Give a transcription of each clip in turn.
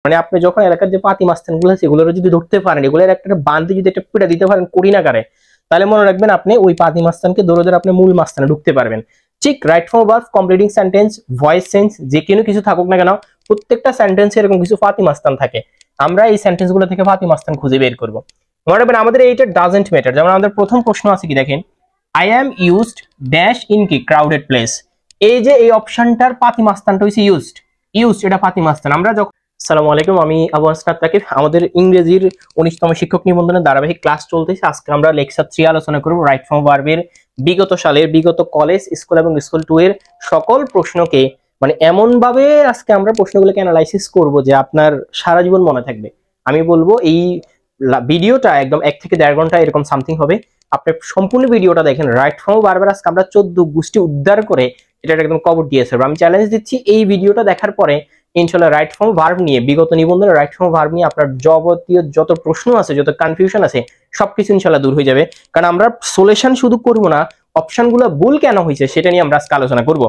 মানে আপনি যখন এলাকার যে পাতি মাস্তানগুলো আছে এগুলোর যদি ধরতে পারেন, এগুলোর একটা বান্ধে যদি একটা পিটা দিতে পারেন করিনাকারে, তাহলে মনে রাখবেন আপনি ওই পাতি মাস্তানকে ধরে ধরে আপনি মূল মাস্তানে ঢুকতে পারবেন। ঠিক right form verb, completing sentence, voice change, যে কোনো কিছু থাকুক না কেন, প্রত্যেকটা সেন্টেন্সে এরকম কিছু পাতি মাস্তান থাকে। আমরা এই সেন্টেন্স গুলো থেকে পাতি মাস্তান খুঁজে বের করবো। মনে রাখবেন আমাদের এইটা ডাজেন্ট ম্যাটার। যেমন আমাদের প্রথম প্রশ্ন আছে কি দেখেন, I am used dash in কি ক্রাউডেড প্লেস। এই যে এই অপশনটার পাতি মাস্তানটা হচ্ছে ইউজড, ইউজড এটা পাতি মাস্তান। আমরা যখন আসসালামু আলাইকুম, আমি আবু আসনাদ তাকিব। আমাদের ইংরেজির 19তম শিক্ষক নিবন্ধনের ধারাবাহিক ক্লাস চলতেছে। আজকে আমরা লেকচার 3 আলোচনা করব রাইট ফর্ম ভার্বের বিগত সালের, বিগত কলেজ, স্কুল এবং স্কুল 2 এর সকল প্রশ্নকে মানে এমন ভাবে আজকে আমরা প্রশ্নগুলোকে অ্যানালাইসিস করব যে আপনার সারা জীবন মনে থাকবে। আমি বলবো এই ভিডিওটা একদম 1 থেকে 1.5 ঘন্টা এরকম সামথিং হবে। আপনি সম্পূর্ণ ভিডিওটা দেখেন। রাইট ফর্ম ভার্বের আজকে আমরা 14 গোষ্ঠী উদ্ধার করে এটা একদম কভার দিয়েছে। আমি চ্যালেঞ্জ দিচ্ছি এই ভিডিওটা দেখার পরে ইনশাআল্লাহ রাইট ফর্ম ভার্ব নিয়ে, বিগত নিবন্ধনের রাইট ফর্ম ভার্ব নিয়ে আপনার যাবতীয় যত প্রশ্ন আছে, যত কনফিউশন আছে সবকিছু ইনশাআল্লাহ দূর হয়ে যাবে। কারণ আমরা সলিউশন শুধু করব না, অপশনগুলো ভুল কেন হয়েছে সেটা নিয়ে আমরা আজকে আলোচনা করব।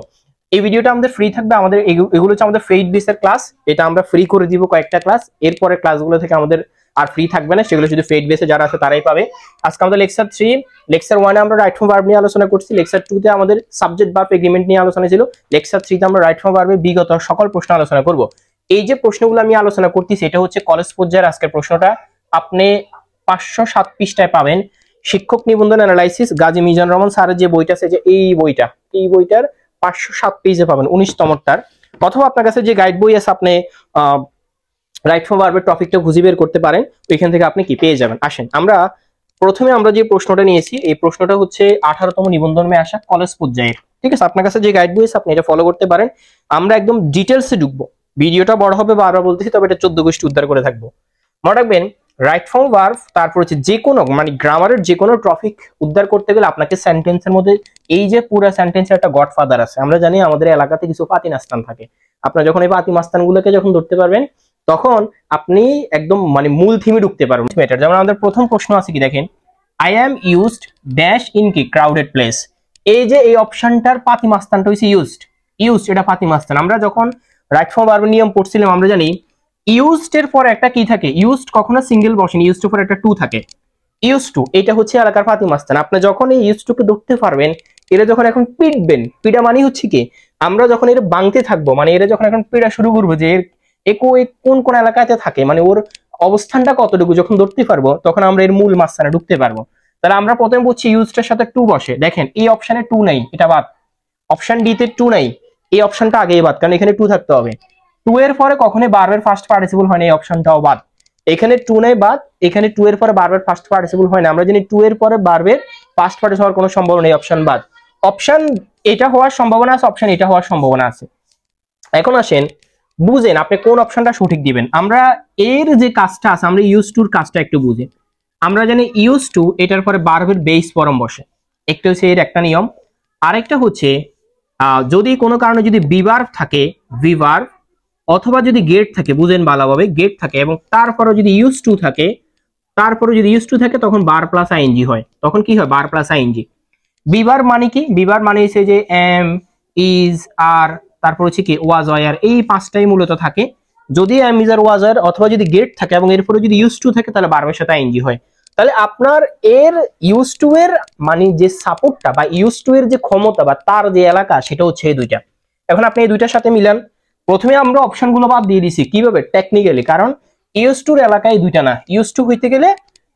এই ভিডিওটা আমাদের ফ্রি থাকবে। আমাদের এগুলো হচ্ছে আমাদের পেইড বেসের ক্লাস। এটা আমরা ফ্রি করে দিব কয়েকটা ক্লাস। এরপরে ক্লাসগুলো থেকে আমাদের আর ফ্রি থাকবে না, সেগুলো শুধু পেইড বেসে যারা আছে তারাই পাবে। আজকে আমাদের লেকচার 3, লেকচার 1 এ আমরা রাইট ফর্ম ভার্ব নিয়ে আলোচনা করছি। লেকচার 2 তে আমাদের সাবজেক্ট ভার্ব এগ্রিমেন্ট নিয়ে আলোচনা ছিল। লেকচার 3 তে আমরা রাইট ফর্ম ভার্বের বিগত সকল প্রশ্ন আলোচনা করব। এই যে প্রশ্নগুলো আমি আলোচনা করতেছি এটা হচ্ছে কলেজ পর্যায়ের আজকের প্রশ্নটা। আপনি 507 পৃষ্ঠায় পাবেন শিক্ষক নিবন্ধন অ্যানালাইসিস, গাজী মিজান রহমান স্যারের যে বইটা আছে, যে এই বইটার 507 পেজে পাবেন 19তমটার। অথবা আপনার কাছে যে গাইড বই আছে আপনি রাইট ফর্ম ভার্বের টপিকটা খুঁজে বের করতে পারেন, ওইখান থেকে আপনি কি পেয়ে যাবেন। আসেন আমরা প্রথমে আমরা যে প্রশ্নটা নিয়েছি, এই প্রশ্নটা হচ্ছে 18তম নিবন্ধনে আসা কলেজ পর্যায়ের। ঠিক আছে, আপনার কাছে যে গাইড বই আছে আপনি এটা ফলো করতে পারেন। আমরা একদম ডিটেলসে ঢুকবো। ভিডিওটা বড় হবে বারবার বলতেছি, তবে এটা 14 গোষ্ঠী উদ্ধার করে থাকবো। মনে রাখবেন রাইট ফর্ম ভার্ব, তারপর হচ্ছে যে কোনো মানে গ্রামারের যে কোনো টপিক উদ্ধার করতে গেলে আপনাকে সেন্টেন্সের মধ্যে এই যে পুরো সেন্টেন্সের একটা গডফাদার আছে। আমরা জানি আমাদের এলাকাতে কিছু পাতি মাস্তান থাকে। আপনারা যখন এই পাতি মাস্তানগুলোকে যখন ধরতে পারবেন তখন আপনি একদম মানে মূল থিমে ঢুকতে পারবেন। যেমন আমাদের প্রথম প্রশ্ন আছে কি দেখেন, I am used dash in কি ক্রাউডেড প্লেস। এই যে এই অপশনটার পাতি মাস্তানটা হচ্ছে ইউজড, ইউজড এটা পাতি মাস্তান। আমরা যখন রাইট ফর্ম ভার্বের নিয়ম পড়ছিলাম আমরা জানি ইউজড এর পর একটা কি থাকে, ইউজড কখনো সিঙ্গেল বসেনি, ইউজড এর পর একটা টু থাকে। ইউজ টু এটা হচ্ছে এলাকার পাতি মাস্তান। আপনি যখন এই ইউজ টুকে ধরতে পারবেন, এরা যখন এখন পিটবেন, পিটা মানে হচ্ছে কি আমরা যখন এর বাংতে থাকবো, মানে এরা যখন এখন পিটা শুরু করবো যে কোন কোন এলাকাতে থাকে, মানে ওর অবস্থানটা কতটুকু যখন ধরতে পারবো তখন আমরা এর মূল মাস্তানে ঢুকতে পারবো। তাহলে আমরা প্রথমে বলছি ইউজটার সাথে টু বসে। দেখেন এই অপশনে টু নাই, এটা বাদ। অপশন ডি তে টু নাই, এই অপশনটা আগেই বাদ, কারণ এখানে টু থাকতে হবে। টু এর পরে কখনোই ভার্বের ফার্স্ট পার্টিসিপল হয় না, এই অপশনটাও বাদ। এখানে টু নাই বাদ, এখানে টু এর পরে ভার্বের ফার্স্ট পার্টিসিপল হয় না। আমরা জানি টু এর পরে ভার্বের ফার্স্ট পার্টিসিপল হওয়ার কোনো সম্ভাবনা নেই, অপশন বাদ। অপশন এটা হওয়ার সম্ভাবনা আছে, অপশন এটা হওয়ার সম্ভাবনা আছে। এখন আসেন বুঝেন আপনি কোন অপশনটা সঠিক দিবেন। আমরা এর যে কাজটা আছে, আমরা ইউজ টুর কাজটা একটু বুঝি। আমরা জানি ইউজ টু এটার পরে ভার্বের বেস ফর্ম বসে, একটা হচ্ছে এর একটা নিয়ম। আরেকটা হচ্ছে যদি কোনো কারণে যদি বিভার্ব থাকে, বিভার্ব অথবা যদি গেট থাকে, বুঝেন ভালোভাবে, গেট থাকে এবং তারপরে যদি ইউজ টু থাকে, তারপরে যদি ইউজ টু থাকে তখন বার প্লাস আইএনজি হয়। তখন কি হয়, বার প্লাস আইএনজি। বিভার্ব মানে কি, বিভার্ব মানে হচ্ছে যে এম, ইজ, আর তারপর হচ্ছে কি ওয়াজ, ওয়ার, এই পাঁচটাই মূলত থাকে। যদি am, is, are was, were অথবা যদি গেট থাকে এবং এরপরে যদি ইউজ টু থাকে তাহলে ভার্বের সাথে আইএনজি হয়। তাহলে আপনার এর ইউজ টু এর মানে যে সাপোর্টটা বা ইউজ টু এর যে ক্ষমতা বা তার যে এলাকা সেটা হচ্ছে এই দুইটা। এখন আপনি এই দুইটার সাথে মিলান। প্রথমে আমরা অপশনগুলো বাদ দিয়ে দিছি কিভাবে, টেকনিক্যালি, কারণ ইউজ টুর এলাকায় দুইটা না। ইউজ টু হইতে গেলে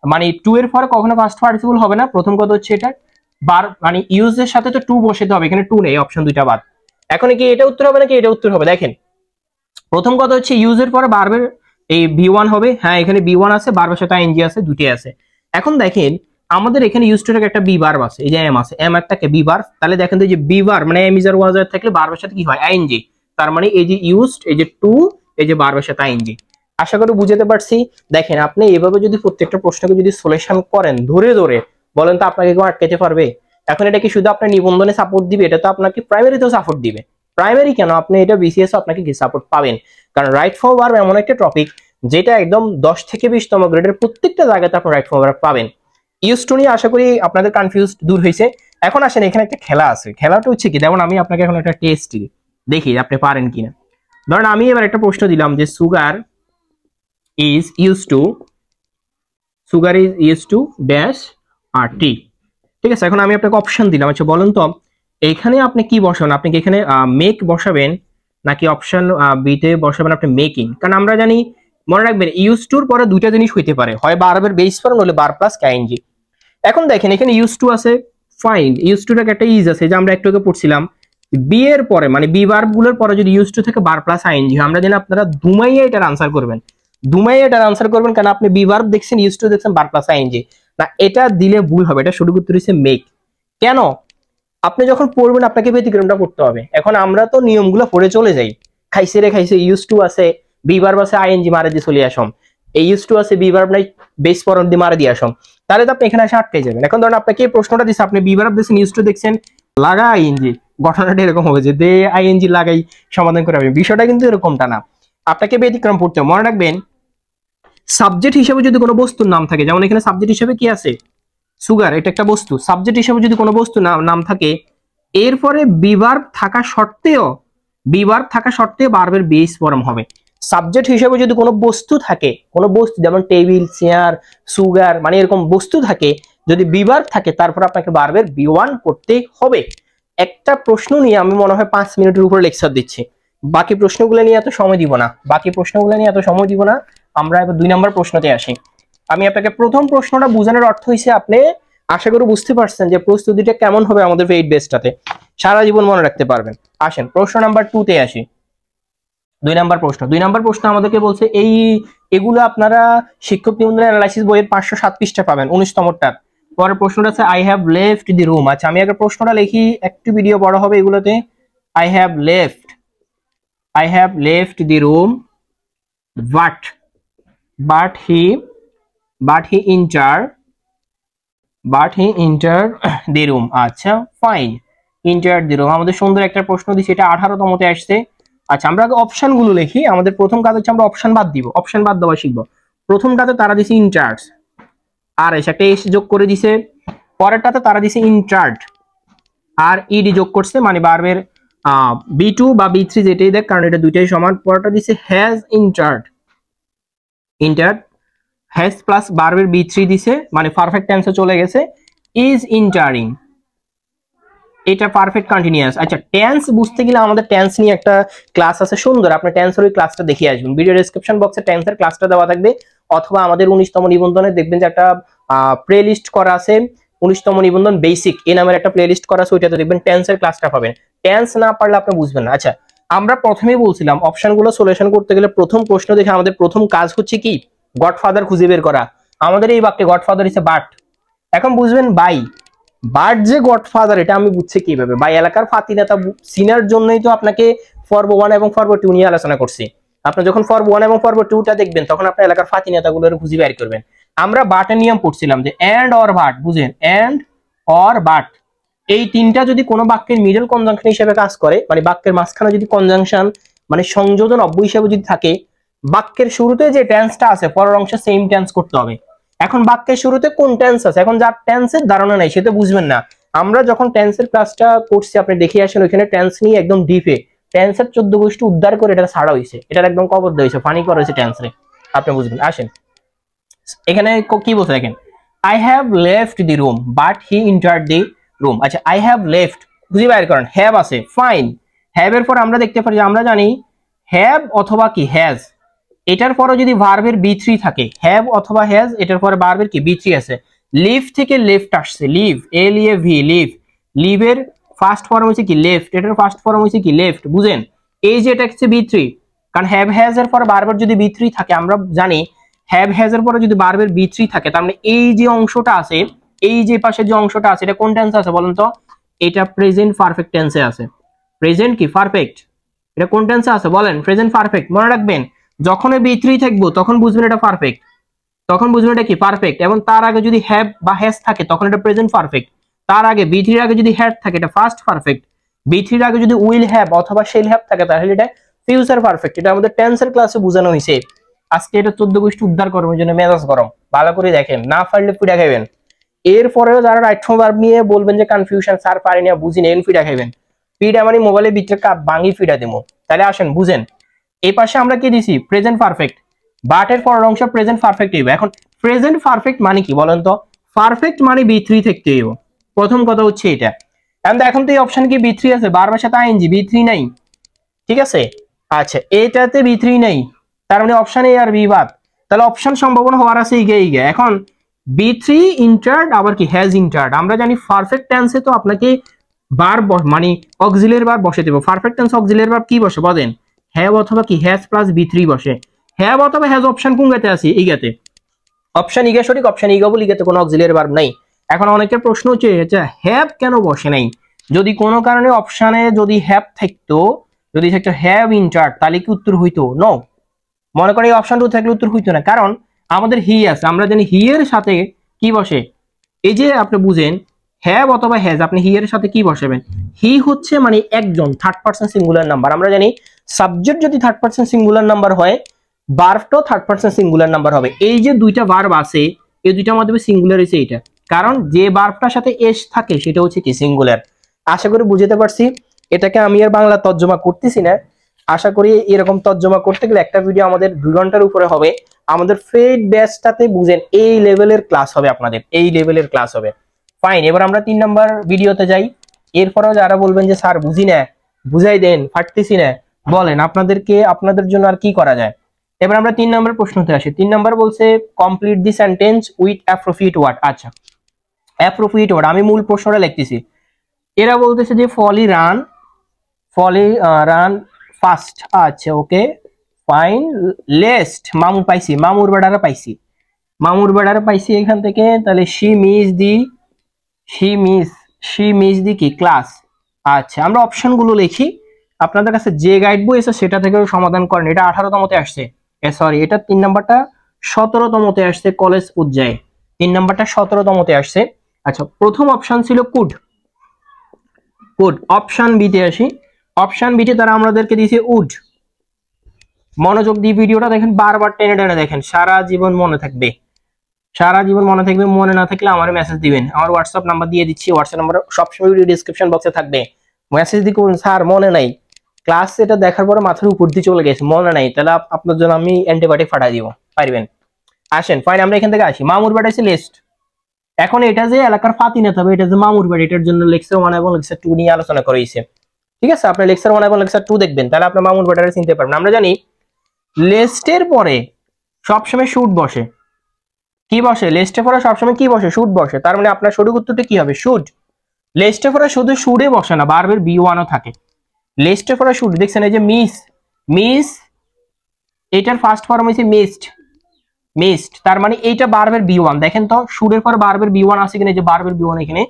মানে টু এর পরে কখনো ফার্স্ট পার্টিসিপল হবে না। প্রথম কথা হচ্ছে এটা মানে ইউজ এর সাথে তো টু বসাতে হবে, এখানে টু নেই, অপশন দুইটা বাদ। এখন কি এটা উত্তর হবে নাকি এটা উত্তর হবে? দেখেন প্রথম কথা হচ্ছে ইউজ এর পরে ভার্বের এই বি1 হবে। হ্যাঁ এখানে বি1 আছে, ভার্বের সাথে আইএনজি আছে, দুইটাই আছে। এখন দেখেন আমাদের এখানে ইউজ টু এর একটা বি ভার্ব আছে, এই যে এম আছে, এম একটাকে বি ভার্ব। তাহলে দেখেন তো এই যে বি ভার্ব মানে এম, ইজ, আর ওয়াজ, আর থাকলে ভার্বের সাথে কি হয়, আইএনজি। তার মানে এই যে ইউজড, এই যে টু, এই যে ভার্বের সাথে আইএনজি। আশা করি বুঝতে পারছি। দেখেন আপনি এভাবে যদি প্রত্যেকটা প্রশ্নকে যদি সলিউশন করেন ধরে ধরে, বলেন তো আপনাকে কেউ আটকাতে পারবে? এখন এটা কি শুধু আপনার নিবন্ধনে সাপোর্ট দিবে? এটা তো আপনাকে প্রাইমারিতেও সাপোর্ট দিবে। প্রাইমারি কেন, আপনি এটা বিসিএস আপনাকে কি সাপোর্ট পাবেন। কারণ রাইট ফর্ম ভার্ব এমন একটা টপিক যেটা একদম 10 থেকে 20তম গ্রেডের প্রত্যেকটা জায়গাতে আপনি রাইট ফর্ম ভার্ব পাবেন। ইউজ টু নিয়ে আশা করি আপনাদের কনফিউজ দূর হয়েছে। এখন আসেন এখানে একটা খেলা আছে। খেলাটা হচ্ছে কি, যেমন আমি আপনাকে এখন একটা টেস্ট দিই, দেখি আপনি পারেন কিনা। ধরেন আমি এবার একটা প্রশ্ন দিলাম যে sugar is used to, sugar is used to dash আর টি। ঠিক আছে, এখন আমি আপনাকে অপশন দিলাম। আচ্ছা বলুন তো এখানে আপনি কি বসাবেন? আপনি কি এখানে মেক বসাবেন নাকি অপশন বিতে বসাবেন আপনি মেকিং? কারণ আমরা জানি, মনে রাখবেন ইউজ টুর পরে দুইটা জিনিস হইতে পারে, হয় ভার্বের বেস ফর্ম নলে ভার্ব প্লাস আইএনজি। এখন দেখেন এখানে ইউজ টু আছে, ফাইন, ইউজ টুটাকে একটা ইজ আছে যে আমরা একটু আগে পড়ছিলাম, বি এর পরে মানে বি ভার্ব গুলোর পরে যদি ইউজ টু থেকে ভার্ব প্লাস আইএনজি, আমরা জানি আপনারা দুমাইয়া এটার আনসার করবেন, দুমাইয়া এটার আনসার করবেন, কারণ আপনি বি ভার্ব দেখছেন, ইউজ টু দেখছেন, ভার্ব প্লাস আইএনজি না, এটা দিলে ভুল হবে। এটা সঠিক উত্তর হচ্ছে মেক। কেন? আপনি যখন পড়বেন আপনাকে ব্যতিক্রমটা করতে হবে। এখন আমরা তো নিয়মগুলো পড়ে চলে যাই, খাইছে রে খাইছে, ইউজ টু আছে, বি ভার্ব আছে, আইএনজি মারা দিয়ে চলে আসম, এই ইউজ টু আছে, বি ভার্ব নাই, বেস ফর্ম দিয়ে মারা দিয়ে আসম, তাহলে তো আপনি এখানে এসে আটকে যাবেন। এখন ধরুন আপনাকে এই প্রশ্নটা দিচ্ছে, আপনি বি ভার্ব দেখছেন, ইউজ টু দেখছেন, লাগা আইএনজি, ঘটনাটা এরকম হবে যে দে আইএনজি লাগাই সমাধান করে হবে, বিষয়টা কিন্তু এরকমটা না, আপনাকে ব্যতিক্রম পড়তে হবে। মনে রাখবেন সাবজেক্ট হিসেবে যদি কোনো বস্তুর নাম থাকে, যেমন এখানে সাবজেক্ট হিসেবে কি আছে, সুগার, এটা একটা বস্তু, সাবজেক্ট হিসেবে যদি কোনো বস্তু নাম থাকে, এরপরে বিভার্ব থাকা সত্ত্বেও, বিভার্ব থাকা সত্ত্বেও ভার্বের বেস ফর্ম হবে। সাবজেক্ট হিসেবে যদি কোনো বস্তু থাকে, কোনো বস্তু যেমন টেবিল, চেয়ার, সুগার, মানে এরকম বস্তু থাকে, যদি বিভার্ব থাকে তারপর আপনাকে ভার্বের বি ওয়ান করতে হবে। একটা প্রশ্ন নিয়ে আমি মনে হয় 5 মিনিটের উপরে লেকচার দিচ্ছি, বাকি প্রশ্নগুলো নিয়ে এত সময় দিব না, আমরা এবার 2 নম্বর প্রশ্নতে আসি। আমি আপনাকে প্রথম প্রশ্নটা বোঝানোর অর্থ হইছে, আপনি আশা করি বুঝতে পারছেন যে প্রস্তুতিটা কেমন হবে আমাদের এইট বেসটাতে, সারা জীবন মনে রাখতে পারবেন। আসেন প্রশ্ন নাম্বার 2 তে আসি। 2 নম্বর প্রশ্ন আমাদেরকে বলছে এগুলো আপনারা শিক্ষক নিবন্ধন অ্যানালাইসিস বইয়ের 507 পৃষ্ঠা পাবেন 19তমটার। পরের প্রশ্নটা আছে I have left the room. আচ্ছা আমি আগে প্রশ্নটা লিখি, একটু ভিডিও বড় হবে এগুলোতে। I have left the room but he entered the room। আচ্ছা ফাইন, entered the room আমাদের সুন্দর একটা প্রশ্ন দিচ্ছে, এটা 18তমতে আসছে। আচ্ছা আমরা আগে অপশন গুলো লিখি, আমাদের প্রথম কাজ হচ্ছে আমরা অপশন বাদ দিব, অপশন বাদ দেওয়া শিখবো। প্রথমটাতে তারা দিছে ইনচার্জ, আর এসে একটা এস যোগ করে দিছে। পরেরটাতে তারা দিছে ইনচার্জ আর ইডি যোগ করছে, মানে ভার্বের B2 বা B3 যেটাই দেখ, কারণ এটা দুইটাই সমান। পরেরটা দিছে হ্যাজ entered হ্যাজ প্লাস ভার্বের B3 দিছে, মানে পারফেক্ট টেন্সে চলে গেছে। ইজ entering, এটা পারফেক্ট কন্টিনিউয়াস। আচ্ছা টেন্স বুঝতে গেলে আমাদের টেন্স নিয়ে একটা ক্লাস আছে সুন্দর, আপনি টেন্সের ওই ক্লাসটা দেখে আসবেন, ভিডিও ডেসক্রিপশন বক্সে টেন্সের ক্লাসটা দেওয়া থাকবে, অথবা আমাদের 19তম নিবন্ধনে দেখবেন যে একটা প্লে লিস্ট করা আছে, 19তম নিবন্ধন বেসিক এই নামের একটা প্লে লিস্ট করা আছে, ওইটাতে দেখবেন টেন্সের ক্লাসটা পাবেন। টেন্স না পারলে আপনি বুঝবেন না। আচ্ছা আমরা প্রথমেই বলছিলাম অপশনগুলো সলিউশন করতে গেলে প্রথম প্রশ্ন দেখে আমাদের প্রথম কাজ হচ্ছে কি, গডফাদার খুঁজে বের করা। আমাদের এই বাক্যে গডফাদার ইজ বাট, এখন বুঝবেন বাই, বাট যে গডফাদার এটা আমি বুঝছি কিভাবে, বাই এলাকার ফাতিনেতা সিনার জন্যই তো আপনাকে পর্ব 1 এবং পর্ব 2 নিয়ে আলোচনা করছি। আপনি যখন পর্ব 1 এবং পর্ব 2টা দেখবেন তখন আপনার এলাকার ফাতিনেতাগুলোর খুঁজে বের করবেন। আমরা বাটের নিয়ম পড়ছিলাম যে এন্ড অর বাট, বুঝেন, এন্ড অর বাট এই তিনটা যদি কোনো বাক্যের মিডল কনজাংশন হিসেবে কাজ করে, মানে বাক্যের মাঝখানে যদি কনজাংশন মানে সংযোজন অব্যয় হিসেবে যদি থাকে, বাক্যের শুরুতে যে টেন্সটা আছে পরের অংশে সেম টেন্স করতে হবে। এখন বাক্যের শুরুতে কোন টেন্স আছে, এখন যার টেন্সের ধারণা নাই সে তো বুঝবেন না। আমরা যখন টেন্সের ক্লাসটা করছি আপনি দেখে আসেন, ওইখানে টেন্স নিয়ে একদম ডিপে টেন্সের 14 গোষ্ঠী উদ্ধার করে এটা ছাড়া হয়েছে, এটার একদম কবর দেওয়া হয়েছে, ফানি করা হয়েছে টেন্সে, আপনি বুঝবেন। আসেন এখানে কি বলছে দেখেন, I have left the room but he entered the room. আচ্ছা আই হ্যাভ লেফট খুঁজে বের করেন, হ্যাভ আছে, ফাইন, হ্যাভ এর পর আমরা দেখতে পারি, আমরা জানি হ্যাভ অথবা কি হ্যাজ, এটার পরে যদি ভার্বের B3 থাকে, হ্যাভ অথবা হ্যাজ, এটার পরে ভার্বের কি B3 আছে। লিভ থেকে লেফট আসছে, লিভ LEAV, লিভ এর ফার্স্ট ফর্ম হচ্ছে কি লেফট, এটার ফার্স্ট ফর্ম হচ্ছে কি লেফট, বুঝেন। এই যে এটা হচ্ছে B3, কারণ হ্যাভ হ্যাজ এর পরে ভার্বের যদি B3 থাকে, আমরা জানি হ্যাভ হ্যাজ এর পরে যদি ভার্বের B3 থাকে, তার মানে এই যে অংশটা আছে, এই যে পাশে যে অংশটা আছে, এটা কোন টেন্সে আছে বলেন তো? এটা প্রেজেন্ট পারফেক্ট টেন্সে আছে। প্রেজেন্ট কি পারফেক্ট, এটা কোন টেন্সে আছে বলেন? Present perfect. মনে রাখবেন যখন B3 থাকবো তখন বুঝবেন এটা পারফেক্ট, তখন বুঝবেন এটা কি পারফেক্ট। এবং তার আগে যদি হ্যাভ বা হ্যাজ থাকে তখন এটা প্রেজেন্ট পারফেক্ট। তার আগে B3 এর আগে যদি হ্যাড থাকে এটা ফার্স্ট পারফেক্ট। B3 এর আগে যদি উইল হ্যাভ অথবা শেল হ্যাভ থাকে তাহলে এটা ফিউচার পারফেক্ট। এটা আমাদের টেন্সের ক্লাসে বোঝানো হয়েছে। আজকে এটা 14 গোষ্ঠী উদ্ধার করার জন্য মেজাজ গরম, ভালো করে দেখেন, না পারলে পিঠা খাইবেন। এরপরেও যারা রাইট ফর্ম ভার্ব নিয়ে বলবেন যে কনফিউশন স্যার পারি না বুঝি না, পিঠা খাইবেন। পিঠা মানে মোবাইলের ভিতরে কাপ ভাঙি পিঠা দেবো। তাহলে আসেন বুঝেন, এই পাশে আমরা কি দিছি প্রেজেন্ট পারফেক্ট, বাট এর পরের অংশ প্রেজেন্ট পারফেক্ট হইব। এখন প্রেজেন্ট পারফেক্ট মানে কি বলেন তো? পারফেক্ট মানে বি3 থাকতে হইব, প্রথম কথা হচ্ছে এটা। এখন তো এই অপশন কি বি3 আছে, বারবার সাথে আইএনজি, বি3 নাই, ঠিক আছে? আচ্ছা, এটাতে বি3 নাই, তার মানে অপশন এ আর বি বাদ, তাহলে অপশন সম্ভাবনা হওয়ার আছে ইগে। এখন বি3 ইন্টার্ড আবার কি হ্যাজ ইন্টার্ড, আমরা জানি পারফেক্ট টেন্সে তো আপনাকে বার মানে অক্সিলিয়ারি বার বসে দেব। পারফেক্ট টেন্স অক্সিলিয়ারি বার কি বসে বলেন? হ্যাভ অথবা কি হ্যাজ প্লাস বি3 বসে। হ্যাভ অথবা হ্যাজ অপশন কোন গাতে আছে? ইগাতে। অপশন ইগে সঠিক, অপশন ইগে বলি, ইগাতে কোনো অক্সিলিয়ারি ভার্ব নাই। এখন অনেকের প্রশ্ন হচ্ছে হ্যাভ কেন বসে নাই? যদি কোনো কারণে অপশনে যদি হ্যাভ থাকতো, হ্যাভ ইন্টার্ড, তাহলে কি উত্তর হইতো? নো। মনে করেন এই অপশন 2 থাকলে উত্তর হইতো না, কারণ আমাদের হি আছে, আমরা জানি হি এর সাথে কি বসে। এই যে আপনি বুঝেন হ্যাভ অথবা হ্যাজ, আপনি হি এর সাথে কি বসাবেন? হি হচ্ছে মানে একজন, থার্ড পারসন সিঙ্গুলার নাম্বার। আমরা জানি সাবজেক্ট যদি থার্ড পারসন সিঙ্গুলার নাম্বার হয়, ভার্বটাও থার্ড পারসন সিঙ্গুলার নাম্বার হবে। এই যে দুইটা ভার্ব আছে, এই দুইটার মধ্যে সিঙ্গুলার হচ্ছে এইটা, কারণ যে ভার্বটার সাথে এস থাকে সেটা হচ্ছে কি সিঙ্গুলার। আশা করি বুঝতে পারছি। এটাকে আমি আর বাংলা তর্জমা করতেছি না, আশা করি এরকম তর্জমা করতে গেলে একটা ভিডিও আমাদের 2 ঘন্টার উপরে হবে। আমাদের ফেড ব্যাচটাতে বুঝেন এই লেভেলের ক্লাস হবে, আপনাদের এই লেভেলের ক্লাস হবে। ফাইন, এবার আমরা 3 নাম্বার ভিডিওতে যাই। এরপরেও যারা বলবেন যে স্যার বুঝি না, বুঝাই দেন, পারতেছি না, বলেন আপনাদের জন্য আর কি করা যায়। এবার আমরা 3 নম্বর প্রশ্নতে আসি। 3 নম্বর বলছে complete the sentence with appropriate word. আচ্ছা, অ্যাপ্রোপ্রিয়েট ওয়ার্ড আমি মূল প্রশ্নটা লিখতেছি। এরা বলতেছে যে ফলি রান ফাস্ট। আচ্ছা, ওকে ফাইন। লেস্ট মামুর পাইছি, মামুর বেড়ারা পাইছি এখান থেকে। তাহলে শি মিস দি কি ক্লাস। আচ্ছা, আমরা অপশনগুলো লিখি, আপনাদের কাছে যে গাইড বই আছে সেটা থেকে সমাধান করেন। এটা 18তমতে আসছে, সরি এটা 3 নাম্বারটা 17তমতে আসছে, কলেজ পর্যায়ে 3 নাম্বারটা 17তমতে আসছে। আচ্ছা, প্রথম অপশন ছিল কুড। অপশন বিতে আসি। অপশন বিতে তারা আমাদেরকে দিয়েছে উড। মনোযোগ দিয়ে ভিডিওটা দেখেন, বারবার টেনে টেনে দেখেন, সারা জীবন মনে থাকবে। মনে না থাকলে আমার মেসেজ দিবেন, আমার হোয়াটসঅ্যাপ নাম্বার দিয়ে দিচ্ছি। হোয়াটসঅ্যাপ নাম্বার সবসময় ভিডিও ডিসক্রিপশন বক্সে থাকবে। মেসেজ দিয়ে করুন, স্যার মনে নাই, ক্লাস এটা দেখার পরে মাথার উপর দিয়ে চলে গেছে, মনে নাই, তাহলে আপনার জন্য আমি অ্যান্টিবায়োটিক ফাটাই দিব, পারবেন? আসেন ফাইন, আমরা এখান থেকে আসি। মামুর বাড়ি আছে লিস্ট। এখন এটা যে এলাকার ফাতি নিতে হবে, এটা যে মামুর বাড়ি, এটার জন্য লেকচার 1 এবং লেকচার 2 নিয়ে আলোচনা করা হয়েছে। ঠিক আছে, আপনি লেকচার 1 এবং লেকচার 2 দেখবেন, তাহলে আপনি মামুর বাড়িটা চিনতে পারবেন। আমরা জানি লিস্টের পরে সবসময় শুট বসে। কি বসে? লিস্টের পরে সবসময় কি বসে? শুট বসে। তার মানে আপনার সঠিক উত্তরটা কি হবে? শুট। লিস্টের পরে শুধু শুটে বসে না, ভার্বের বি1ও থাকে। লিস্টের পরে শুট দেখছেন, এই যে মিস এটার ফার্স্ট ফর্ম হচ্ছে মিসড, তার মানে এইটা ভার্বের বি1। দেখেন তো শুটের পরে ভার্বের বি1 আছে কিনা, যে ভার্বের বি1 এখানে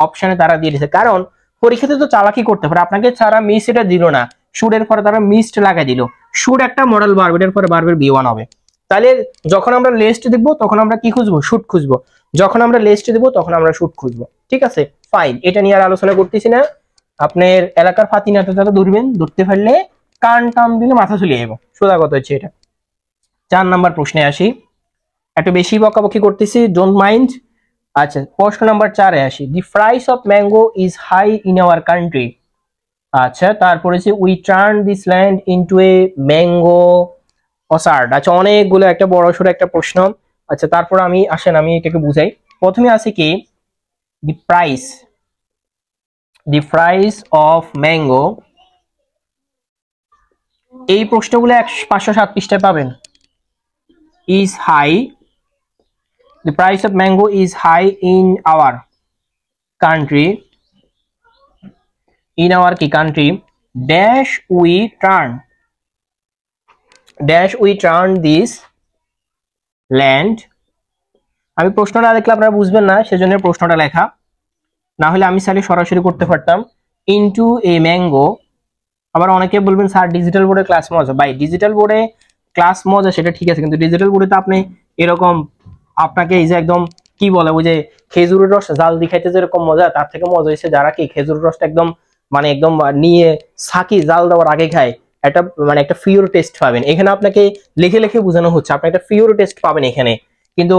অপশনে তারা দিয়ে দিয়েছে, কারণ পরীক্ষাতে তো চালাকি করতে পারে, আপনাকে ছাড়া মিস এটা দিল না, শুটের পরে তারা মিসড লাগাই দিল। শুট একটা মডেল ভার্ব, এর পরে ভার্বের বি1 হবে। তাহলে যখন আমরা লিস্ট দেখবো তখন আমরা কি খুঁজবো? শুট খুঁজবো। যখন আমরা লিস্ট দেবো তখন আমরা শুট খুঁজবো। ঠিক আছে, ফাইন, এটা নিয়ে আর আলোচনা করতেছি না। আপনার এলাকার ফাতিনাটা যারা ধরবেন, ধরতে পারলে কান টান দিলে মাথা চলে যাবো, সোজা কথা হচ্ছে এটা। 4 নাম্বার প্রশ্নে আসি, একটু বেশি বকাবকি করতেছি, ডোন্ট মাইন্ড। আচ্ছা, প্রশ্ন নাম্বার 4 এ আসি। The price of mango is high in our country. আচ্ছা, তারপরে we turn this land into a mango orchard. আচ্ছা, অনেকগুলো একটা বড় সড়ো একটা প্রশ্ন। আচ্ছা, তারপর আমি আমি এটাকে বুঝাই। প্রথমে আছে কি দি প্রাইস অফ ম্যাঙ্গো। এই প্রশ্নগুলো 507 পৃষ্ঠায় পাবেন। Is high, the price of mango is high in our country, dash we turn this land। আমি প্রশ্নটা দেখলে আপনারা বুঝবেন না, সেজন্য প্রশ্নটা লেখা, না হলে আমি চাইলে সরাসরি করতে পারতাম। Into a mango. আবার অনেকে বলবেন স্যার ডিজিটাল বোর্ডে ক্লাস মজা। ভাই, ডিজিটাল বোর্ডে ক্লাস মজা সেটা ঠিক আছে, কিন্তু ডিজিটাল বোর্ডে তো আপনি এরকম আপনাকে এই যে একদম কি বলে, ওই যে খেজুরের রস জাল দিখাইতে যেরকম মজা, তার থেকে মজা হয়েছে যারা কি খেজুরের রসটা একদম নিয়ে সাকি জাল দেওয়ার আগে খায়, একটা পিওর টেস্ট পাবেন। এখানে আপনাকে লিখে লিখে বোঝানো হচ্ছে, আপনি একটা পিওর টেস্ট পাবেন এখানে, কিন্তু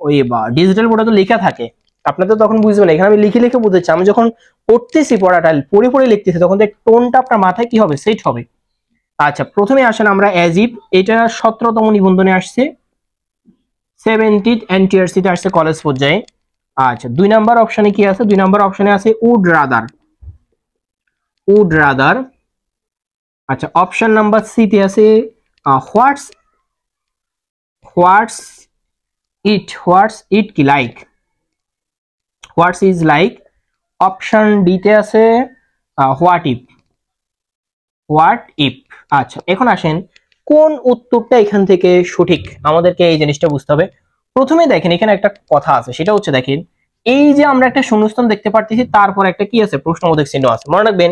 ওই ডিজিটাল বোর্ডে তো লেখা থাকে, আপনার তো তখন বুঝবেন। এখানে আমি লিখে লিখে বুঝাচ্ছি, আমি যখন পড়তেছি পড়াটা পড়ে লিখতেছি, তখন টোনটা আপনার মাথায় কি হবে? সেট হবে। আচ্ছা প্রথমে আসেন আমরা অ্যাজ ইফ, এটা 17তম নিবন্ধনে আসছে, 70th NTRC তে আসছে কলেজ পর্যায়ে। আচ্ছা 2 নাম্বার অপশনে কি আছে? 2 নাম্বার অপশনে আছে উড রাদার, উড রাদার। আচ্ছা অপশন নাম্বার সি তে আছে হোয়াটস, হোয়াটস হোয়াটস ইট কি like, what's is like. Option D তে আছে হোয়াট ইফ, হোয়াট ইফ। আচ্ছা এখন আসেন কোন উত্তরটা এখান থেকে সঠিক, আমাদেরকে এই জিনিসটা বুঝতে হবে। প্রথমে দেখেন এখানে একটা কথা আছে, সেটা হচ্ছে দেখেন এই যে আমরা একটা শূন্যস্থান দেখতে পারতেছি, তারপর একটা কি আছে? প্রশ্নবোধক চিহ্ন আছে। মনে রাখবেন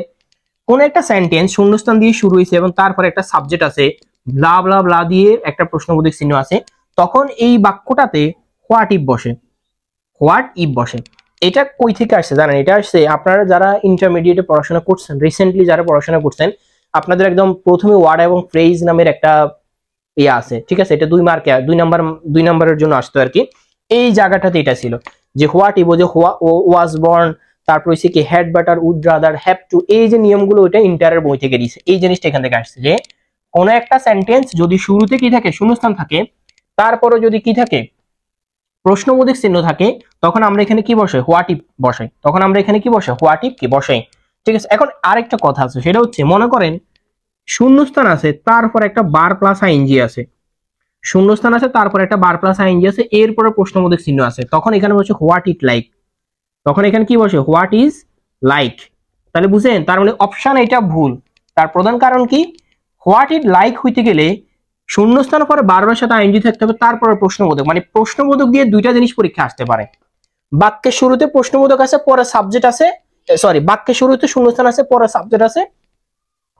কোন একটা সেন্টেন্স শূন্যস্থান দিয়ে শুরু হয়েছে এবং তারপর একটা সাবজেক্ট আছে, ব্লা ব্লা ব্লা দিয়ে একটা প্রশ্নবোধক চিহ্ন আছে, তখন এই বাক্যটাতে হোয়াট ইফ বসে, হোয়াট ইফ বসে। এটা কই থেকে আসছে জানেন? এটা আসছে আপনারা যারা ইন্টারমিডিয়েটে পড়াশোনা করছেন, রিসেন্টলি যারা পড়াশোনা করছেন, আপনাদের একদম প্রথমে ওয়ার্ড এবং ফ্রেজ নামের একটা ইয়ে আছে, ঠিক আছে? এটা 2 মার্কে, 2 নাম্বারের জন্য আসতো আর কি। এই জায়গাটাতে এটা ছিল যে হোয়াট ইভ, যে ওয়াজ বর্ন, তারপর হচ্ছে কি had better, would rather, have to, এই যে নিয়মগুলো ওইটা ইন্টারের বই থেকে দিয়েছে। এই জিনিসটা এখান থেকে আসছে যে কোন একটা সেন্টেন্স যদি শুরুতে কি থাকে? শূন্যস্থান থাকে, তারপরে যদি কি থাকে? প্রশ্নবোধক চিহ্ন থাকে, তখন আমরা এখানে কি বসে? হোয়াট ইফ বসাই। তখন আমরা এখানে কি বসে? হোয়াট ইফ কি বসাই। ঠিক আছে, এখন আরেকটা কথা আছে, সেটা হচ্ছে মনে করেন শূন্যস্থান আছে, তারপর একটা বার প্লাস আইএনজি আছে, শূন্যস্থান আছে, তারপর একটা বার প্লাস আইএনজি আছে, এরপরে প্রশ্নবোধক চিহ্ন আছে, তখন এখানে বসে হোয়াট ইট লাইক। তখন এখানে কি বসে? What is like. তাহলে বুঝেন, তার মানে অপশন এটা ভুল। তার প্রধান কারণ কি? হোয়াট ইট লাইক হইতে গেলে শূন্যস্থানের পরে বারবার সাথে আইএনজি থাকতে হবে, তারপরে প্রশ্নবোধক, মানে প্রশ্নবোধক দিয়ে দুইটা জিনিস পরীক্ষা আসতে পারে। বাক্যের শুরুতে প্রশ্নবোধক আছে, পরে সাবজেক্ট আছে, সরি বাক্যের শুরুতে শূন্যস্থান আছে, পরে সাবজেক্ট আছে,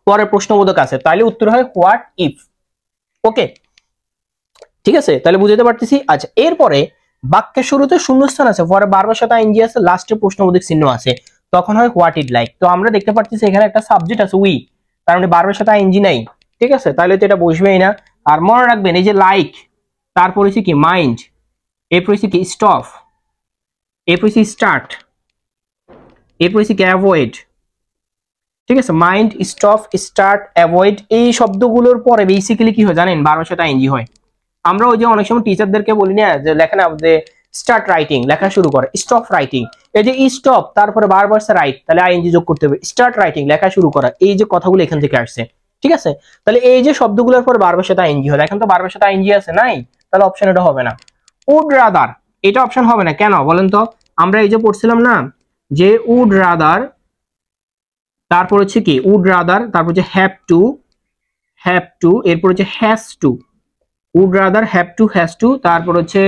পরে প্রশ্নবোধক আছে, তাহলে উত্তর হয় হোয়াট ইফ। ওকে ঠিক আছে, তাহলে বুঝতে পারতেছি। আচ্ছা এরপরে বাক্যের শুরুতে শূন্যস্থান আছে, পরে বারবার সাথে আইএনজি আছে, লাস্টে প্রশ্নবোধক চিহ্ন আছে, তখন হয় হোয়াট ইট লাইক। তো আমরা দেখতে পারতেছি এখানে একটা সাবজেক্ট আছে উই, তার মানে বারবার সাথে আইএনজি নাই, ঠিক আছে? তাহলে তো এটা বসবেই না। আর মনে রাখবেন এই যে লাইক, তারপর হচ্ছে কি মাইন্ড, এরপর হচ্ছে কি স্টপ, এরপর হচ্ছে স্টার্ট, এরপর হচ্ছে কি অ্যাভয়েড, ঠিক আছে? মাইন্ড, স্টপ, স্টার্ট, অ্যাভয়েড, এই শব্দগুলোর পরে বেসিক্যালি কি হয় জানেন? বারবার সাথে আইএনজি হয়। আমরা ওই যে অনেক সময় টিচারদেরকে বলি না যে লেখা না, যে স্টার্ট রাইটিং, লেখা শুরু করে, স্টপ রাইটিং, এই যে স্টপ তারপরে বারবার রাইট, তাহলে আইএনজি যোগ করতে হবে, স্টার্ট রাইটিং লেখা শুরু করা, এই যে কথাগুলো এখান থেকে আসছে, ঠিক আছে? তাহলে এই যে শব্দগুলোর পর বারবার সাথে আইএনজি হয়, এখন তো বারবার সাথে আইএনজি আছে নাই, তাহলে অপশন এটা হবে না। উড রাদার, এটা অপশন হবে না, কেন বলেন তো? আমরা এই যে পড়ছিলাম না যে উড রাদার, তারপর হচ্ছে কি উড রাদার, তারপর হচ্ছে হ্যাভ টু, হ্যাভ টু, এরপর হচ্ছে has to, would rather, have to, has to, তারপর হচ্ছে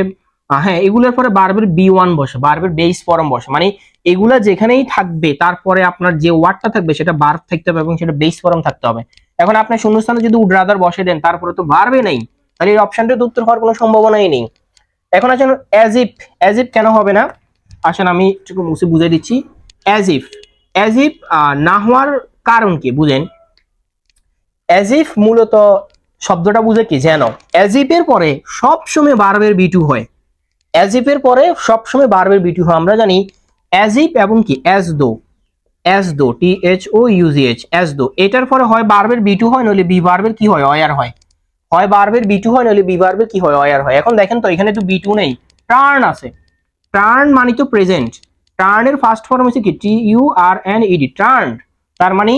হ্যাঁ এগুলোর পরে বারবার বি1 বসে, বারবার বেস ফর্ম বসে, মানে এগুলা যেখানেই থাকবে তারপরে আপনার যে ওয়ার্ডটা থাকবে সেটা ভার্ব থাকতে হবে এবং সেটা বেস ফর্ম থাকতে হবে। এখন আপনি শূন্যস্থানে যদি উড রাদার বসে দেন, তারপরে তো ভার্বে নাই, তাহলে এই অপশনটাতে উত্তর হওয়ার কোনো সম্ভাবনাই নেই। এখন আসেন অ্যাজ ইফ, অ্যাজ ইফ কেন হবে না? আসেন আমি একটু মুছে বুঝিয়ে দিচ্ছি। অ্যাজ ইফ, অ্যাজ ইফ না হওয়ার কারণ কি বুঝেন? অ্যাজ ইফ মূলত শব্দটা বুঝে কি যেন অ্যাজ ইফ এর পরে সবসময় ভার্বের বি2 হয়, অ্যাজ ইফ এর পরে সবসময় ভার্বের বি2 হয়। আমরা জানি অ্যাজ ইফ এবং কি as though, as though, THOUGH, as though, এটার পরে হয় ভার্বের বি2 হয়, নইলে বি ভার্বের কি হয়? অয়ার হয়। হয় ভার্বের বি2 হয়, নইলে বি ভার্বের কি হয়? অয়ার হয়। এখন দেখেন তো এখানে তো বি2 নেই, টার্ন আছে, টার্ন মানে তো প্রেজেন্ট, টার্নের ফার্স্ট ফর্ম হচ্ছে কি TURNED, টার্ন। তার মানে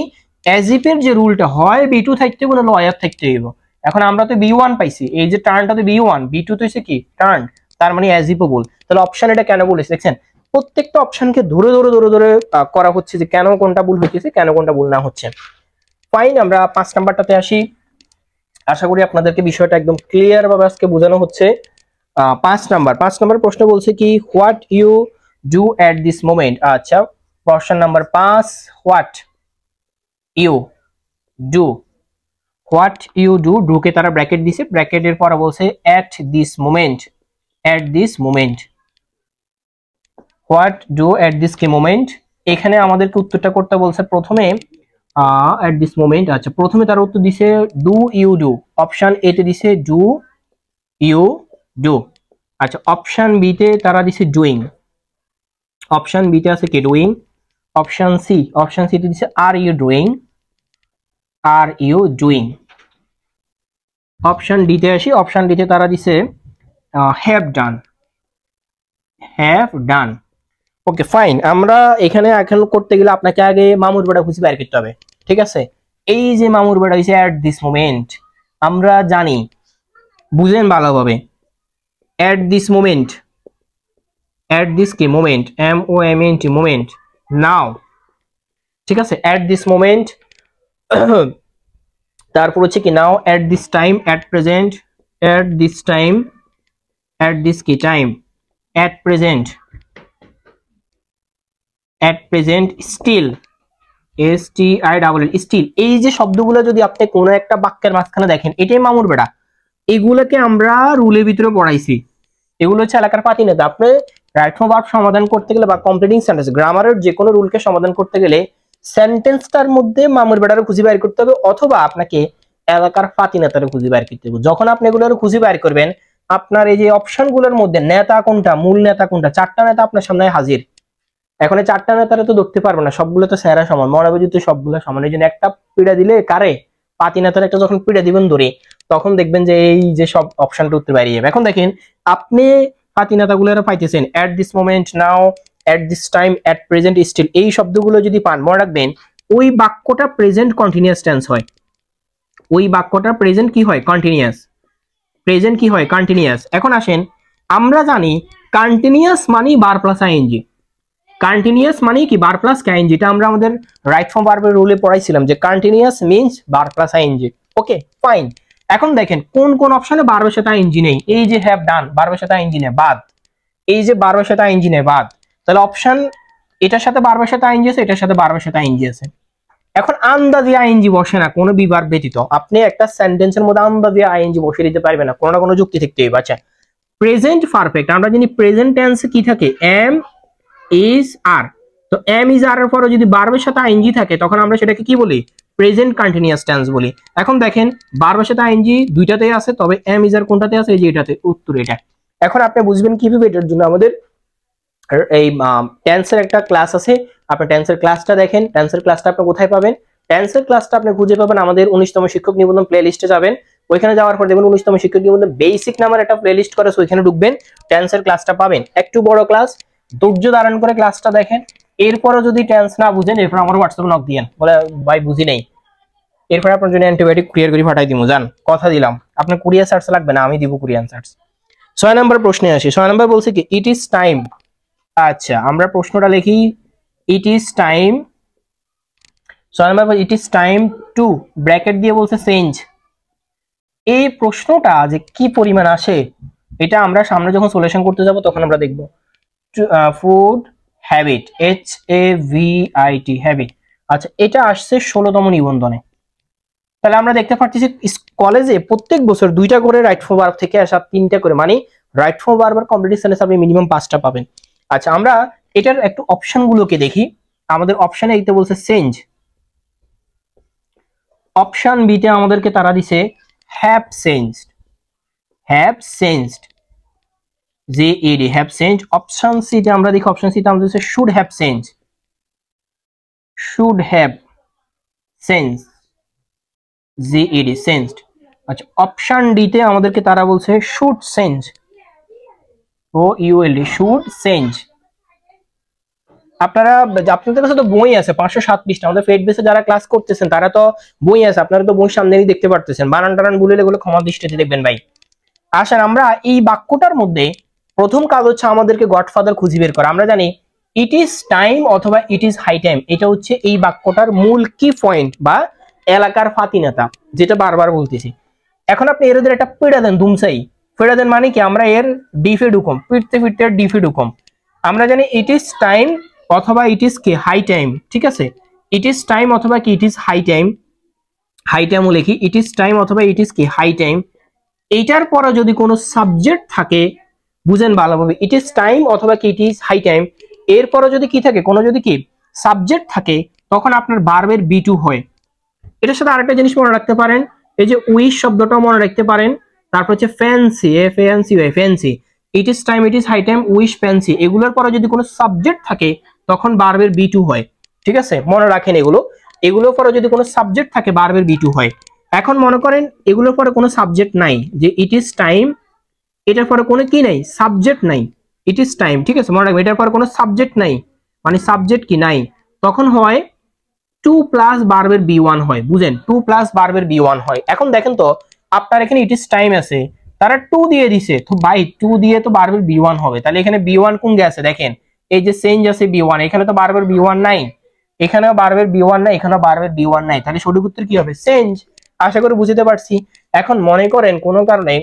অ্যাজ ইফ এর যে রুলটা হয় বি2 থাকতে হবে, না অয়ার থাকতে হইব। এখন আমরা তো বি1 পাইছি, এই যে টার্নটা তো বি1, বি2 তো হচ্ছে কি টার্ন, তার মানে অ্যাজ ইফও বল। তাহলে অপশন এটা কেন বলেছে দেখছেন? প্রত্যেকটা অপশনকে ধরে ধরে ধরে ধরে করা হচ্ছে যে কেন কোনটা ভুল হচ্ছে, কেন কোনটা ভুল না হচ্ছে। ফাইন, আমরা 5 নাম্বারটাতে আসি। আশা করি আপনাদেরকে বিষয়টা একদম ক্লিয়ার ভাবে আজকে বোঝানো হচ্ছে। 5 নাম্বার প্রশ্ন বলছে কি what you do at this moment. আচ্ছা প্রশ্ন number 5, what you do, what you do, ডুকে তারা ব্র্যাকেট দিছে, ব্র্যাকেটের পরে বলছে at this moment, at this moment, what do at this কি মোমেন্ট। এখানে আমাদেরকে উত্তরটা করতে বলছে প্রথমে এট দিস মোমেন্ট। আচ্ছা প্রথমে তার উত্তর দিছে do you do, option A তে দিছে ডু ইউ ডু। আচ্ছা অপশন বি তে তারা দিছে ডুইং, অপশন বি তে আছে কি ডুইং। অপশন সি তে দিছে are you doing, are you doing. Option D তে আসি। অপশন ডি তে তারা দিছে have done, have done. Okay fine. আমরা এখানে এখন করতে গেলে আপনাকে আগে মামুর বেড়া খুঁজে বের করতে হবে, ঠিক আছে? এই যে মামুর বেড়া হইছে অ্যাট দিস মোমেন্ট, আমরা জানি, বুঝেন ভালোভাবে, at this moment, at this কি moment, M O M N T, moment, now, ঠিক আছে? অ্যাট দিস মোমেন্ট, তারপর হচ্ছে কি now, at this time, at present, at this time, at this কি time, at present, at present, still, S T I double L, still. এই যে শব্দগুলো যদি আপনি কোনো একটা বাক্যের মাঝখানে দেখেন, এটাই মামুর বেড়া। এগুলোকে আমরা রুলের ভিতরে পড়াইছি, এগুলো হচ্ছে এলাকার পাতিনেতা। আপনি রাইট ফর্ম ভার্ব সমাধান করতে গেলে বা কমপ্লিটিং সেন্টেন্স, গ্রামারের যে কোনো রুলকে সমাধান করতে গেলে সেন্টেন্সটার মধ্যে মামুর বেড়ারে খুঁজে বের করতে হবে, অথবা আপনাকে এলাকার পাতিনেতারে খুঁজে বের করতে হবে। যখন আপনি এগুলো খুঁজে বের করবেন, আপনার এই যে অপশনগুলোর মধ্যে নেতা কোনটা, মূল নেতা কোনটা, চারটা নেতা আপনার সামনে হাজির। এখন এই চারটা নেতারে তো ধরতে পারবে না, সবগুলো তো সেরা সমান, মনে যদি সবগুলো সমান। এই জন্য একটা পিড়া দিলে কারে, পাতি নেতার একটা যখন পিড়া দিবেন ধরে, তখন দেখবেন যে এই যে সব অপশনটা উত্তর বেরিয়ে যাবে। এখন দেখেন আপনি পাতি নেতাগুলো পাইতেছেন, at this moment, now, at this time, at present, still. এই শব্দগুলো যদি পান, মনে রাখবেন ওই বাক্যটা প্রেজেন্ট কন্টিনিউয়াস টেন্স হয়। ওই বাক্যটা প্রেজেন্ট কি হয়, কন্টিনিউয়াস। প্রেজেন্ট কি হয়, কন্টিনিউয়াস। এখন আসেন, আমরা জানি কন্টিনিউয়াস মানে বার প্লাস আইএনজি। কন্টিনিউয়াস মানে কি, বার প্লাস আইএনজি। এটা আমরা আমাদের রাইট ফর্ম ভার্বের রুলে পড়াইছিলাম যে কন্টিনিউয়াস মিন্স বার প্লাস আইএনজি। Okay fine. এখন দেখেন কোন কোন অপশনে বারবের সাথে আইএনজি নেই। এই যে হ্যাভ ডান, বারবের সাথে আইএনজি নেই, বাদ। এই যে বারবের সাথে আইএনজি নেই, বাদ। তাহলে অপশন এটার সাথে বারবের সাথে আইএনজি আছে, এটার সাথে বারবের সাথে আইএনজি আছে। এখন আন্দাজে আইএনজি বসে না কোনো বিভাগ ব্যতীত। আপনি একটা সেন্টেন্সের মধ্যে আন্দাজে আইএনজি বসে দিতে পারবেন না, কোনো না কোনো যুক্তি থাকতে হবে। আচ্ছা, প্রেজেন্ট পারফেক্ট, আমরা জানি প্রেজেন্ট টেন্সে কি থাকে, এম ইজ আর। তো এম ইজ আর এর পরে যদি ভার্বের সাথে আইএনজি থাকে, তখন আমরা সেটাকে কি বলি, প্রেজেন্ট কন্টিনিউয়াস টেন্স বলি। এখন দেখেন ভার্বের সাথে আইএনজি দুইটাতেই আছে, তবে এম ইজ আর কোনটাতে আছে, এই যে এটাতে, উত্তর এটা। এখন আপনি বুঝবেন কিভাবে, এটার জন্য আমাদের এই টেন্সের একটা ক্লাস আছে। আপনি টেন্সের ক্লাসটা দেখেন। টেন্সের ক্লাসটা আপনি কোথায় পাবেন, টেন্সের ক্লাসটা আপনি খুঁজে পাবেন আমাদের 19তম শিক্ষক নিবন্ধন প্লে লিস্টে যাবেন। ওইখানে যাওয়ার পর দেখবেন 19তম শিক্ষক নিবন্ধন বেসিক নামের একটা প্লে লিস্ট করে, ওইখানে ঢুকবেন, টেন্সের ক্লাসটা পাবেন। একটু বড় ক্লাস, ধৈর্য ধারণ করে ক্লাসটা দেখেন। এরপরও যদি টেন্স না বুঝেন, এরপর আমার হোয়াটসঅ্যাপে নক দিয়েন, বলে ভাই বুঝি নেই। এরপর আপনার জন্য অ্যান্টিবায়োটিক কুরিয়ার করে পাঠাই দিব, জান, কথা দিলাম। আপনার কুরিয়ার সার্চ লাগবে না, আমি দিব কুরিয়ার সার্চ। 6 নম্বর প্রশ্নে আসি। 6 নম্বর বলছে কি, ইট ইজ টাইম। আচ্ছা, আমরা প্রশ্নটা লিখি, it is time. 6 number, it is time to, bracket দিয়ে বলছে চেঞ্জ। এই প্রশ্নটা যে কি পরিমাণ আসে, এটা আমরা সামনে যখন সলিউশন করতে যাব তখন আমরা দেখব। Food habit, HAVIT, habit. আচ্ছা, এটা আসছে 16তম নিবন্ধনে। তাহলে আমরা দেখতে পাচ্ছি কলেজে প্রত্যেক বছর 2টা করে রাইট ফর্ম ভার্ব থেকে আসা, 3টা করে, মানে রাইট ফর্ম ভার্ব আর কমপ্লিট সেন্টেন্স আপনি মিনিমাম 5টা পাবেন। আচ্ছা, আমরা এটার একটু অপশনগুলোকে দেখি। আমাদের অপশনে এইতে বলছে চেঞ্জ। অপশন বি তে আমাদেরকে তারা দিছে have changed, have changed, JED, have change. Option C তে আমরা দেখি, অপশন সি তে আমাদের দিছে should have change, should have change, JED, changed. আচ্ছা, অপশন ডি তে আমাদেরকে তারা বলছে should change, OULD, should change. আপনারা, আপনাদের কাছে তো বই আছে 507 পৃষ্ঠা, আমাদের ফেড বেসে যারা ক্লাস করতেছেন তারা তো বই আছে, আপনারা তো বই সামনেই দেখতে পারতেছেন। বানান টানান ভুলে এগুলো ক্ষমা দৃষ্টিতে দেখবেন ভাই। আসেন, আমরা এই বাক্যটার মধ্যে প্রথম কাজ হচ্ছে আমাদেরকে গডফাদার খুঁজে বের করা। আমরা জানি ইট ইজ টাইম অথবা ইট ইজ হাই টাইম, এটা হচ্ছে এই বাক্যটার মূল কি পয়েন্ট বা এলাকার ফাতিনেতা, যেটা বারবার বলতেছি। এখন আপনি এদের একটা পেড়া দেন, দুমসাই পেড়া দেন, মানে কি, আমরা এর ডিফে ঢুকম, ফিরতে ফিরতে ডিফে ঢুকম। আমরা জানি ইট ইজ টাইম অথবা ইট ইজ কি হাই টাইম, ঠিক আছে? ইট ইজ টাইম অথবা কি it is high time, high টাইমও লিখি, ইট ইজ টাইম অথবা ইট ইজ কি হাই টাইম। এইটার পরে যদি কোনো সাবজেক্ট থাকে, বুঝেন ভালোভাবে, ইট ইজ টাইম অথবা কি ইট ইজ হাই টাইম, এরপরে যদি কি থাকে, কোনো যদি কি সাবজেক্ট থাকে, তখন আপনার ভার্বের B2 হয়। এটার সাথে আরেকটা জিনিস মনে রাখতে পারেন, এই যে উইশ শব্দটাও মনে রাখতে পারেন। তারপর হচ্ছে fancy, FANCY, fancy. It is time, it is high time, wish, fancy, এগুলোর পরে যদি কোনো সাবজেক্ট থাকে, তখন ভার্বের B2 হয়। ঠিক আছে, মনে রাখেন এগুলো। এগুলোর পরে যদি কোনো সাবজেক্ট থাকে, ভার্বের B2 হয়। এখন মনে করেন এগুলোর পরে কোনো সাবজেক্ট নাই, যে ইট ইজ টাইম, এটার পরে কোনো কি নাই, সাবজেক্ট নাই, ইট ইজ টাইম, ঠিক আছে, মনে রাখবেন এটার পরে কোনো সাবজেক্ট নাই, মানে সাবজেক্ট কি নাই, তখন হয় টু প্লাস ভার্বের বি ওয়ান হয়, বুঝেন, টু প্লাস ভার্বের বি ওয়ান হয়। এখন দেখেন তো আপনার এখানে ইট ইজ টাইম আছে, তারা টু দিয়ে দিছে, তো বাই টু দিয়ে তো ভার্বের বি ওয়ান হবে, তাহলে এখানে বি ওয়ান কোন গেছে দেখেন, এই যে চেঞ্জ আছে বি ওয়ান, এখানে তো ভার্বের বি ওয়ান নাই, এখানেও ভার্বের বি ওয়ান নাই, এখানেও ভার্বের বি ওয়ান নাই, তাহলে সঠিক উত্তর কি হবে, চেঞ্জ। আশা করি বুঝতে পারছি। এখন মনে করেন কোনো কারণে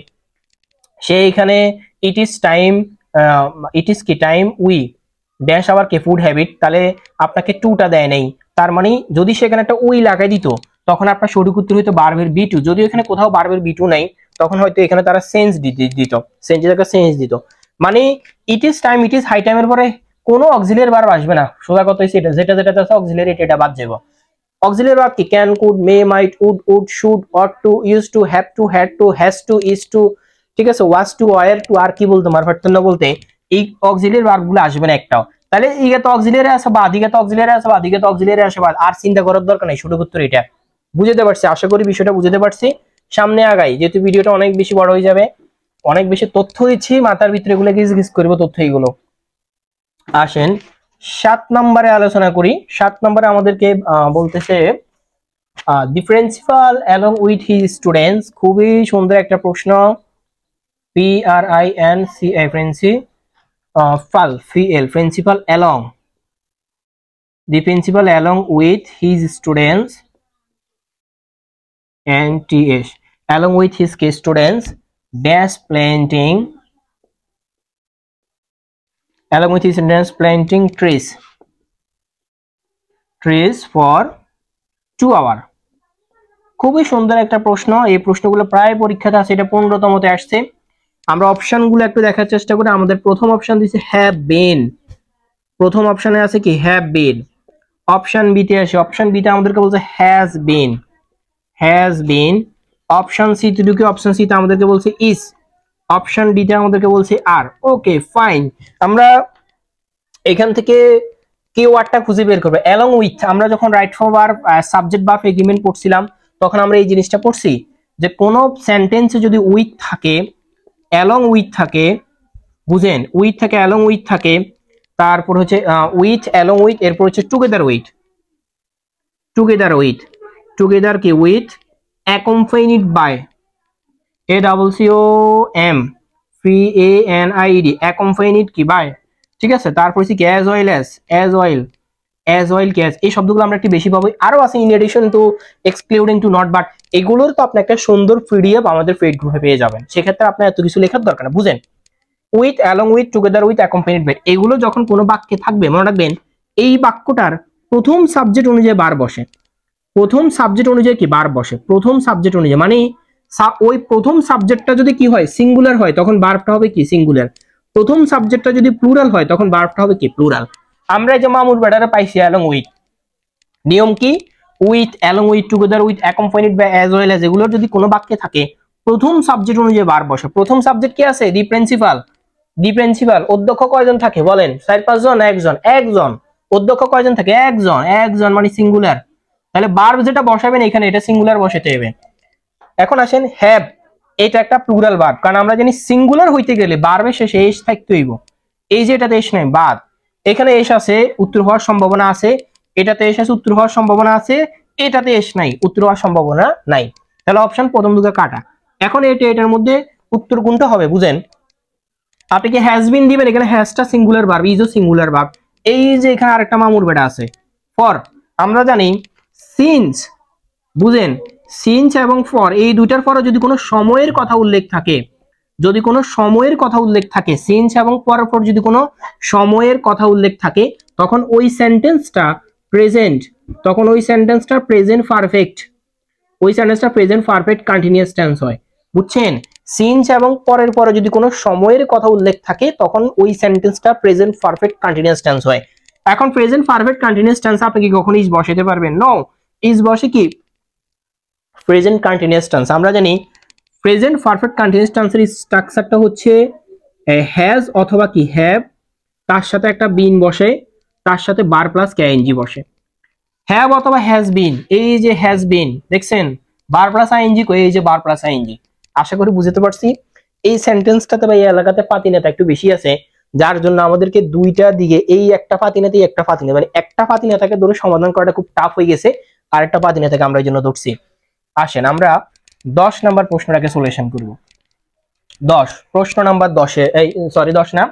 সে এখানে ইট ইজ টাইম, ইট ইজ কি টাইম উই ড্যাশ আবার কে ফুড হ্যাবিট, তাহলে আপনাকে টুটা দেয় নাই, তার মানে যদি সেখানে একটা উই লাগাই দিত তখন আপনার সঠিক উত্তর হইতো ভার্বের বি টু, যদিও এখানে কোথাও ভার্বের বি টু নাই, তখন হয়তো এখানে তারা সেন্স দিত, সেন্সের একটা সেন্স দিত, মানে it is time, it is high টাইমের পরে কোনো অক্সিলিয়ারি ভার্ব আসবে না, সোজা কথা হচ্ছে এটা, যেটা যেটা আছে অক্সিলিয়ারি এটা বাদ যাবে। অক্সিলিয়ারি ভার্ব কি can, could, may, might, would, should, ought to, use to, have to, had to, has to, is to, ঠিক আছে, ওয়াজ টু, ওয়ার টু, আর কি বলতে পারতেন না বলতে এই অক্সিলিয়ারি ভার্ব গুলো আসবে না একটাও, তাহলে ইগে তো অক্সিলিয়ারি আসে বা দিকে তো অক্সিলিয়ারি আসে বা দিকে তো অক্সিলিয়ারি আসে বা, আর চিন্তা করার দরকার নাই, সঠিক উত্তর এটা। বুঝতে পারছি, আশা করি বিষয়টা বুঝতে পারছি। সামনে আগাই, যেহেতু ভিডিওটা অনেক বেশি বড় হয়ে যাবে, অনেক বেশি তথ্য দিচ্ছি, মাথার ভিতরে এগুলো গিজ করবো তথ্য এগুলো। আসেন 7 নম্বরে আলোচনা করি। 7 নম্বরে আমাদেরকে বলতেছে the principal along with his students, খুবই সুন্দর একটা প্রশ্ন, PRINCI principal along, the principal along with his students and TH along with his students dash planting, along with his students planting trees for 2 hours। খুবই সুন্দর একটা প্রশ্ন, এই প্রশ্নগুলো প্রায় পরীক্ষাতে আছে, এটা 15তমতে আসছে। আমরা অপশনগুলো একটু দেখার চেষ্টা করি। আমাদের প্রথম অপশন দিচ্ছে হ্যাভ বিন, প্রথম অপশনে আছে কি হ্যাভ বিন। অপশন বি তে আসে, অপশন বি তে আমাদেরকে বলছে হ্যাজ বিন। অপশন সি তে ঢুকে, অপশন সি তে আমাদেরকে বলছে ইজ, অপশন ডি তে আমাদেরকে বলছে আর। ওকে ফাইন, আমরা এখান থেকে কি ওয়ার্ডটা খুঁজে বের করবে, অ্যালং উইথ। আমরা যখন right form verb subject verb agreement পড়ছিলাম তখন আমরা এই জিনিসটা পড়ছি যে কোন সেন্টেন্সে যদি উইথ থাকে, অ্যালং উইথ থাকে, বুঝেন, উইথ থাকে, অ্যালং উইথ থাকে, তারপর হচ্ছে উইথ, অ্যালং উইথ, এরপর হচ্ছে টুগেদার টুগেদার কি with, accompanied by, ACCOM FANIED, accompanied কি বাই, ঠিক আছে, তারপর হচ্ছে কি অ্যাজ ওয়েল কি অ্যাজ, এই শব্দগুলো আমরা একটু বেশি পাবো, আরো আছে in addition to, excluding to, not but, এগুলোর তো আপনি একটা সুন্দর PDF আমাদের পেইড গ্রুপে পেয়ে যাবেন, সেক্ষেত্রে আপনার এত কিছু লেখার দরকার না, বুঝেন। With, along with, together with, accompanied by, এগুলো যখন কোনো বাক্যে থাকবে মনে রাখবেন এই বাক্যটার প্রথম সাবজেক্ট অনুযায়ী বার বসে, প্রথম সাবজেক্ট অনুযায়ী কি বার বসে, প্রথম সাবজেক্ট অনুযায়ী, মানে ওই প্রথম সাবজেক্টটা যদি কি হয় সিঙ্গুলার হয় তখন ভার্বটা হবে কি সিঙ্গুলার, প্রথম সাবজেক্টটা যদি প্লুরাল হয় তখন ভার্বটা হবে কি প্লুরাল। আমরা যে মামুর ব্যাটারে পাইছি অ্যালং উইথ, নিয়ম কি with, along with, together with, accompanied by, as well as, এগুলোর যদি কোনো বাক্যে থাকে প্রথম সাবজেক্ট অনুযায়ী ভার্ব বসে। প্রথম সাবজেক্ট কি আছে, দি প্রিন্সিপাল। অধ্যক্ষ কয়জন থাকে বলেন, 4-5 জন, একজন। অধ্যক্ষ কয়জন থাকে, একজন মানে সিঙ্গুলার, তাহলে ভার্ব যেটা বসাবেন এখানে এটা সিঙ্গুলার বসাতে হবে। এখন আসেন হ্যাভ, এটা একটা প্লুরাল ভার্ব, কারণ আমরা জানি সিঙ্গুলার হইতে গেলে ভার্বের শেষে এস থাকতে হইব, এই যে এটাতে এস নাই বাদ, এখানে এস আছে উত্তর হওয়ার সম্ভাবনা আছে, এটাতে এস আছে উত্তর হওয়ার সম্ভাবনা আছে, এটাতে এস নাই উত্তর হওয়ার সম্ভাবনা নাই, তাহলে অপশন প্রথম দুটো কাটা। এখন এটার মধ্যে উত্তর কোনটা হবে বুঝেন, আপনি কি হ্যাজ বিন দিবেন, এখানে হ্যাজটা সিঙ্গুলার ভার্ব, ইজও সিঙ্গুলার ভার্ব, এই যে এখানে আরেকটা মামুর বেটা আছে ফর, আমরা জানি সিন্স, বুঝেন, সিন্স এবং ফর এই দুইটার পরে যদি কোনো সময়ের কথা উল্লেখ থাকে, যদি কোনো সময়ের কথা উল্লেখ থাকে, সিন্স এবং ফরের পর যদি কোনো সময়ের কথা উল্লেখ থাকে তখন ওই সেন্টেন্সটা প্রেজেন্ট, তখন ওই সেন্টেন্সটা প্রেজেন্ট পারফেক্ট, ওই সেন্টেন্সটা প্রেজেন্ট পারফেক্ট কন্টিনিউয়াস টেন্স হয়, বুঝছেন। সিন্স এবং পরের পরে যদি কোনো সময়ের কথা উল্লেখ থাকে তখন ওই সেন্টেন্সটা প্রেজেন্ট পারফেক্ট কন্টিনিউয়াস টেন্স হয়। এখন প্রেজেন্ট পারফেক্ট কন্টিনিউয়াস টেন্স আপনি কি কখনো ইজ বসাতে পারবেন, নো, ইজ বসে কি প্রেজেন্ট কন্টিনিউয়াস টেন্স। আমরা জানি প্রেজেন্ট পারফেক্ট কন্টিনিউয়াস টেন্সের স্ট্রাকচারটা হচ্ছে হ্যাজ অথবা কি হ্যাভ, তার সাথে একটা বিন বসে, তার সাথে বার প্লাস কেএনজি বসে, হ্যাভ অথবা হ্যাজ বিন, এই যে হ্যাজ বিন দেখছেন বার প্লাস আইএনজি কই, এই যে বার প্লাস আইএনজি। আশা করি বুঝতে পারছি। এই সেন্টেন্সটাতে বা এই এলাকাতে পাতিনেতা একটু বেশি আছে, যার জন্য আমাদেরকে দুইটা দিকে এই একটা পাতিনেতা একটা পাতিনেতা মানে একটা পাতিনেতাকে ধরে সমাধান করাটা খুব টাফ হয়ে গেছে, আর একটা পাতিনেতাকে আমরা এই জন্য ধরছি। আসেন আমরা 10 নাম্বার প্রশ্নটাকে সলিউশন করব। 10 প্রশ্ন নাম্বার 10 এই সরি 10 না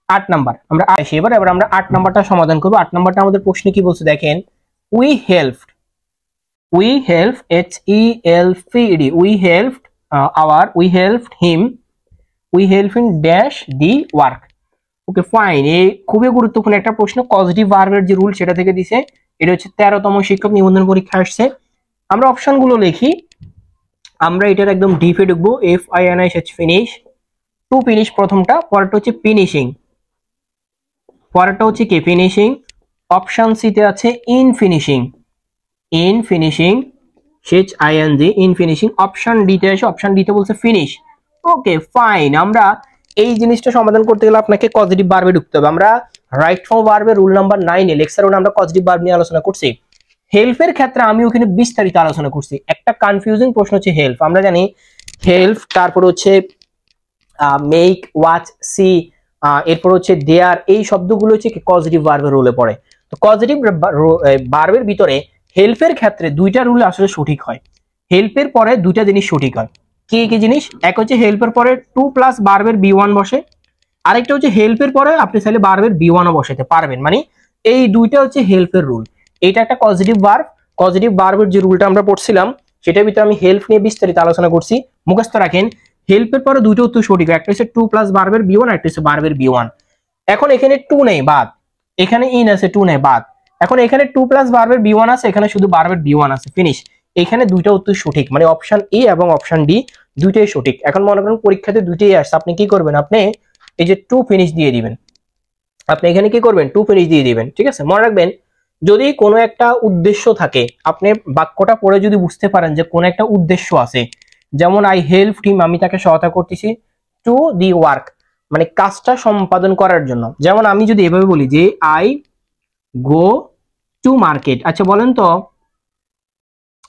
8 নাম্বার আমরা আসি। এবার আমরা 8 নাম্বারটা সমাধান করব। 8 নাম্বারটা আমাদের প্রশ্নে কি বলছে দেখেন, we helped HELPED we helped him dash the work. Okay fine, এই খুবই গুরুত্বপূর্ণ একটা প্রশ্ন। পজিটিভ ভার্বের যে রুল সেটা থেকে দিছে, এটা হচ্ছে 13তম শিক্ষক নিবন্ধন পরীক্ষা আসছে। আমরা অপশনগুলো লিখি, আমরা এটার একদম ডিপে ঢুকবো। FINISH ফিনিশ, টু ফিনিশ প্রথমটা, পরেরটা হচ্ছে ফিনিশিং, পরেরটা হচ্ছে কি ফিনিশিং। অপশন সিতে আছে in finishing HING in finishing. Option ডিতে আছে, অপশন ডিতে বলছে ফিনিশ। ওকে ফাইন, আমরা এই জিনিসটা সমাধান করতে গেলে আপনাকে পজিটিভ ভার্বে ঢুকতে হবে। আমরা রাইট ফর্ম ভার্বের রুল নাম্বার 9 এ লেকচারে আমরা পজিটিভ ভার্ব নিয়ে আলোচনা করছি। হেল্পের ক্ষেত্রে আমি ওখানে বিস্তারিত আলোচনা করছি। একটা কনফিউজিং প্রশ্ন হচ্ছে হেল্প। আমরা জানি হেল্প, তারপর হচ্ছে মেক, ওয়াচ, সি, এরপর হচ্ছে দেয়ার, এই শব্দগুলো হচ্ছে কি পজিটিভ ভার্বের রুলে পড়ে। তো পজিটিভ ভার্বের ভিতরে হেল্পের ক্ষেত্রে দুইটা রুল আসলে সঠিক হয়। হেল্পের পরে দুইটা জিনিস সঠিক হয়। কি কি জিনিস? এক হচ্ছে হেল্পের পরে টু প্লাস ভার্বের B1 বসে, আরেকটা হচ্ছে হেল্পের পরে আপনি চাইলে ভার্বের B1ও বসাতে পারবেন। মানে এই দুইটা হচ্ছে হেল্পের রুল। এটা একটা পজিটিভ ভার্ব। পজিটিভ ভার্বের যে রুলটা আমরা পড়ছিলাম সেটার ভিতরে আমি হেল্প নিয়ে বিস্তারিত আলোচনা করছি, মুখস্থ রাখেন। হেল্পের পরে দুইটা উত্তর সঠিক হয়, একটা হচ্ছে টু প্লাস ভার্বের B1, একটা হচ্ছে ভার্বের B1। এখন এখানে টু নেই বাদ, এখানে ইন আছে, টু নেই বাদ। এখন এখানে টু প্লাস ভার্বের B1 আছে, এখানে শুধু ভার্বের B1 আছে, ফিনিশ। এখানে দুইটা উত্তর সঠিক, মানে অপশন এ এবং অপশন ডি দুইটাই সঠিক। এখন মনে করেন পরীক্ষাতে দুইটাই আসছে, আপনি কি করবেন? আপনি এই যে টু ফিনিশ দিয়ে দিবেন, আপনি এখানে কি করবেন? টু ফিনিশ দিয়ে দিবেন। ঠিক আছে, মনে রাখবেন যদি কোনো একটা উদ্দেশ্য থাকে, আপনি বাক্যটা পড়ে যদি বুঝতে পারেন যে কোনো একটা উদ্দেশ্য আছে, যেমন আই হেল্প হিম, আমি তাকে সহায়তা করতেছি, টু দি ওয়ার্ক মানে কাজটা সম্পাদন করার জন্য। যেমন আমি যদি এভাবে বলি যে আই গো টু মার্কেট, আচ্ছা বলেন তো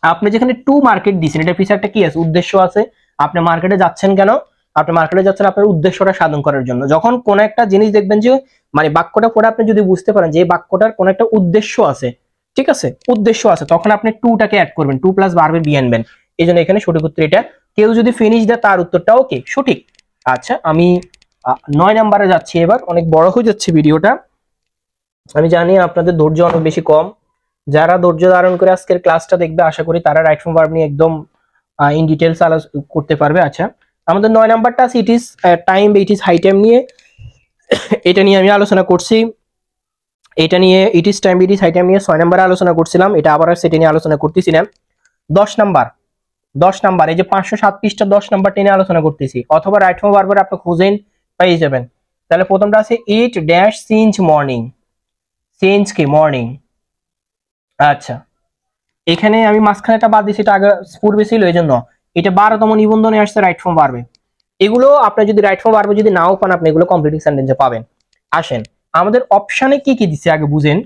আপনি যেখানে টু মার্কেট দিচ্ছেন এটা পিছনে একটা কি আছে? উদ্দেশ্য আছে। আপনি মার্কেটে যাচ্ছেন কেন? আপনি মার্কেটে যাচ্ছেন আপনার উদ্দেশ্যটা সাধন করার জন্য। যখন কোন একটা জিনিস দেখবেন যে মানে বাক্যটা পড়ে আপনি যদি বুঝতে পারেন যে এই বাক্যটার কোন একটা উদ্দেশ্য আছে, ঠিক আছে, উদ্দেশ্য আছে, তখন আপনি টুটাকে অ্যাড করবেন, টু প্লাস ভার্বের বি আনবেন। এই জন্য এখানে সঠিক উত্তর এটা। কেউ যদি ফিনিশ দেয় তার উত্তরটাও কি সঠিক। আচ্ছা আমি 9 নম্বরে যাচ্ছি। এবার অনেক বড় হয়ে যাচ্ছে ভিডিওটা, আমি জানি আপনাদের ধৈর্য অনেক বেশি কম। যারা ধৈর্য ধারণ করে আজকের ক্লাসটা দেখবে আশা করি তারা রাইট ফর্ম ভার্ব নিয়ে একদম ইন ডিটেইলস আলোচনা করতে পারবে। আচ্ছা আমাদের 9 নাম্বারটা আছে it is time, it is high time নিয়ে। এটা নিয়ে আমি আলোচনা করছি, এটা নিয়ে it is time, it is high time নিয়ে 6 নম্বরে আলোচনা করছিলাম, এটা আবার সেটা নিয়ে আলোচনা করতেছি না। 10 নাম্বার এই যে 507 পৃষ্ঠা 10 নাম্বার টেনে আলোচনা করতেছি, অথবা রাইট ফর্ম ভার্বের আপনি খুঁজেন পেয়ে যাবেন। তাহলে প্রথমটা আছে it dash since morning, since কি মর্নিং। আচ্ছা এখানে আমি মাঝখানেটা বাদ দিয়েছি, এটা আগে পূর্বে ছিল, এই জন্য এটা 12তম নিবন্ধনে আসছে রাইট ফর্ম ভার্বে। এগুলো আপনি যদি রাইট ফর্ম ভার্বে যদি নাও পান আপনি এগুলো কমপ্লিটিং সেন্টেন্সে পাবেন। আসেন আমাদের অপশনে কি কি দিচ্ছে আগে বুঝেন।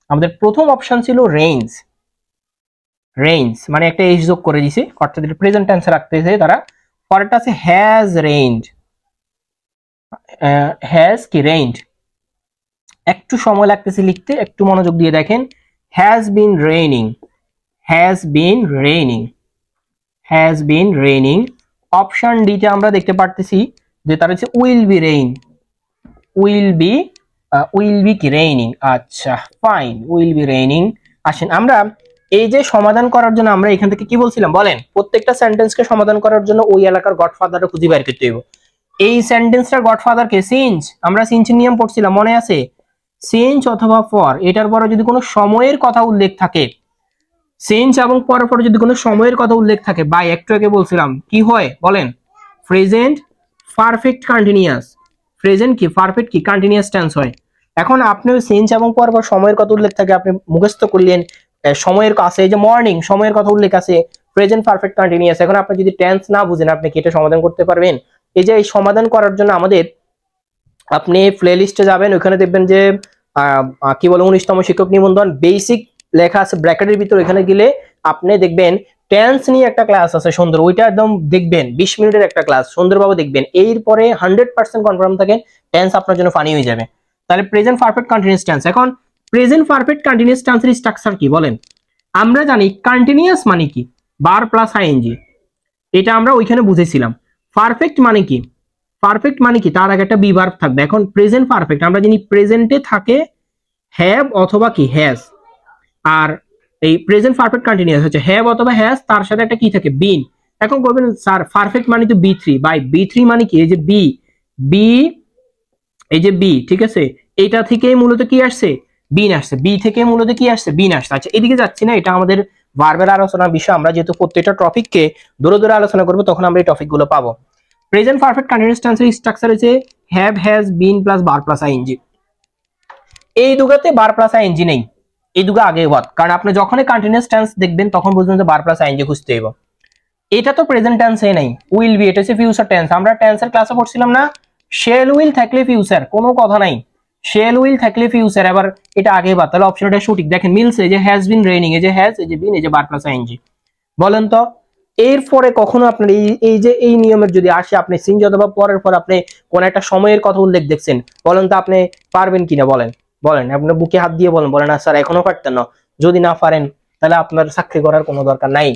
আমাদের প্রথম অপশন ছিল রেইনস, রেইনস মানে একটা এস যোগ করে দিছে, অর্থাৎ এটা প্রেজেন্ট টেন্সে রাখতেছে তারা। পরেরটা আছে হ্যাজ রেইনড, হ্যাজ কি রেইনড, একটু সময় লাগতেছে লিখতে, একটু মনোযোগ দিয়ে দেখেন। Has been raining, has been raining, has been raining. Option ডিতে আমরা দেখতে পারতেছি যে তার হচ্ছে will be rain, will be কি রেইনিং। আচ্ছা ফাইন, উইল বি রেইনিং। আসেন আমরা এই যে সমাধান করার জন্য আমরা এখান থেকে কি বলছিলাম বলেন, প্রত্যেকটা সেন্টেন্সকে সমাধান করার জন্য ওই এলাকার গডফাদারকে খুঁজে বের করতে হবে। এই সেন্টেন্সটার গডফাদার কে? সিঞ্চ। আমরা সিঞ্চের নিয়ম পড়ছিলাম মনে আছে? সিঞ্চ অথবা ফর, এটার পরে যদি কোনো সময়ের কথা উল্লেখ থাকে, সিঞ্চ এবং পর যদি কোনো সময়ের কথা উল্লেখ থাকে, বাই একটু আগে বলছিলাম কি হয় বলেন, প্রেজেন্ট পারফেক্ট কন্টিনিউয়াস, প্রেজেন্ট কি পারফেক্ট কি কন্টিনিউয়াস টেন্স হয়। এখন আপনি সিঞ্চ এবং পর সময়ের কথা উল্লেখ থাকে, আপনি মুখস্থ করলেন সময়ের কাছে, এই যে মর্নিং সময়ের কথা উল্লেখ আছে, প্রেজেন্ট পারফেক্ট কন্টিনিউয়াস। এখন আপনি যদি টেন্স না বুঝেন আপনি কি এটা সমাধান করতে পারবেন? এই যে এই সমাধান করার জন্য আমাদের আপনি প্লে লিস্টে যাবেন, ওখানে দেখবেন যে কি বলে 19তম শিক্ষক নিবন্ধন বেসিক লেখা আছে ব্র্যাকেটের ভিতর। এখানে গেলে আপনি দেখবেন টেন্স নিয়ে একটা ক্লাস আছে সুন্দর, ওইটা একদম দেখবেন 20 মিনিটের একটা ক্লাস, সুন্দরভাবে দেখবেন। এরপরে 100% কনফার্ম থাকেন টেন্স আপনার জন্য ফানি হয়ে যাবে। তাহলে প্রেজেন্ট পারফেক্ট কন্টিনিউয়াস টেন্স। এখন প্রেজেন্ট পারফেক্ট কন্টিনিউয়াস টেন্সের স্ট্রাকচার কি বলেন? আমরা জানি কন্টিনিউয়াস মানে কি, বার প্লাস আইএনজি, এটা আমরা ওইখানে বুঝেছিলাম। পারফেক্ট মানে কি, পারফেক্ট মানে কি তার আগে একটা বি ভার্ব থাকবে। এখন প্রেজেন্ট পারফেক্ট আমরা জানি প্রেজেন্টে থাকে হ্যাভ অথবা কি হ্যাজ, আর এই প্রেজেন্ট পারফেক্ট কন্টিনিউয়াস হচ্ছে হ্যাভ অথবা হ্যাজ, তার সাথে একটা কি থাকে বিন। এখন বলবেন স্যার পারফেক্ট মানে তো B three, by B three মানে কি, এই যে বি, বি এই যে বি, ঠিক আছে, এটা থেকে মূলত কি আসছে, বিন আসছে, বি থেকে মূলত কি আসছে, বিন আসছে। আচ্ছা এদিকে যাচ্ছি না, এটা আমাদের ভার্বের আলোচনার বিষয়, আমরা যেহেতু প্রত্যেকটা টপিককে দূরে দূরে আলোচনা করবো তখন আমরা এই টপিকগুলো পাবো। প্রেজেন্ট পারফেক্ট কন্টিনিউয়াস টেন্সের স্ট্রাকচার হচ্ছে হ্যাভ, হ্যাজ, বিন প্লাস বার প্লাস আইএনজি। এই দুগাতে বার প্লাস আইএনজি নেই, এই দুগা আগে বাদ, কারণ আপনি যখনই কন্টিনিউয়াস টেন্স দেখবেন তখন বুঝবেন যে বার প্লাস আইএনজি খুঁজতে হবে। এটা তো প্রেজেন্ট টেন্সে নেই, উইল বি, এটা হচ্ছে ফিউচার টেন্স। আমরা টেন্সের ক্লাসে পড়ছিলাম না, শেল উইল থাকলে ফিউচার, কোনো কথা নাই, শেল উইল থাকলে ফিউচার। এবার এটা আগে বাদ, তাহলে অপশনটা সঠিক। দেখেন মিলছে, যে হ্যাজ বিন রেইনিং, এই যে হ্যাজ, এই যে বিন, এই যে বার প্লাস আইএনজি। বলেন তো এরপরে কখনো আপনার এই যে এই নিয়মের যদি আসে, আপনি সিঞ্জ অথবা পরের পর আপনি কোন একটা সময়ের কথা উল্লেখ দেখছেন, বলেন তো আপনি পারবেন কিনা, বলেন বলেন, আপনার বুকে হাত দিয়ে বলেন, বলেন না স্যার এখনো পারতেন না। যদি না পারেন তাহলে আপনার চাকরি করার কোনো দরকার নাই।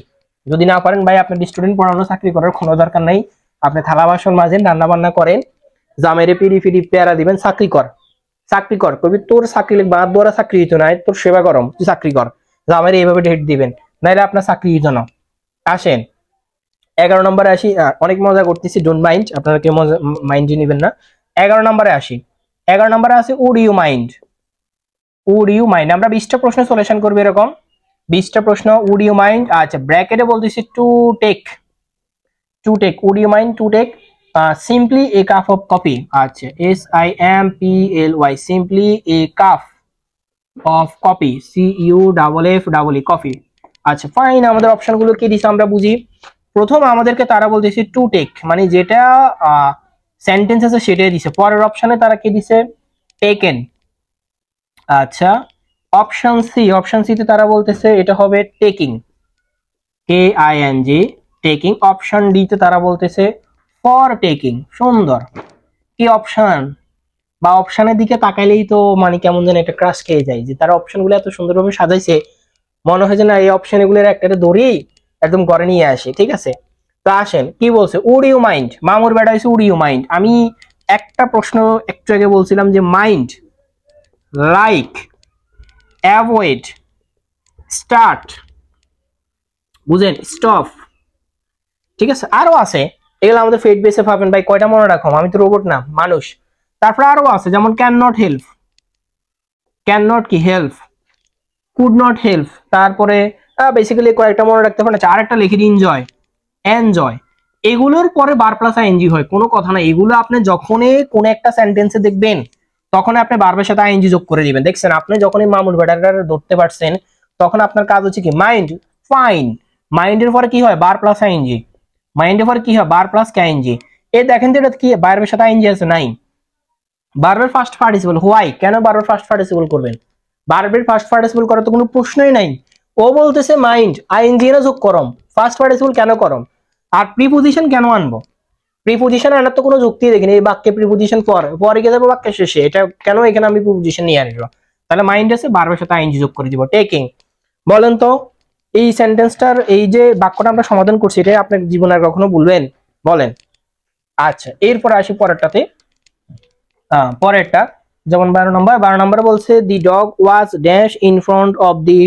যদি না পারেন ভাই আপনার স্টুডেন্ট পড়ানো, চাকরি করার কোনো দরকার নাই। আপনি থালা বাসন মাজেন, রান্না বান্না করেন, জামেরে পিড়ি ফিড়ি পেয়ারা দিবেন, চাকরি কর, চাকরি কর। কবি তোর চাকরি লিখবা, হাত দ্বারা চাকরি হইতো না, তোর সেবা করম, তুই চাকরি কর, জামেরে এইভাবে ডেট দিবেন, নাইলে আপনার চাকরি হইতো না। আসেন 11 নম্বরে আসি, অনেক মজা করতেছি, ডোন্ট মাইন্ড, আপনারা কেউ মাইন্ড নেবেন না। 11 নম্বরে আসি, 11 নম্বরে আছে would you mind, would you mind. আমরা 20টা প্রশ্ন সলিউশন করবো এরকম, 20টা প্রশ্ন, উড ইউ মাইন্ড। আচ্ছা ব্র্যাকেটে বলতেছি to take, to take, would you mind to take simply a cup of coffee. আচ্ছা SIMPLY, simply a cup of coffee, CUFF coffee. আচ্ছা ফাইন, আমাদের অপশনগুলো কি দিছে আমরা বুঝি। প্রথম আমাদেরকে তারা বলতেছে টু টেক, মানে যেটা সেন্টেন্স আছে সেটাই দিছে। পরের অপশনে তারা কি দিছে, টেকেন। আচ্ছা অপশন সি, অপশন সি তে তারা বলতেছে এটা হবে taking, KING, taking. Option D তে তারা বলতেছে ফর টেকিং। সুন্দর, কি অপশন বা অপশনের দিকে তাকাইলেই তো মানে কেমন যেন একটা ক্রাশ খেয়ে যায়, যে তারা অপশনগুলো এত সুন্দরভাবে সাজাইছে, মনে হয় যে না এই অপশন এগুলোর একটা দৌড়েই একদম ঘরে নিয়ে আসে। ঠিক আছে, তো আসেন কি বলছে, উড ইউ মাইন্ড, মামুর বেড়া হয়েছে উড ইউ মাইন্ড। আমি একটা প্রশ্ন একটু আগে বলছিলাম যে মাইন্ড, লাইক, অ্যাভয়েড, স্টার্ট, বুঝেন, স্টপ, ঠিক আছে, আরো আছে, এগুলো আমাদের ফেড বেসে পাবেন ভাই, কয়টা মনে রাখো, আমি তো রোবট না, মানুষ। তারপরে আরো আছে, যেমন can not help, can not কি হেল্প, কুড নট হেল্প, তারপরে বেসিক্যালি কয়েকটা মনে রাখতে পারেন। আর একটা লিখে দিন এনজয়, এনজয়। এগুলোর পরে বার প্লাস আইএনজি হয়, কোনো কথা না। এগুলো আপনি যখনই কোন একটা সেন্টেন্সে দেখবেন তখন আপনি বারবার সাথে আইএনজি যোগ করে দিবেন। দেখছেন আপনি যখনই মামুর বেটাটা ধরতে পারছেন তখন আপনার কাজ হচ্ছে কি, মাইন্ড, ফাইন, মাইন্ডের পরে কি হয়, বার প্লাস আইএনজি, মাইন্ডের পরে কি হয়, বার প্লাস আইএনজি। এই দেখেন তো এটা কি বারবার সাথে আইএনজি আছে, নাই, বারবার ফার্স্ট পার্টিসিপল। হোয়াই, কেন বারবার ফার্স্ট পার্টিসিপল করবেন, বারবার ফার্স্ট পার্টিসিপল করার তো কোনো প্রশ্নই নাই। ও বলতেছে মাইন্ড, আইএনজি না যোগ করম, ফার্স্ট পার্টিসিপল কেন করম, আর প্রিপোজিশন কেন আনবো, প্রিপোজিশন আনার তো কোনো যুক্তি দেখিনি। এই বাক্যে প্রিপোজিশন পরে গিয়ে যাবো বাক্যের শেষে, এটা কেন এখানে আমি প্রিপোজিশন নিয়ে আসবো। তাহলে মাইন্ড আছে, বারবার সাথে আইএনজি যোগ করে দিব। টেকিং, বলেন তো এই সেন্টেন্সটার এই যে বাক্যটা আমরা সমাধান করছি, এটা আপনার জীবনে আর কখনো বলবেন, বলেন। আচ্ছা এরপরে আসি পরেরটাতে, পরেরটা যেমন 12 নম্বর, 12 নম্বরে বলছে the dog was dash in front of the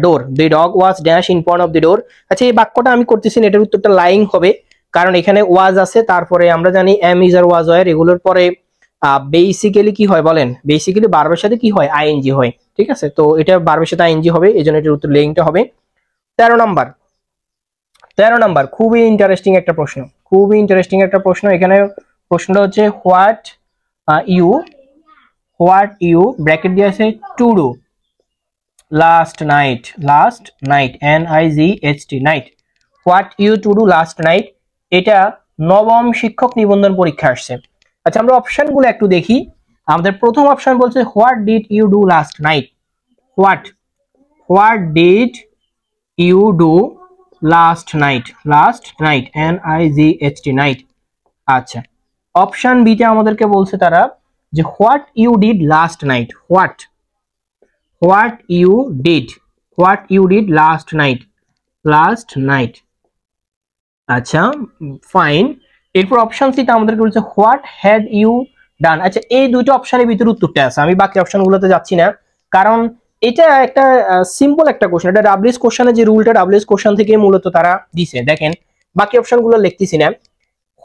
door, the dog was dash in front of the door. আচ্ছা এই বাক্যটা আমি করতেছি, এটার উত্তরটা লাইং হবে, কারণ এখানে ওয়াজ আছে, তারপরে আমরা জানি এম ইজ আর ওয়াজ হয়, এগুলোর পরে বেসিক্যালি কি হয় বলেন, বেসিক্যালি বারবার সাথে কি হয়, আইএনজি হয়। ঠিক আছে, তো এটা বারবার সাথে আইএনজি হবে, এই জন্য এটার উত্তর লাইংটা হবে। 13 নম্বর, 13 নম্বর খুবই ইন্টারেস্টিং একটা প্রশ্ন, খুবই ইন্টারেস্টিং একটা প্রশ্ন। এখানে প্রশ্নটা হচ্ছে হোয়াট ইউ ব্র্যাকেট দিয়ে আছে to do last night, last night, NIGHT, night, what you to do last night. এটা নবম শিক্ষক নিবন্ধন পরীক্ষা আসছে। আচ্ছা আমরা অপশনগুলো একটু দেখি। আমাদের প্রথম অপশন বলছে what did you do last night, what did you do last night, last night, NIGHT night. আচ্ছা, অপশন বি তে আমাদেরকে বলছে তারা যে what you did last night, what you did last night. আচ্ছা ফাইন। এরপর অপশন সি তে আমাদেরকে বলছে হোয়াট হ্যাড ইউ ডান। আচ্ছা, এই দুটো অপশনের ভিতরে উত্তরটা আছে, আমি বাকি অপশনগুলোতে যাচ্ছি না, কারণ এটা একটা সিম্পল একটা কোশ্চেন। এটা ডাব্লিউএস কোশ্চেনে যে রুলটা ডাব্লিউএস কোশ্চেন থেকে মূলত তারা দিছে। দেখেন বাকি অপশনগুলো লিখতেছি না।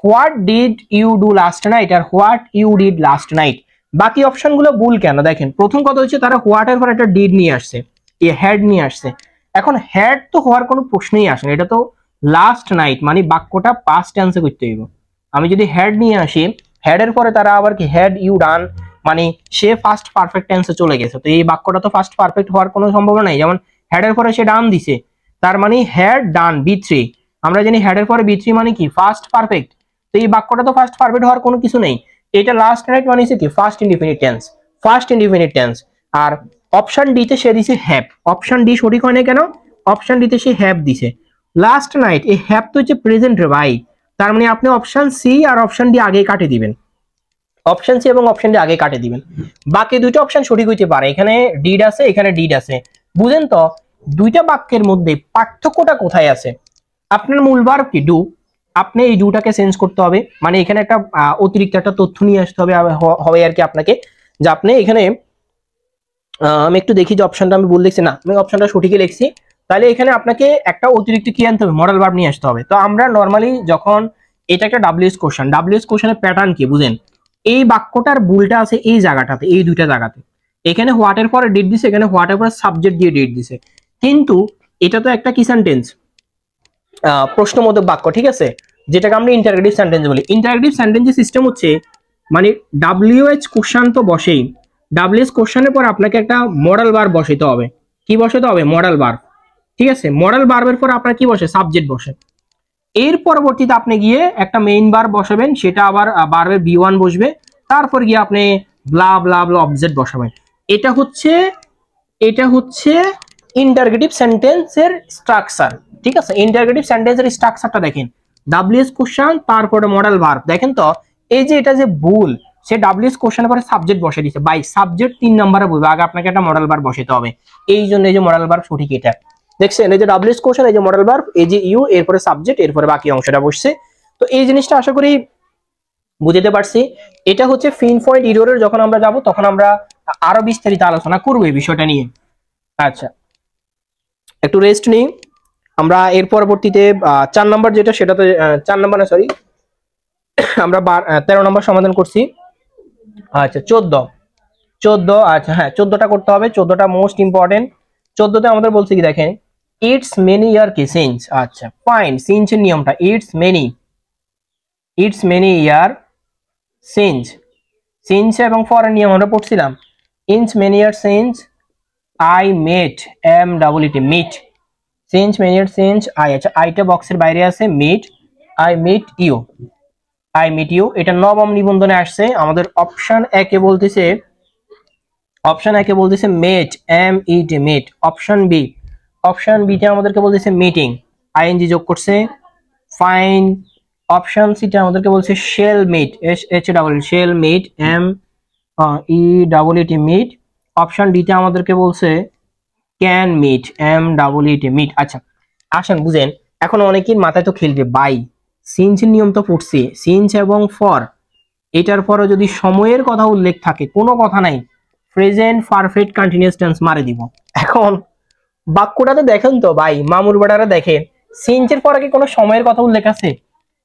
What did you do last night আর what you did last night, বাকি অপশনগুলো ভুল কেন? দেখেন প্রথম কথা হচ্ছে তারা হোয়াট এর পর একটা ডিড নিয়ে আসছে, এ হ্যাড নিয়ে আসছে। এখন হ্যাড তো হওয়ার কোনো প্রশ্নই আসে না, এটা তো লাস্ট নাইট মানে বাক্যটা পাস্ট টেন্সে করতে হইব। আমি যদি হ্যাড নিয়ে আসি, হ্যাড এর পরে তারা আবার কি হ্যাড ইউ ডান মানে সে ফার্স্ট পারফেক্ট টেন্সে চলে গেছে, তো এই বাক্যটা তো ফার্স্ট পারফেক্ট হওয়ার কোনো সম্ভাবনা নাই। যেমন হ্যাড এর পরে সে ডান দিছে, তার মানে হ্যাড ডান B3, আমরা জানি হ্যাড এর পরে B3 মানে কি ফার্স্ট পারফেক্ট, তো এই বাক্যটা তো ফার্স্ট পারফেক্ট হওয়ার কোনো কিছু নেই। এটা লাস্ট নাইট মানে কি ফার্স্ট ইনডিফিনিট টেন্স। আর অপশন ডি তে সে দিছে হ্যাভ, অপশন ডি সঠিক হয় না কেন? অপশন ডি তে সে হ্যাভ দিছে। লাস্ট নাইট এই হ্যাভ তো হচ্ছে প্রেজেন্ট রে ভাই, তার মানে আপনি অপশন সি আর অপশন ডি আগে কাটে দিবেন, অপশন সি এবং অপশন ডি আগে কাটে দিবেন। বাকি দুইটা অপশন সঠিক হইতে পারে, এখানে ডিড আছে এখানে ডিড আছে। বুঝেন তো দুইটা বাক্যের মধ্যে পার্থক্যটা কোথায় আছে? আপনার মূল ভার্ব কি ডু, আপনি এই ডুটাকে চেঞ্জ করতে হবে, মানে এখানে একটা অতিরিক্ত একটা তথ্য নিয়ে আসতে হবে হবে আর কি আপনাকে, যে আপনি এখানে আমি একটু দেখি যে অপশনটা আমি ভুল লিখছি না, আমি অপশনটা সঠিকই লিখছি। তাহলে এখানে আপনাকে একটা অতিরিক্ত কি আনতে হবে? মডেল ভার্ব নিয়ে আসতে হবে। তো আমরা নরমালি যখন এটা একটা ডাব্লিউএস কোশ্চেনের প্যাটার্ন কি বুঝেন? এই বাক্যটার ভুলটা আছে এই জায়গাটাতে, এই দুইটা জায়গাতে। এখানে হোয়াট এর পরে ডিড দিছে, এখানে হোয়াট এর পরে সাবজেক্ট দিয়ে ডিড দিছে, কিন্তু এটা তো একটা কি সেন্টেন্স, প্রশ্নবোধক বাক্য, ঠিক আছে, যেটাকে আমরা ইন্টারগ্রেটিভ সেন্টেন্স বলি। ইন্টারগ্রেটিভ সেন্টেন্সের সিস্টেম হচ্ছে মানে ডাব্লিউএইচ কোশ্চেন তো বসেই, ডাব্লিউএস কোশ্চেনের পর আপনাকে একটা মডেল ভার্ব বসাইতে হবে। কি বসাইতে হবে? মডেল ভার্ব, ঠিক আছে। মডেল ভার্বের পর আপনার কি বসে? সাবজেক্ট বসে। এর পরবর্তীতে আপনি গিয়ে একটা মেইন ভার্ব বসাবেন, সেটা আবার ভার্বের B1 বসবে, তারপর গিয়ে আপনি ব্লা ব্লা ব্লা অবজেক্ট বসাবেন। এটা হচ্ছে ইন্টারগ্রেটিভ সেন্টেন্সের স্ট্রাকচার, ঠিক আছে। ইন্টারগ্রেটিভ সেন্টেন্সের স্ট্রাকচারটা দেখেন, ডাব্লিউএস কোশ্চেন তারপরে মডেল ভার্ব। দেখেন তো এই যে এটা যে ভুল, সে ডাব্লিউএস কোশ্চেনের পরে সাবজেক্ট বসে দিয়েছে, বাই সাবজেক্ট 3 নম্বরে বলবে, আগে আপনাকে একটা মডেল ভার্ব বসাতে হবে। এই জন্য এই যে মডেল ভার্ব সঠিক এটা দেখছেন, এই যে ডাব্লিউএস কোশ্চেন, এই যে মডেল ভার্ব, এই যে ইউ, এরপরে সাবজেক্ট, এরপরে বাকি অংশটা বসছে। তো এই জিনিসটা আশা করি বুঝতে পারছি। এটা হচ্ছে ফিন পয়েন্ট ইররের, যখন আমরা যাব তখন আমরা আরো বিস্তারিত আলোচনা করবো এই বিষয়টা নিয়ে। আচ্ছা একটু রেস্ট নিই, আমরা এর পরবর্তীতে 4 নম্বর যেটা, সেটাতে 4 নম্বর না সরি আমরা 13 নম্বর সমাধান করছি। আচ্ছা 14, আচ্ছা হ্যাঁ 14টা করতে হবে, 14টা মোস্ট ইম্পর্টেন্ট। 14তে আমাদের বলছে কি দেখেন, ইটস মেনি ইয়ার কি সিন্স। আচ্ছা ফাইন, সিন্সের নিয়মটা ইটস মেনি ইয়ার সিন্স এবং ফর এর নিয়ম আমরা পড়ছিলাম। It's many year since I met meet, since many year since I, আচ্ছা আইটা বক্সের বাইরে আছে, মিট আই মিট ইউ, এটা নবম নিবন্ধনে আসছে। আমাদের অপশন একে বলতেছে মেট MET মেট। অপশন বি তে আমাদেরকে বলতেছে মিটিং, ING যোগ করছে, ফাইন। অপশন সি তে আমাদেরকে বলছে shall meet, shall meet MEET meet. Option D তে আমাদেরকে বলছে ক্যান মিট MEET মিট। আচ্ছা আসেন বুঝেন, এখন অনেকের মাথায় তো খেলবে বাই সিন্সের নিয়ম তো পড়ছি, সিন্স এবং ফর, এটার পরে যদি সময়ের কথা উল্লেখ থাকে, কোনো কথা নাই, প্রেজেন্ট পারফেক্ট কন্টিনিউয়াস টেন্স মারে দিব। এখন বাক্যটাতে দেখেন তো ভাই, মামুর বেড়ারা দেখেন, সিন্সের পরে কি কোনো সময়ের কথা উল্লেখ আছে?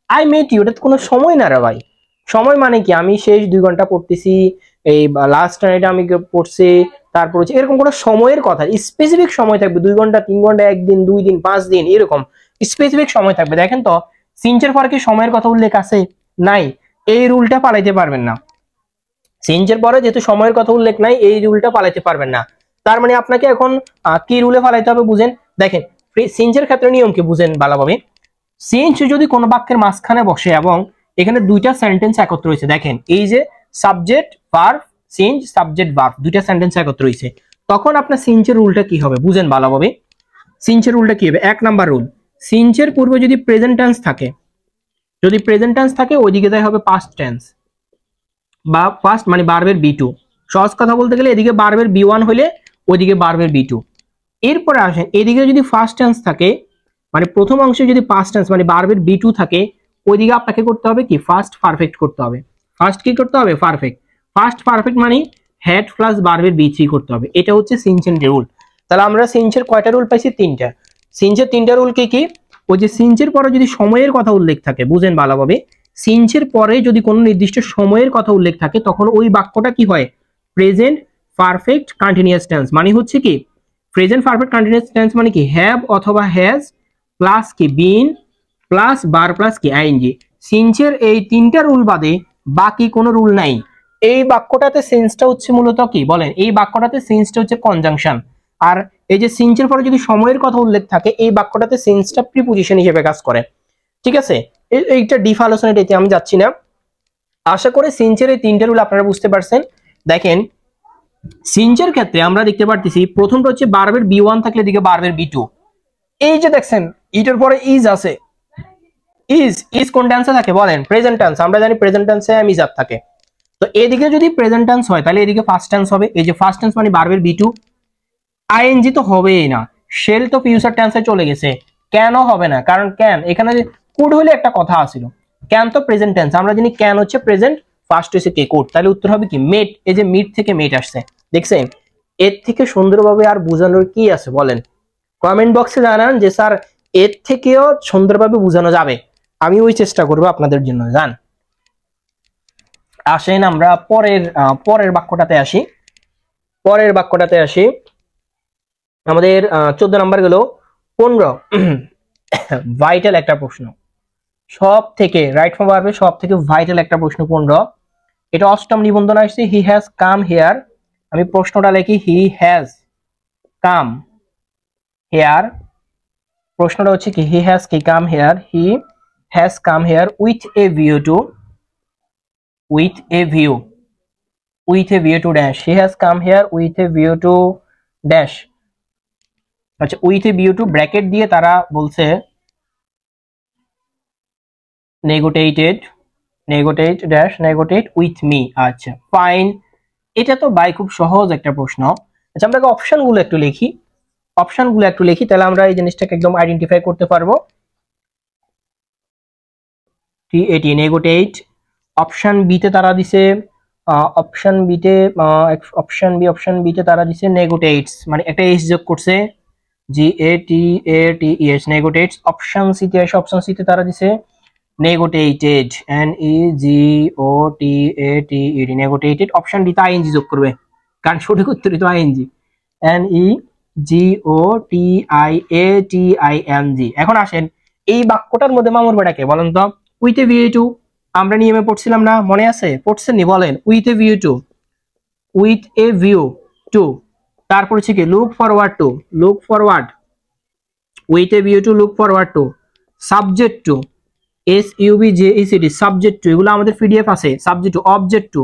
আই মেট ইউ, এটা তো কোনো সময় না রে ভাই। সময় মানে কি আমি শেষ 2 ঘন্টা পড়তেছি, এই লাস্ট নাইটে আমি পড়ছি, তারপর হচ্ছে এরকম কোনো সময়ের কথা, স্পেসিফিক সময় থাকবে, 2 ঘন্টা 3 ঘন্টা 1 দিন 2 দিন 5 দিন, এরকম স্পেসিফিক সময় থাকবে। দেখেন তো সিন্সের পরে কি সময়ের কথা উল্লেখ আছে? নাই। এই রুলটা পালাইতে পারবেন না, সিন্সের পরে যেহেতু সময়ের কথা উল্লেখ নাই, এই রুলটা পালাইতে পারবেন না। তার মানে আপনাকে এখন কি রুলে পালাইতে হবে বুঝেন। দেখেন সিন্সের ক্ষেত্রে নিয়ম কি বুঝেন ভালোভাবে। সিন্স যদি কোনো বাক্যের মাঝখানে বসে এবং এখানে দুইটা সেন্টেন্স একত্র হয়েছে, দেখেন এই যে subject verb, since subject verb, দুইটা সেন্টেন্স একত্র হয়েছে, তখন আপনার সিন্সের রুলটা কি হবে বুঝেন ভালোভাবে। সিন্সের রুলটা কি হবে? 1 নাম্বার রুল, সিন্সের পূর্বে যদি প্রেজেন্ট টেন্স থাকে, যদি প্রেজেন্ট টেন্স থাকে ওইদিকে তাই হবে পাস্ট টেন্স বা পাস্ট মানে ভার্বের বি টু। সহজ কথা বলতে গেলে এদিকে ভার্বের বি ওয়ান হলে ওইদিকে ভার্বের বি টু। এরপরে আসেন এদিকে যদি ফার্স্ট টেন্স থাকে, মানে প্রথম অংশে যদি পাস্ট টেন্স মানে ভার্বের বি টু থাকে, ওইদিকে আপনাকে করতে হবে কি ফার্স্ট পারফেক্ট করতে হবে। ফার্স্ট কি করতে হবে? পারফেক্ট। ফার্স্ট পারফেক্ট মানে হ্যাড প্লাস ভার্বের বি থ্রি করতে হবে। এটা হচ্ছে সিনচের রুল। তাহলে আমরা সিনচের কয়টা রুল পাইছি? তিনটা। সিনচের তিনটা রুল কি কি? ওই যে সিনচের পরে যদি সময়ের কথা উল্লেখ থাকে, বুঝেন ভালোভাবে, সিনচের পরে যদি কোনো নির্দিষ্ট সময়ের কথা উল্লেখ থাকে তখন ওই বাক্যটা কি হয়? Present perfect continuous tense. মানে হচ্ছে কি প্রেজেন্ট পারফেক্ট কন্টিনিউয়াস টেন্স মানে কি হ্যাভ অথবা হ্যাজ প্লাস কি বিন প্লাস বার প্লাস কি আইএনজি। সিনচের এই তিনটা রুল বাদে বাকি কোনো রুল নাই। এই বাক্যটাতে সেন্সটা হচ্ছে মূলত কি বলেন? এই বাক্যটাতে সেন্সটা হচ্ছে কনজাংশন। আর এই যে সিনচের পরে যদি সময়ের কথা উল্লেখ থাকে এই বাক্যটাতে সেন্সটা প্রিপোজিশন হিসেবে কাজ করে। ঠিক আছে, এইটা ডিপ আলোচনা, এটাতে আমি যাচ্ছি না। আশা করি সিনচের এই তিনটা রুল আপনারা বুঝতে পারছেন। দেখেন সিনচের ক্ষেত্রে আমরা দেখতে পারতেছি প্রথমটা হচ্ছে ভার্বের বি ওয়ান থাকলে এদিকে ভার্বের বি টু। এই যে দেখছেন ইটার পরে ইজ আছে, ইজ কোন টেন্সে থাকে বলেন? Present tense. আমরা জানি প্রেজেন্ট টেন্সে এম ইজ থাকে। তো এদিকে যদি প্রেজেন্ট টেন্স হয় তাহলে এদিকে ফার্স্ট টেন্স হবে। এই যে ফার্স্ট টেন্স মানে ভার্বের বি টু। আইএনজি তো হবেই না, শেল তো ফিউচার টেন্সে চলে গেছে। কেন হবে না? কারণ ক্যান এখানে কুড হলে একটা কথা আছিল, ক্যান তো প্রেজেন্ট টেন্স। আমরা জানি ক্যান হচ্ছে প্রেজেন্ট, ফার্স্ট হচ্ছে কে কুড। তাহলে উত্তর হবে কি মেট। এই যে মিট থেকে মেট আসছে, দেখছেন? এর থেকে সুন্দরভাবে আর বোঝানোর কি আছে বলেন? কমেন্ট বক্সে জানান যে স্যার এর থেকেও সুন্দরভাবে বোঝানো যাবে। আমি ওই চেষ্টা করবো আপনাদের জন্য। জান আসেন আমরা পরের বাক্যটাতে আসি। পরের বাক্যটাতে আসি আমাদের 14 নাম্বার গেল 15। ভাইটাল একটা প্রশ্ন, সব থেকে রাইট ফর্ম ভার্বে সব থেকে ভাইটাল একটা প্রশ্ন 15। এটা অষ্টম নিবন্ধন আসছে। He has come here. আমি প্রশ্নটা লিখি হি হ্যাজ কাম হেয়ার। প্রশ্নটা হচ্ছে কি হি হ্যাজ কি come here, he has come here with a view to, with a view, with a view to dash. He has come here with a view to dash. আচ্ছা with a view to bracket দিয়ে তারা বলছে negotiated, negotiate dash negotiate with me. আচ্ছা fine, এটা তো ভাই খুব সহজ একটা প্রশ্ন। আচ্ছা আমরা অপশনগুলো একটু লিখি, অপশনগুলো একটু লিখি, তাহলে আমরা এই জিনিসটাকে একদম আইডেন্টিফাই করতে পারবো। এটি নেগোটিয়েট। অপশন বি তে তারা দিছে, অপশন বিতে অপশন বিতে তারা দিছে নেগোটিয়েটস, মানে একটা এস যোগ করছে, GATATES নেগোটিয়েটস। অপশন সি তে আসে, অপশন সি তে তারা দিছে নেগোটিয়েটেড, NEGOTATED নেগোটিয়েটেড। অপশন ডি তে আইএনজি যোগ করবে, কারণ সঠিক উত্তর তো আইএনজি, NEGOTIATING। এখন আসেন এই বাক্যটার মধ্যে মামুর বেটাকে বলেন তো? উইথ এ ভিউ টু, আমরা নিয়মে পড়ছিলাম না, মনে আছে? পড়ছেন নি বলেন? With a view to, with a view two. তারপর হচ্ছে কি look forward two, look forward, with a view to look forward to. Subject two, SUBJECT subject to, এগুলো আমাদের পিডিএফ আছে। সাবজেক্ট টু, অবজেক্ট টু,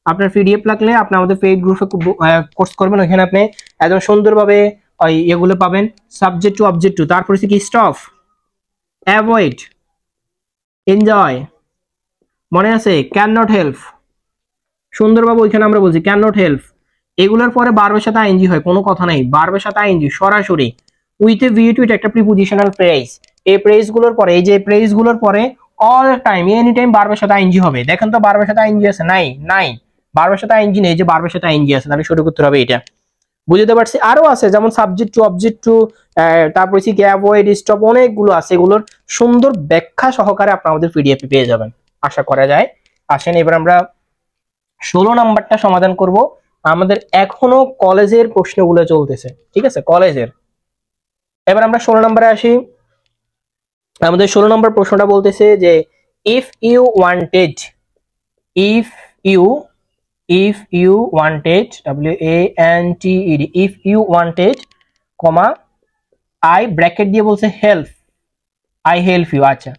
আপনার পিডিএফ লাগলে আপনি আমাদের পেইড গ্রুপে কোর্স করবেন, ওখানে আপনি একদম সুন্দরভাবে ওই এগুলো পাবেন। Subject to object to. তারপর হচ্ছে কি স্টপ, অ্যাভয়েড, এনজয়, মনে আছে? ক্যান নট হেল্প, সুন্দরভাবে ওইখানে আমরা বলছি ক্যান নট হেল্প। এগুলোর পরে ভার্বের সাথে আইএনজি হয়, কোনো কথা নাই, ভার্বের সাথে আইএনজি সরাসরি। উইথ এ ভিউ টু এটা একটা প্রিপোজিশনাল ফ্রেজ। এই ফ্রেজগুলোর পরে, এই যে ফ্রেজগুলোর পরে অল টাইম এনি টাইম ভার্বের সাথে আইএনজি হবে। দেখেন তো ভার্বের সাথে আইএনজি আছে? নাই, নাই, ভার্বের সাথে আইএনজি নেই, যে ভার্বের সাথে আইএনজি আছে। তাহলে সঠিক উত্তর হবে এটা। বুঝতে পারছি? আরো আছে যেমন সাবজেক্ট টু, অবজেক্ট টু, তারপর হচ্ছে কি অ্যাভয়েড, স্টপ, অনেকগুলো আছে। এগুলোর সুন্দর ব্যাখ্যা সহকারে আপনি আমাদের পিডিএফ পেয়ে যাবেন, আশা করা যায়। আসেন এবার আমরা 16 নাম্বারটা সমাধান করব। আমাদের এখনো কলেজের প্রশ্নগুলো চলতেছে, ঠিক আছে? কলেজের। এবার আমরা 16 নম্বরে আসি। আমাদের 16 নম্বর প্রশ্নটা বলতেছে যে if you wanted, if you wanted, WANTED, if you wanted comma I bracket দিয়ে বলছে হেল্প, আই হেল্প ইউ। আচ্ছা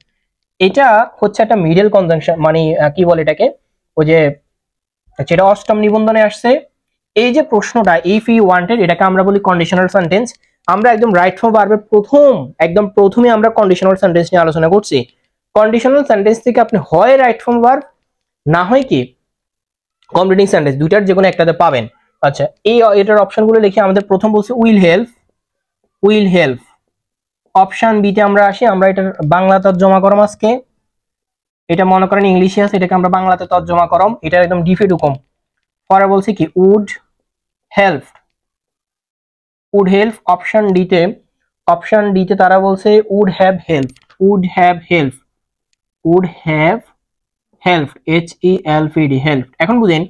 এটা হচ্ছে একটা মিডল কনজাংশন, মানে কি বলে এটাকে, ওই যে যেটা অষ্টম নিবন্ধনে আসছে। এই যে প্রশ্নটা ইফ ইউ ওয়ান্টেড, এটাকে আমরা বলি কন্ডিশনাল সেন্টেন্স। আমরা একদম রাইট ফর্ম ভার্বের একদম প্রথমে আমরা কন্ডিশনাল সেন্টেন্স নিয়ে আলোচনা করছি। কন্ডিশনাল সেন্টেন্স থেকে আপনি হয় রাইট ফর্ম ভার্ব না হয় কি কমপ্লিটিং সেন্টেন্স, দুইটার যে কোনো একটাতে পাবেন। আচ্ছা, এটার অপশনগুলো লিখি। আমাদের প্রথম বলছে উইল হেল্প। অপশন বি তে আমরা আসি, আমরা এটার বাংলা তর্জমা করম আজকে। এটা মনে করেন ইংলিশে আছে, এটাকে আমরা বাংলাতে তর্জমা করম, এটা একদম ডিফিডুকম। পরে বলছি কি উড হেল্প। অপশন ডি তে তারা বলছে উড হ্যাভ হেল্প। হেল্প। এখন বুঝেন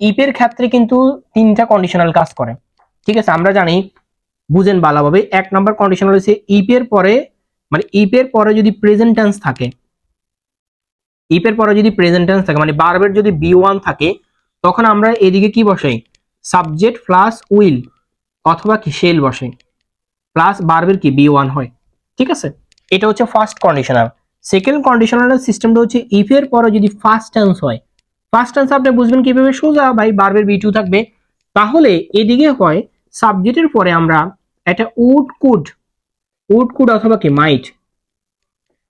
ইপের ক্ষেত্রে কিন্তু তিনটা কন্ডিশনাল কাজ করে, ঠিক আছে? আমরা জানি, বুঝেন ভালোভাবে। এক নম্বর কন্ডিশনাল হচ্ছে ইপের পরে, মানে ইপের পরে যদি প্রেজেন্ট টেন্স থাকে, মানে ভার্বের যদি বি1 থাকে, তখন আমরা এদিকে কি বসাই? সাবজেক্ট প্লাস উইল অথবা কি শেল বসাই, প্লাস ভার্বের কি বি1 হয়, ঠিক আছে? এটা হচ্ছে ফার্স্ট কন্ডিশনাল। সেকেন্ড কন্ডিশনাল সিস্টেমটা হচ্ছে ইফের পরে যদি ফার্স্ট টেন্স হয়, ফার্স্ট টেন্স আপনি বুঝবেন কিভাবে? সোজা ভাই, ভার্বের বি2 থাকবে, তাহলে এদিকে হয় সাবজেক্টের পরে আমরা একটা উড কুড অথবা কি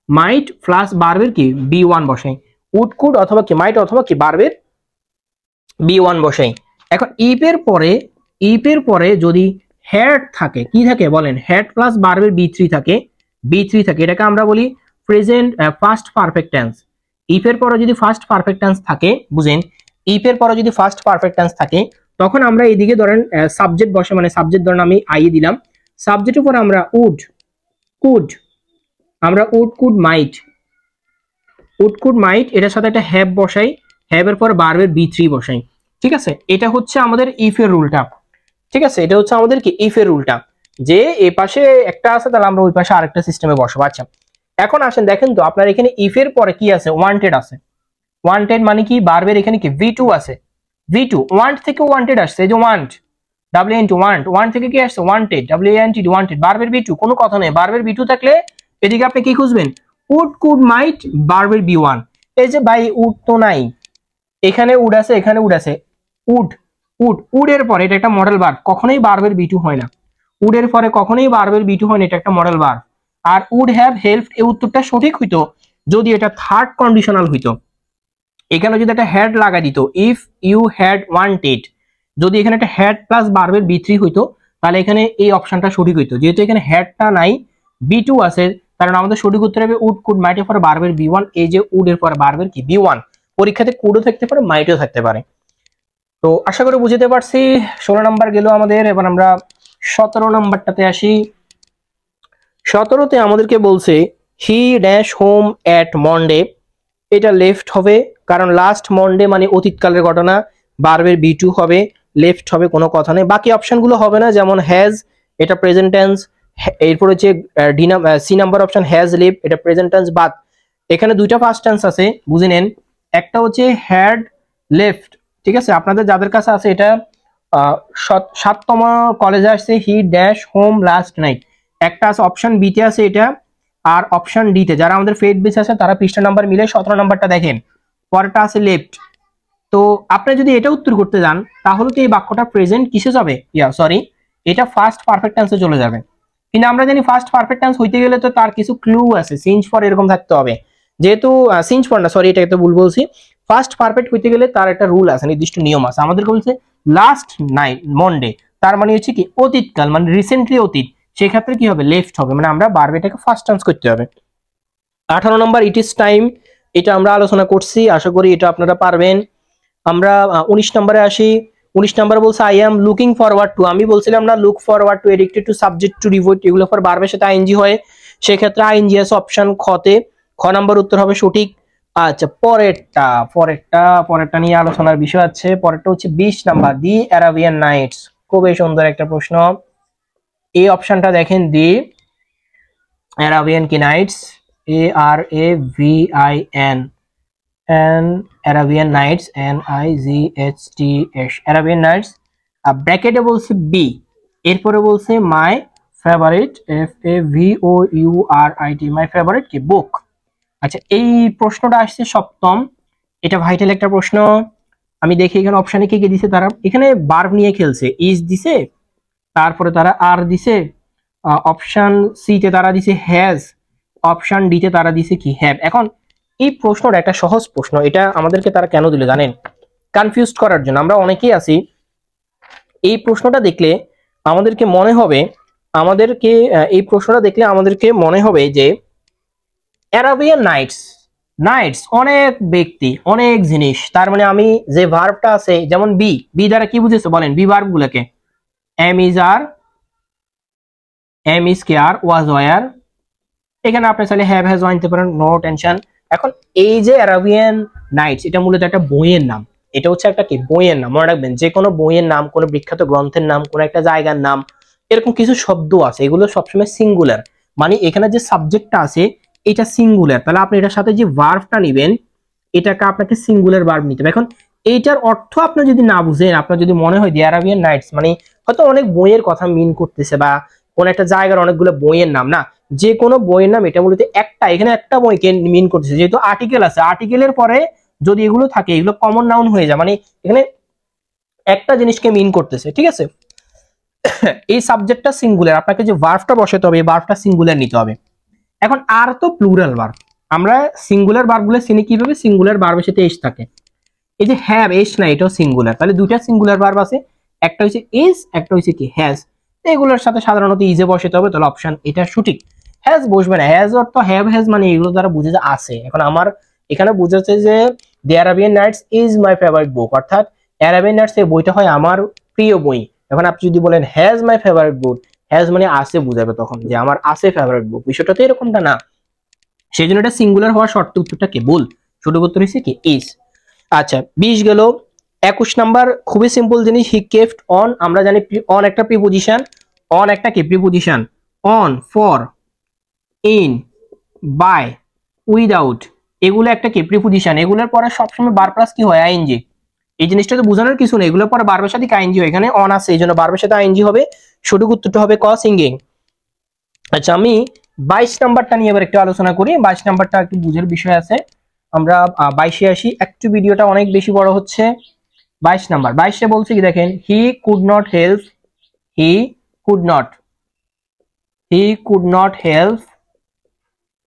মাইট প্লাস ভার্বের কি বি1 বসাই। উড কুড অথবা কি মাইট অথবা কি ভার্বের বি1 বসাই। এখন ইপের পরে যদি হ্যাড থাকে, কি থাকে বলেন? হ্যাড প্লাস ভার্বের বি3 থাকে, এটাকে আমরা বলি প্রেজেন্ট ফার্স্ট পারফেক্ট টেন্স। ইফের পরে যদি ফার্স্ট পারফেক্ট টেন্স থাকে, বুঝেন, ইফের পরে যদি ফার্স্ট পারফেক্ট টেন্স থাকে, তখন আমরা এইদিকে ধরেন সাবজেক্ট বসে, মানে সাবজেক্ট ধরেন আমি আই দিলাম, সাবজেক্টের পরে আমরা উড কুড মাইট, এটার সাথে একটা হ্যাভ বসাই, হ্যাভের পর ভার্বের বি3 বসাই, ঠিক আছে? এটা হচ্ছে আমাদের ইফের রুলটা, ঠিক আছে? এটা হচ্ছে আমাদের কি ইফের রুলটা, যে এই পাশে একটা আছে, তাহলে আমরা ওই পাশে আরেকটা সিস্টেমে বসাবো। আচ্ছা, এখন আসেন দেখেন তো, আপনার এখানে ইফের পরে কি আছে? ওয়ান্টেড আছে। ওয়ান্টেড মানে কি? ভার্বের এখানে কি ভি2 আছে। ওয়ান্ট থেকে ওয়ান্টেড আসছে, এই যে ওয়ান্ট থেকে কি আসছে? ওয়ান্টেড, ওয়ান্টেড, ভার্বের বি2, কোনো কথা নেই। ভার্বের বি2 থাকলে এদিকে আপনি কি খুঁজবেন? উড কুড মাইট, ভার্বের বি1। এই যে ভাই উড তো নাই, এখানে উড আছে, এখানে উড আছে। উডের পরে, এটা একটা মডেল ভার্ব, কখনোই ভার্বের বি2 হয় না। উডের পরে কখনোই ভার্বের বি2 হয় না, এটা একটা মডেল ভার্ব। আর উড হ্যাভ হেল্পড, এই উত্তরটা সঠিক হইতো যদি এটা থার্ড কন্ডিশনাল হইতো। এখানে যদি একটা হ্যাড লাগা দিত, ইফ ইউ হ্যাড ওয়ান্টেড, যদি এখানে একটা হ্যাড প্লাস ভার্বের বি3 হইতো, তাহলে এখানে এই অপশনটা সঠিক হইতো। যেহেতু এখানে হ্যাডটা নাই, বি2 আছে, কারণ আমাদের সঠিক উত্তর হবে উড কুড মাইটের পরে ভার্বের বি1। এই যে উডের পরে ভার্বের কি বি1, পরীক্ষাতে কুডও থাকতে পারে, মাইটও থাকতে পারে। তো আশা করি বুঝতে পারছি। 16 নাম্বার গেল আমাদের, এবার আমরা 17 নাম্বারটাতে আসি। 17তে আমাদেরকে বলছে he dash home at Monday, এটা লেফট হবে, কারণ লাস্ট মন্ডে মানে অতীতকালের ঘটনা, ভার্বের বি2 হবে, লেফট হবে, কোনো কথা নেই। বাকি অপশনগুলো হবে না, যেমন হ্যাজ, এটা প্রেজেন্ট টেন্স। এরপর হচ্ছে C number option has live, এটা প্রেজেন্ট টেন্স। বাদ এখানে দুইটা ফার্স্ট টেন্স আছে, বুঝে নেন। একটা হচ্ছে হ্যাড লেফট, ঠিক আছে? আপনাদের যাদের কাছে আছে, এটা 7তম কলেজে আসছে, he dash home last night. একটা আছে অপশন বি তে আছে এটা, আর অপশন ডি তে, যারা আমাদের ফেড বেস আছে তারা পৃষ্ঠা নাম্বার মিলে 17 নাম্বারটা দেখেন, পরেরটা আছে লেফট। তো আপনি যদি এটা উত্তর করতে যান, তাহলে তো এই বাক্যটা প্রেজেন্ট কিসে যাবে? এটা ফার্স্ট পারফেক্ট টেন্সে চলে যাবে। কিন্তু আমরা জানি ফার্স্ট পারফেক্ট টেন্স হইতে গেলে তো তার কিছু ক্লু আছে, সিঞ্চ ফর এরকম থাকতে হবে। যেহেতু সিঞ্চ ফর না, সরি, এটা একটা ভুল বলছি। ফার্স্ট পারফেক্ট হইতে গেলে তার একটা রুল আছে, নির্দিষ্ট নিয়ম আছে। আমাদেরকে বলছে লাস্ট নাইট মন্ডে, তার মানে হচ্ছে কি অতীতকাল, মানে রিসেন্টলি অতীত, সেক্ষেত্রে কি হবে? লেফট হবে, মানে আমরা ভার্বটাকে ফার্স্ট টেন্স করতে হবে। 18 নম্বর ইট ইজ টাইম, এটা আমরা আলোচনা করছি, আশা করি এটা আপনারা পারবেন। আমরা 19 নম্বরে আসি। 19 নম্বরে বলছে I am looking forward to, আমি বলছিলাম না look forward two addicted two subject two devote, এগুলো ফর ভার্বের সাথে আইএনজি হয়, সেক্ষেত্রে আইএনজি আছে অপশন খতে, খ নাম্বার উত্তর হবে সঠিক। আচ্ছা, পরেরটা নিয়ে আলোচনার বিষয় আছে। পরেরটা হচ্ছে 20 নাম্বার, দি অ্যারাবিয়ান নাইটস, খুবই সুন্দর একটা প্রশ্ন। এই অপশনটা দেখেন, দি অ্যারাবিয়ান কি Knights, ARAVIAN, and Arabian Nights, NIGHTS, Arabian Nights, ব্র্যাকেটে বলছে বি, এরপরে বলছে my favourite, FAVOURIT, my favourite কি বুক। আচ্ছা, এই প্রশ্নটা আসছে 7ম, এটা ভাইটাল একটা প্রশ্ন। আমি দেখি এখানে অপশনে কি কি দিছে তারা। এখানে ভার্ব নিয়ে খেলছে, ইজ দিছে, তারপরে তারা আর দিছে, অপশন সি তে তারা দিছে হ্যাজ, অপশন ডি তে তারা দিছে কি হ্যাভ। এখন এই প্রশ্নটা একটা সহজ প্রশ্ন, এটা আমাদেরকে তারা কেন দিল জানেন? কনফিউজ করার জন্য। আমরা অনেকেই আছি এই প্রশ্নটা দেখলে আমাদেরকে মনে হবে, এই প্রশ্নটা দেখলে আমাদেরকে মনে হবে যে অ্যারাবিয়ান নাইটস, নাইটস অনেক ব্যক্তি অনেক জিনিস, তার মানে আমি যে ভার্বটা আছে যেমন বি, বি দ্বারা কি বুঝেছো বলেন? বি ভার্ব গুলোকে am is are, am is care, was were, এখানে আপনি চাইলে হ্যাভ হ্যাজ আনতে পারেন, নো টেনশন। এখন এই যে অ্যারাবিয়ান নাইটস, এটা মূলত একটা বইয়ের নাম, এটা হচ্ছে একটা কি বইয়ের নাম, মনে রাখবেন। যে কোনো বইয়ের নাম, কোনো বিখ্যাত গ্রন্থের নাম, কোনো একটা জায়গার নাম, এরকম কিছু শব্দ আছে, এগুলো সবসময় সিঙ্গুলার, মানে এখানে যে সাবজেক্টটা আছে এটা সিঙ্গুলার, তাহলে আপনি এটার সাথে যে ভার্বটা নেবেন এটাকে আপনাকে সিঙ্গুলার ভার্ব নিতে হবে। এখন এইটার অর্থ আপনি যদি না বুঝেন, আপনার যদি মনে হয় দি অ্যারাবিয়ান নাইটস মানে হয়তো অনেক বইয়ের কথা মিন করতেছে, বা কোন একটা জায়গার অনেকগুলো বইয়ের নাম, না, যে কোনো বইয়ের নাম, এটা মূলত একটা, এখানে একটা বইকে মিন করতেছে। যেহেতু আর্টিকেল আছে, আর্টিকেলের পরে যদি এগুলো থাকে এগুলো কমন নাউন হয়ে যায়, মানে এখানে একটা জিনিসকে মিন করতেছে, ঠিক আছে। এই সাবজেক্টটা সিঙ্গুলার, আপনাকে যে ভার্বটা বসাতে হবে এই ভার্বটা সিঙ্গুলার নিতে হবে। এখন আর তো প্লুরাল ভার্ব, আমরা সিঙ্গুলার ভার্বগুলো চিনি কিভাবে? সিঙ্গুলার ভার্বের সাথে এস থাকে। এই যে হ্যাভ, এস না, এটাও সিঙ্গুলার, তাহলে দুইটা সিঙ্গুলার ভার্ব আছে, একটা হচ্ছে ইজ, একটা হচ্ছে কি হ্যাজ। এগুলোর সাথে সাধারণত ইজে বসাতে হবে, তাহলে অপশন এটা সঠিক। হ্যাজ বসবে না, হ্যাজ অর্থ হ্যাভ হ্যাজ মানে এগুলো দ্বারা বুঝে যে আছে। এখন আমার এখানে বুঝাচ্ছে যে the Arabian Nights is my favourite book, অর্থাৎ অ্যারাবিয়ান নাইটস এই বইটা হয় আমার প্রিয় বই। এখন আপনি যদি বলেন has my favourite book, has মানে আছে বুঝাবে তখন যে আমার আছে ফেভারিট বুক, বিষয়টা তো এরকমটা না। সেই জন্য এটা সিঙ্গুলার হওয়ার শর্তে উত্তরটা কে বল, সঠিক উত্তর হচ্ছে কি ইজ। আচ্ছা 20 গেল। 21 নাম্বার খুবই সিম্পল জিনিস, হি কেপ্ট অন, আমরা জানি অন একটা প্রিপোজিশন, অন একটা কি preposition, on, for, in, by, without, এগুলো একটা কি প্রিপোজিশন, এগুলোর পরে সবসময় বার প্লাস কি হয়? আইএনজি। এই জিনিসটা তো বোঝানোর কিছু নেই, এগুলোর পরে বারবার সাথে আইএনজি হয়, এখানে অন আছে এই জন্য বারবার সাথে আইএনজি হবে, সঠিক উত্তরটা হবে ক সিঙ্গিং। আচ্ছা আমি 22 নাম্বারটা নিয়ে এবার একটু আলোচনা করি, 22 নাম্বারটা একটু বুঝার বিষয় আছে, আমরা 22-এ আসি, একটু ভিডিওটা অনেক বেশি বড় হচ্ছে। 22 নাম্বার, 22-এ বলছে কি দেখেন, he could not help, he could not, he could not help,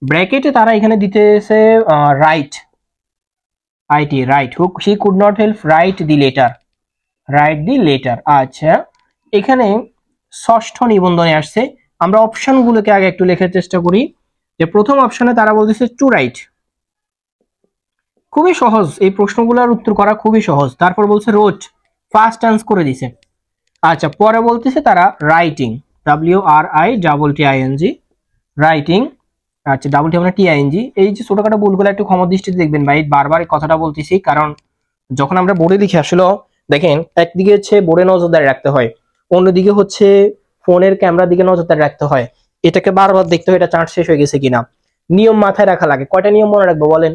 ব্র্যাকেটে তারা এখানে দিতেছে write, IT write, he could not help write the letter, write the letter. আচ্ছা এখানে ষষ্ঠ নিবন্ধনে আসছে, আমরা অপশনগুলোকে আগে একটু লেখার চেষ্টা করি। যে প্রথম অপশনে তারা বলতেছে টু রাইট, খুবই সহজ, এই প্রশ্নগুলোর উত্তর করা খুবই সহজ। তারপর বলছে রোট, ফার্স্ট টেন্স করে দিছে। আচ্ছা পরে বলতেছে তারা রাইটিং, WRITING, রাইটিং, আচ্ছা ডাবল টি মানে TING। এই যে ছোটখাটো ভুলগুলো একটু ক্ষমা দৃষ্টিতে দেখবেন ভাই, বারবার এই কথাটা বলতেছি, কারণ যখন আমরা বোর্ডে লিখি আসলে দেখেন একদিকে হচ্ছে বোর্ডে নজরদারি রাখতে হয়, অন্যদিকে হচ্ছে ফোনের ক্যামেরার দিকে নজরদারি রাখতে হয়, এটাকে বারবার দেখতে হয় এটা চার্জ শেষ হয়ে গেছে কিনা, নিয়ম মাথায় রাখা লাগে। কয়টা নিয়ম মনে রাখবো বলেন?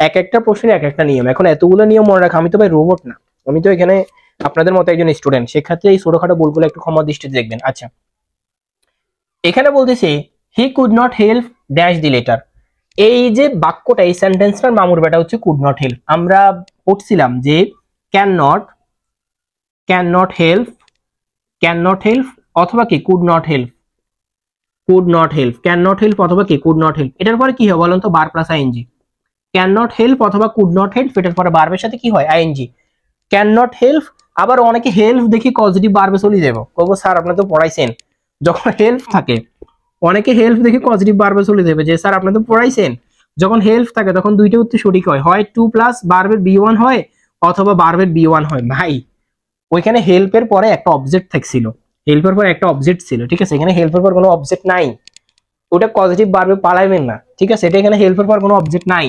এক একটা প্রশ্নের এক একটা নিয়ম, এখন এতগুলো নিয়ম মনে রাখা, আমি তো ভাই রোবট না, আমি তো এখানে আপনাদের মতো একজন স্টুডেন্ট, সেক্ষেত্রে এই ছোটখাটো ভুলগুলো একটু ক্ষমা দৃষ্টিতে দেখবেন। আচ্ছা এখানে বলতেছে হি could not help dash the letter, এই যে বাক্যটা, এই সেন্টেন্সটার মামুর বেটা হচ্ছে কুড নট হেল্প। আমরা পড়ছিলাম যে can not, can not help, can not help অথবা কি could not help, could not help, can not help অথবা কি কুড নট হেল্প, এটার পরে কি হয় বলেন তো? বার plus ING. Can not help অথবা কুড নট হেল্প, এটার পরে বারবের সাথে কি হয়? আইএনজি। ক্যান নট হেল্প, আবার অনেকে হেল্প দেখি পজিটিভ বারবে চলে যাবো, বলবো স্যার আপনি তো পড়াইছেন, যখন হেল্প থাকে অনেকে হেল্প দেখে পজিটিভ বারবে চলে যাবে যে স্যার আপনি তো পড়াইছেন, যখন হেল্প থাকে তখন দুইটা উত্তর সঠিক হয়, হয় টু প্লাস বারবের B1 হয় অথবা বারবের B1 হয়। ভাই ওইখানে হেল্পের পরে একটা অবজেক্ট থাকছিল, হেল্পের পরে একটা অবজেক্ট ছিল, ঠিক আছে, এখানে হেল্পের পর কোনো অবজেক্ট নাই, ওটা পজিটিভ বারবে পালাইবেন না, ঠিক আছে, এটা এখানে হেল্পের পর কোনো অবজেক্ট নাই,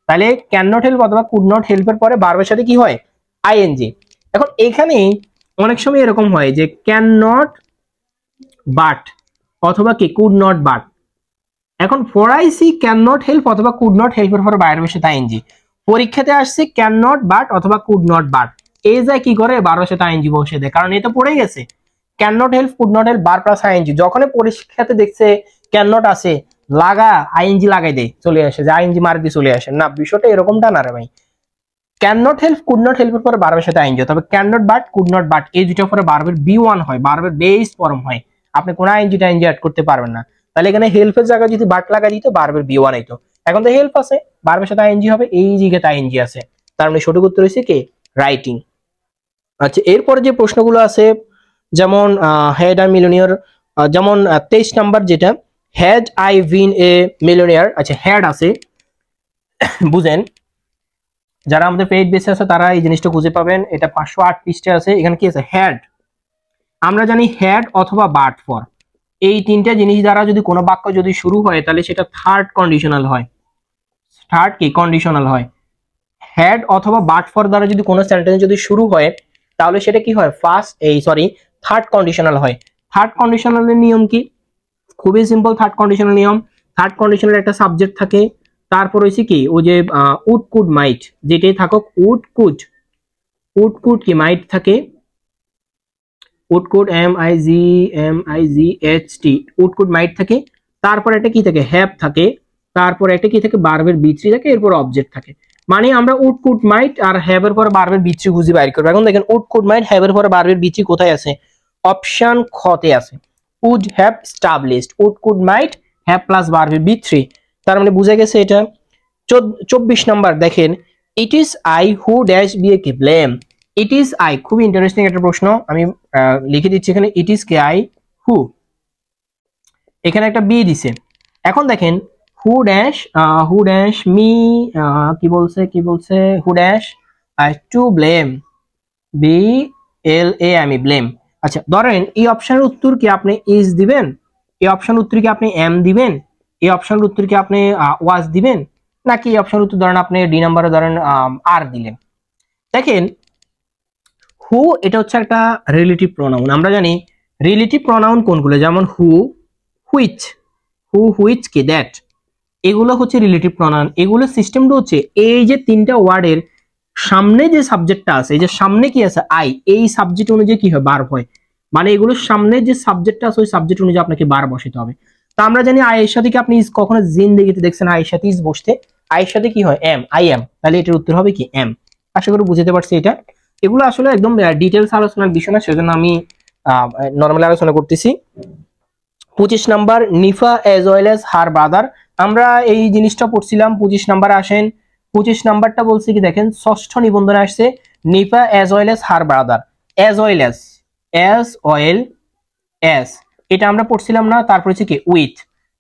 তাহলে ক্যান নট হেল্প অথবা কুড নট হেল্পের পরে বারবের সাথে কি হয়? আইএনজি। এখন এখানে অনেক সময় এরকম হয় যে ক্যান নট বাট অথবা কি কুড নট বাট, এখন পড়াইছি ক্যান নট হেল্প অথবা কুড নট হেল্পের পরে বারবের সাথে আইএনজি, পরীক্ষাতে আসছে ক্যান নট বাট অথবা কুড নট বাট, এই যায় কি করে বারবের সাথে আইএনজি বসে দেয়, কারণ এটা পড়ে গেছে can not help could not help বার প্লাস আইএনজি, যখন পরীক্ষাতে দেখছে ক্যান নট আছে লাগা আইএনজি লাগাই দেয়, চলে আসে যে আইএনজি মার দিয়ে চলে আসে, না বিষয়টা এরকমটা না রে ভাই, can not help, could not হেল্পের পরে ভার্বের সাথে আইএনজি, তবে can not but, could not but এই দুটোর পরে ভার্বের বি1 হয়, ভার্বের বেস ফর্ম হয়, আপনি কোনো আইএনজি টাইএনজি অ্যাড করতে পারবেন না। তাহলে এখানে হেল্পের জায়গায় যদি বাট লাগা দিত ভার্বের বি1 হইতো। এখন তো হেল্প আছে, ভার্বের সাথে আইএনজি হবে, এই জায়গাতে আইএনজি আছে, তার মানে সঠিক উত্তর হচ্ছে কি রাইটিং। আচ্ছা, এরপরে যে প্রশ্নগুলো আছে যেমন হ্যাড আই মিলিয়নিয়ার, যেমন 23 নাম্বার যেটা had I been A millionaire. আচ্ছা, হ্যাড আছে বুঝেন, যারা আমাদের পেইড বেসে আছে তারা এই জিনিসটা খুঁজে পাবেন, এটা 508 পৃষ্ঠাে আছে। এখানে কি আছে হ্যাড, আমরা জানি হ্যাড অথবা বাট ফর, এই তিনটা জিনিস দ্বারা যদি কোনো বাক্য যদি শুরু হয় তাহলে সেটা থার্ড কন্ডিশনাল হয়, থার্ড কি কন্ডিশনাল হয়। হ্যাড অথবা বাট ফর দ্বারা যদি কোনো সেন্টেন্স যদি শুরু হয় তাহলে সেটা কি হয় থার্ড কন্ডিশনাল হয়। থার্ড কন্ডিশনালের নিয়ম কি, খুবই সিম্পল। থার্ড কন্ডিশনাল নিয়ম, থার্ড কন্ডিশনাল একটা সাবজেক্ট থাকে, তারপর হচ্ছে কি ওই যে উড কুড মাইট, যেটাই থাকুক উড কুড কি মাইট থাকে, would could MIGHT would could might থাকে, তারপর একটা কি থাকে হ্যাভ থাকে, তারপর একটা কি থাকে ভার্বের বি3 থাকে, এরপর অবজেক্ট থাকে। মানে আমরা উড কুড মাইট আর হ্যাভ এর পর ভার্বের বি3 খুঁজে বাইর করব। এখন দেখেন উড কুড মাইট হ্যাভ এর পর ভার্বের বি3 কোথায় আছে, অপশন খ তে আছে, would have established, would could might have plus ভার্বের বি3, তার মানে বুঝা গেছে এটা। 24 নাম্বার দেখেন it is I who dash be a কি ব্লেম, ইট ইজ আই, খুবই ইন্টারেস্টিং একটা প্রশ্ন, আমি লিখে দিচ্ছি এখানে it is K I who, এখানে একটা বি দিছে। এখন দেখেন হু ড্যাশ মি, কি বলছে who dash I to blame, BLAME blame. আচ্ছা, ধরেন এই অপশনের উত্তর কি আপনি ইজ দিবেন, এই অপশনের উত্তর কি আপনি এম দিবেন, এই অপশনের উত্তর কি আপনি ওয়াজ দিবেন, নাকি এই অপশনের উত্তর ধরেন আপনি ডি নাম্বারে ধরেন আর দিলেন। দেখেন হু এটা হচ্ছে একটা রিলেটিভ প্রোনাউন, আমরা জানি রিলেটিভ প্রোনাউন কোনগুলো, যেমন হু, হুইচ কি দ্যাট, এগুলো হচ্ছে রিলেটিভ প্রোনাউন। এগুলো সিস্টেমটা হচ্ছে এই যে তিনটা ওয়ার্ডের সামনে যে সাবজেক্টটা আছে, এই যে সামনে কি আছে আই, এই সাবজেক্ট অনুযায়ী কি হয় ভার্ব হয়, মানে এগুলোর সামনে যে সাবজেক্টটা আছে ওই সাবজেক্ট অনুযায়ী আপনাকে ভার্ব বসাতে হবে। তা আমরা জানি আই এর সাথে কি আপনি কখনো জিন্দেগিতে দেখছেন আই এর সাথে ইজ বসতে, আই এর সাথে কি হয় আই এম, তাহলে এটার উত্তর হবে কি এম। আশা করি বুঝতে পারছি এটা। এগুলো আসলে একদম ডিটেইলস আলোচনার বিষয় না, সেজন্য আমি নরমালি আলোচনা করতেছি। 25 number Nifa as well as her brother, আমরা এই জিনিসটা পড়ছিলাম। 25 নাম্বার আসেন, 25 নাম্বারটা বলছে কি দেখেন ষষ্ঠ নিবন্ধনে আসছে Nifa as well as her brother, as well as এটা আমরা পড়ছিলাম না। তারপর হচ্ছে কি উইথ,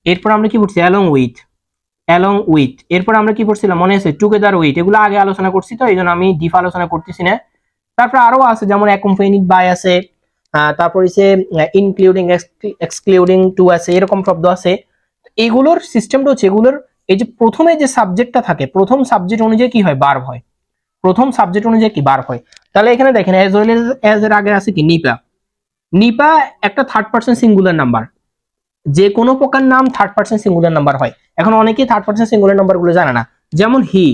এরপর আমরা কি পড়ছি অ্যালং উইথ, এরপর আমরা কি পড়ছিলাম মনে আছে টুগেদার উইথ, এগুলো আগে আলোচনা করছি তো এই জন্য আমি ডিপ আলোচনা করতেছি না। তারপর আরো আছে যেমন অ্যাকম্পানিড বাই আছে, তারপর হচ্ছে ইনক্লুডিং এক্সক্লুডিং টু আছে, এরকম শব্দ আছে। এগুলোর সিস্টেমটা হচ্ছে এগুলোর এই যে প্রথমে যে সাবজেক্টটা থাকে প্রথম সাবজেক্ট অনুযায়ী কি হয় ভার্ব হয়, প্রথম সাবজেক্ট অনুযায়ী কি ভার্ব হয়। তাহলে এখানে দেখেন এজ ওয়েল এজ এর আগে আছে কি নিপা একটা থার্ড পারসন সিঙ্গুলার নাম্বার, যে কোনো প্রকার নাম থার্ড পারসন সিঙ্গুলার নাম্বার হয়। এখন অনেকেই থার্ড পারসন সিঙ্গুলার নাম্বার গুলো জানে না, যেমন হি,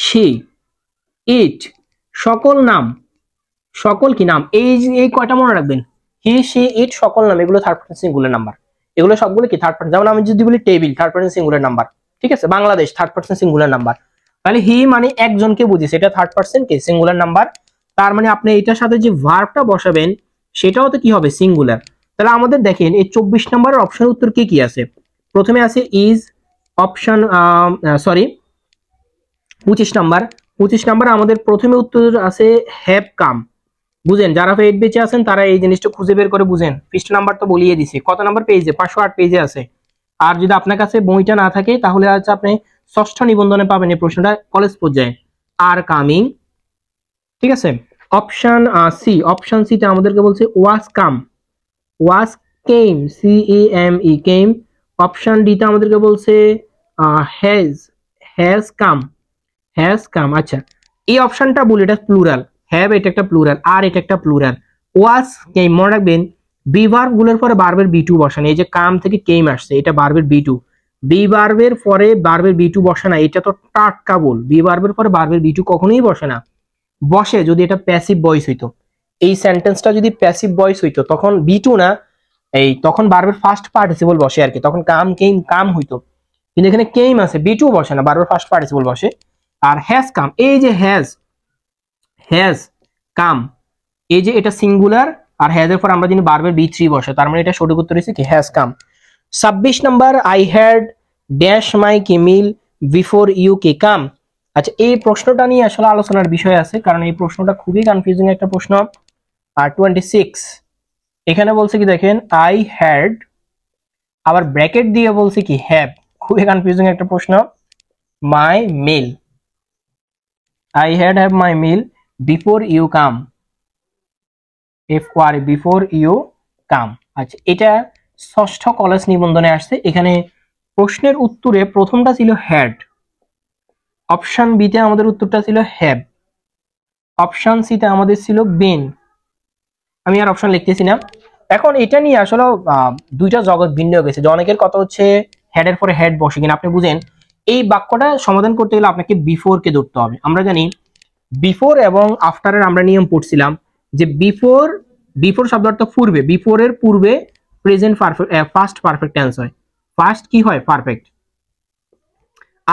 শি, ইট, সকল নাম, সকল কি নাম, এই কয়টা মনে রাখবেন হি শি ইট সকল নাম, এগুলো থার্ড পারসন সিঙ্গুলার নাম্বার, এগুলো সবগুলো কি থার্ড পারসন। যেমন আমি যদি বলি table third person singular number, ঠিক আছে, Bangladesh third person singular number, তাহলে হি মানে একজনকে বুঝিয়েছে, এটা থার্ড পারসন কি সিঙ্গুলার নাম্বার। তার মানে আপনি এটার সাথে যে ভার্বটা বসাবেন সেটাও তো কি হবে সিঙ্গুলার। তাহলে আমাদের দেখেন এই 24 নম্বরের অপশন উত্তর কি কি আছে, প্রথমে আছে ইজ, অপশন 25 নাম্বার আমাদের প্রথমে উত্তর আছে হ্যাভ কাম। বুঝেন, যারা পেইড বেচে আছেন তারা এই জিনিসটা খুঁজে বের করে বুঝেন, পৃষ্ঠা নাম্বার তো বলিয়ে দিছে কত নাম্বার পেজে, 508 পেজে আছে। আর যদি আপনার কাছে বইটা না থাকে তাহলে হচ্ছে আপনি ষষ্ঠ নিবন্ধনে পাবেন এই প্রশ্নটা কলেজ পর্যায়ে, আর কামিং, ঠিক আছে। অপশন সি তে আমাদেরকে বলছে ওয়াজ কাম, কেম, কেম। অপশন ডি তে আমাদেরকে বলছে হ্যাজ কাম। আচ্ছা, এই অপশনটা বলি এটা প্লুরাল, হ্যাভ এটা একটা প্লুরাল, আর এটা একটা প্লুরাল। ওয়াজ কেম মনে রাখবেন, বি ভার্ব গুলোর পরে ভার্বের বি2 বসানো, এই যে কাম থেকে কেম আসছে এটা ভার্বের বি2, বি ভার্বের পরে ভার্বের বি2 বসে না, এটা তো টাটকা বল, বি ভার্বের পরে ভার্বের বি2 কখনোই বসে না, বসে যদি এটা প্যাসিভ ভয়েস হইতো, এই সেন্টেন্সটা যদি প্যাসিভ ভয়েস হইতো তখন বি2 না, তখন ভার্বের ফার্স্ট পার্টিসিপল বসে আর কি, তখন কাম হইতো, কিন্তু এখানে কেম আছে বি2 বসে না, ভার্বের ফার্স্ট পার্টিসিপল বসে। আর হ্যাজ কাম, এই যে হ্যাজ কাম, এই যে এটা সিঙ্গুলার আর হ্যাজ এর পর আমরা জানি ভার্বের বি থ্রি বসে, তার মানে এটা সঠিক উত্তর হচ্ছে কি has come. 26 number, I had dash my কি মিল বিফোর ইউ কে কাম। আচ্ছা, এই প্রশ্নটা নিয়ে আসলে আলোচনার বিষয় আছে, কারণ এই প্রশ্নটা খুবই কনফিউজিং একটা প্রশ্ন। আর 26 এখানে বলছে কি দেখেন, আই হ্যাড, আবার ব্র্যাকেট দিয়ে বলছে কি হ্যাভ, খুবই কনফিউজিং একটা প্রশ্ন। My meal, I had have my meal before you come, before you come. আচ্ছা, এটা ষষ্ঠ কলেজ নিবন্ধনে আসছে। এখানে প্রশ্নের উত্তরে প্রথমটা ছিল হ্যাড, অপশন বিতে আমাদের উত্তরটা ছিল হ্যাভ, অপশন সিতে আমাদের ছিল বিন। আমি আর অপশন লিখতেছি না। এখন এটা নিয়ে আসলে দুইটা জগৎ ভিন্ন হয়ে গেছে, যে অনেকের কথা হচ্ছে হ্যাড এর পরে হ্যাড বসে কিনা। আপনি বুঝেন, এই বাক্যটা সমাধান করতে গেলে আপনাকে বিফোর কে ধরতে হবে। আমরা জানি বিফোর এবং আফটারের আমরা নিয়ম পড়ছিলাম যে বিফোর শব্দ অর্থ পূর্বে, বিফোরের পূর্বে present perfect first perfect tense হয়, ফার্স্ট কি হয় পারফেক্ট।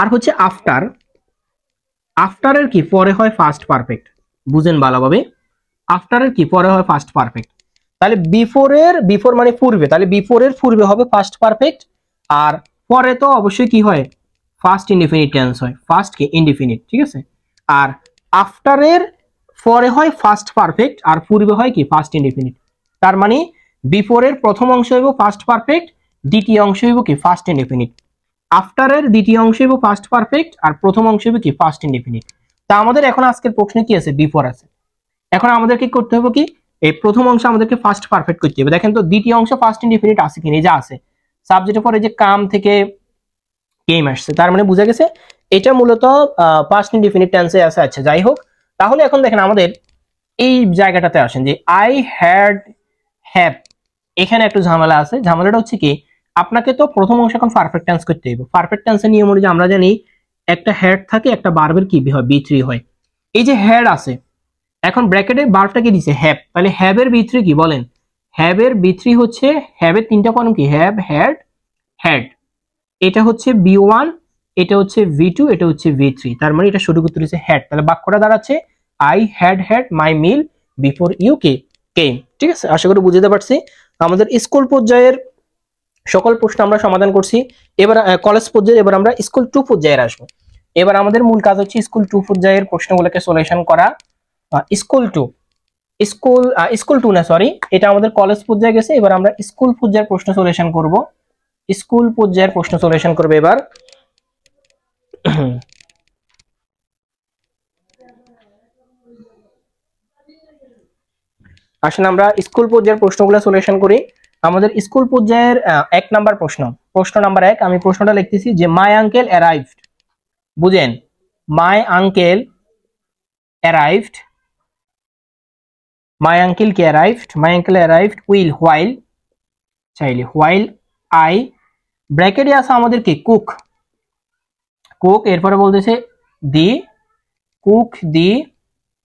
আর হচ্ছে আফটারের কি পরে হয় ফার্স্ট পারফেক্ট। বুঝেন ভালোভাবে, আফটারের কি পরে হয় ফার্স্ট পারফেক্ট। তাহলে বিফোর মানে পূর্বে, তাহলে বিফোরের পূর্বে হবে ফার্স্ট পারফেক্ট, আর পরে তো অবশ্যই কি হয় ফার্স্ট ইনডিফিনিট টেন্স হয়, ফার্স্ট কি ইনডিফিনিট, ঠিক আছে। আর আফটারের পরে হয় ফার্স্ট পারফেক্ট আর পূর্বে হয় কি ফার্স্ট ইনডিফিনিট। তার মানে বিফোরের প্রথম অংশ হইব ফার্স্ট পারফেক্ট, দ্বিতীয় অংশ হইব কি ফার্স্ট ইনডিফিনিট। আফটারের দ্বিতীয় অংশ হইব ফার্স্ট পারফেক্ট আর প্রথম অংশ হইব কি ফার্স্ট ইনডিফিনিট। তা আমাদের এখন আজকের প্রশ্নে কি আছে, বিফোর আছে। এখন আমাদের কি করতে হবে, কি এই প্রথম অংশ আমাদেরকে ফার্স্ট পারফেক্ট করতে হবে। দেখেন তো দ্বিতীয় অংশ ফার্স্ট ইনডিফিনিট আছে কিনা, যা আছে সাবজেক্টের পরে যে কাম থেকে কেম আসছে, তার মানে বোঝা গেছে এটা মূলত ফার্স্ট ইনডিফিনিট টেন্সে আছে। আচ্ছা, যাই হোক, তাহলে এখন দেখেন আমাদের এই জায়গাটাতে আসেন যে আই হ্যাড হ্যাভ, এখানে একটু ঝামেলা আছে। ঝামেলাটা হচ্ছে কি, আপনাকে তো প্রথম অংশ এখন পারফেক্ট টেন্স করতে হবে। পারফেক্ট টেন্সের নিয়ম অনুযায়ী আমরা জানি একটা হ্যাড থাকে, একটা ভার্বের কি হয় বি থ্রি হয়। এই যে হ্যাড আছে, এখন ব্র্যাকেটে ভার্বটা কি দিছে হ্যাভ, তাহলে হ্যাভ এর বি থ্রি কি বলেন, হ্যাভ এর বি থ্রি হচ্ছে হ্যাভ এর তিনটা ফর্ম কি হ্যাভ, হ্যাড, হ্যাড। এটা হচ্ছে বি ওয়ান, এটা হচ্ছে ভি টু, এটা হচ্ছে ভি থ্রি। তার মানে এটা সঠিক উত্তর হচ্ছে হ্যাড। তাহলে বাক্যটা দাঁড়াচ্ছে I had had my meal before you came. ঠিক আছে, আশা করি বুঝতে পারছি। আমাদের স্কুল পর্যায়ের সকল প্রশ্ন আমরা সমাধান করছি। এবার কলেজ পর্যায়ে, এবার আমরা স্কুল টু পর্যায়ে আসবো। এবার আমাদের মূল কাজ হচ্ছে স্কুল টু পর্যায়ের প্রশ্নগুলোকে সলিউশন করা। স্কুল টু না, সরি, এটা আমাদের কলেজ পর্যায়ে গেছে। এবার আমরা স্কুল পর্যায়ের প্রশ্ন সলিউশন করব। স্কুল পর্যায়ের প্রশ্ন সলিউশন করবে এবার। আসলে আমরা স্কুল পর্যায়ের প্রশ্নগুলো সলিউশন করি। আমাদের স্কুল পর্যায়ের 1 নাম্বার প্রশ্ন নাম্বার 1, আমি প্রশ্নটা লিখতেছি যে মাই আঙ্কেল অ্যারাইভড। বুঝেন, my uncle arrived, my uncle কি arrived, my uncle arrived will while, চাইলে হোয়াইল আই, ব্র্যাকেটে আছে আমাদের কি কুক, এরপরে বলতেছে দি কুক দি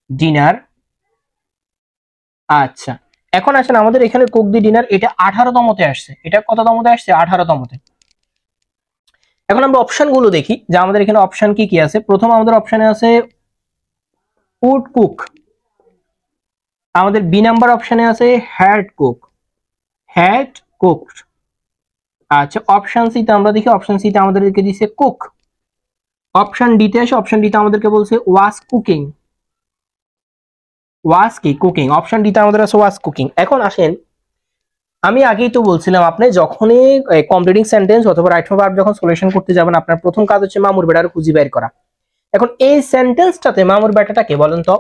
ডিনার। আচ্ছা, এখন আসেন আমাদের এখানে কুক দি ডিনার, এটা 18তমতে আসছে। এটা কততমতে আসছে, 18তমতে। এখন আমরা অপশন গুলো দেখি যে আমাদের এখানে অপশন কি কি আছে। প্রথম আমাদের অপশনে আছে উড কুক, আমাদের বি নাম্বার অপশনে আছে হ্যাড কুক। আচ্ছা, অপশন সি তে আমরা দেখি, অপশন সি তে আমাদেরকে দিছে কুক। অপশন ডি তে আসে, অপশন ডি তে আমাদেরকে বলছে ওয়াজ কুকিং, অপশন ডি তে আমাদের আছে ওয়াজ কুকিং। এখন আসেন, আমি আগেই তো বলছিলাম আপনি যখনই কমপ্লিটিং সেন্টেন্স অথবা রাইট ফর্ম ভার্ব যখন সলিউশন করতে যাবেন, আপনার প্রথম কাজ হচ্ছে মামুর বেটার খুঁজে বের করা। এখন এই সেন্টেন্সটাতে মামুর বেটাটা কে বলেন তো,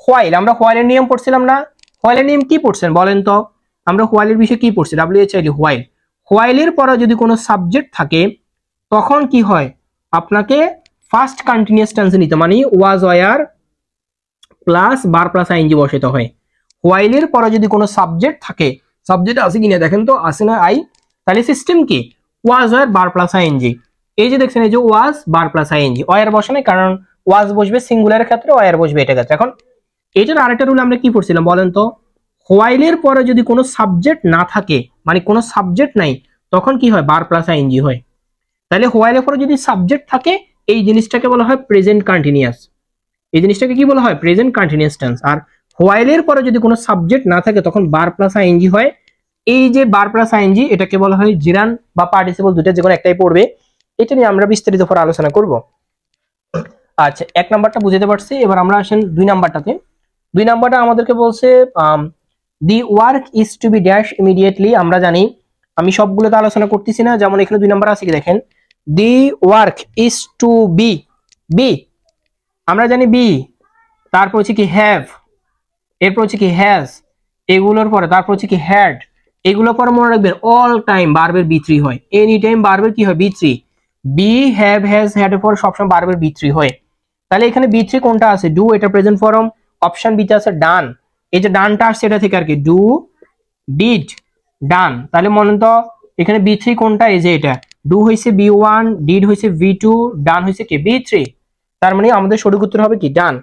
হোয়াইল। আমরা হোয়াইলের নিয়ম পড়ছিলাম না, হোয়াইলের নিয়ম কি পড়ছেন বলেন তো, আমরা হোয়াইলের বিষয়ে কি পড়ছি, WHILE হোয়াইল। হোয়াইলের পরে যদি কোনো সাবজেক্ট থাকে তখন কি হয়, আপনাকে ফার্স্ট কন্টিনিউয়াস টেন্সে নিতে, মানে ওয়াজ ওয়ার প্লাস বার প্লাস আইএনজি বসাতে হয়। হোয়াইলের পরে যদি কোনো সাবজেক্ট থাকে, সাবজেক্ট আছে কিনা দেখেন তো, আছে না আই, তাহলে সিস্টেম কি ওয়াজ ওয়ার বার প্লাস আইএনজি। এই যে দেখছেন, এই যে ওয়াজ বার প্লাস আইএনজি, ওয়ার বসে নাই, কারণ ওয়াজ বসবে সিঙ্গুলারের ক্ষেত্রে, ওয়ার বসবে এটা ক্ষেত্রে। এখন এটার আরেকটা রুল আমরা কি পড়ছিলাম বলেন তো, হোয়াইলের পরে যদি কোনো সাবজেক্ট না থাকে, মানে কোনো সাবজেক্ট নাই, তখন কি হয় বার প্লাস আইএনজি হয়। তাহলে হোয়াইলের পরে যদি সাবজেক্ট থাকে এই জিনিসটাকে বলা হয় প্রেজেন্ট কন্টিনিউয়াস। এই জিনিসটাকে কি বলা হয়? Present continuous tense. আর হোয়াইল এর পরে যদি কোনো সাবজেক্ট না থাকে তখন বার প্লাস আইএনজি হয়। এই যে বার প্লাস আইএনজি এটাকে বলা হয় জিরান বা পার্টিসিপল, দুইটা যে কোনো একটাই পড়বে। এটা নিয়ে আমরা বিস্তারিত পরে আলোচনা করব। আচ্ছা, 1 নাম্বারটা বুঝতে পারছি। এবার আমরা আসেন 2 নাম্বারটাতে। 2 নাম্বারটা আমাদেরকে বলছে the work is to be dash immediately. আমরা জানি, আমি সবগুলোতে আলোচনা করতেছি না, যেমন এখানে 2 নাম্বার আছে কি দেখেন, the work is to be, be আমরা জানি বি, তারপর হচ্ছে কি হ্যাভ, এরপর হচ্ছে কি হ্যাজ, এগুলোর পরে তারপর হচ্ছে কি হ্যাড, এগুলোর পরে মনে রাখবেন অল টাইম ভার্বের বি3 হয়, এনি টাইম ভার্বের কি হয়? বি3। বি, হ্যাভ, হ্যাজ, হ্যাড এর পরে সবসময় ভার্বের বি3 হয়। তাহলে এখানে বি3 কোনটা আছে? ডু, এটা প্রেজেন্ট ফর্ম। অপশন বিতে আছে ডান, এই যে ডানটা আসছে এটা থেকে আর কি, ডু, ডিড, ডান। তাহলে মনে তো এখানে বি3 কোনটা? এই যে এটা, ডু হইছে বি1, ডিড হইছে বি2, ডান হইছে কি? বি3। তার মানে আমাদের সঠিক উত্তর হবে কি? ডান।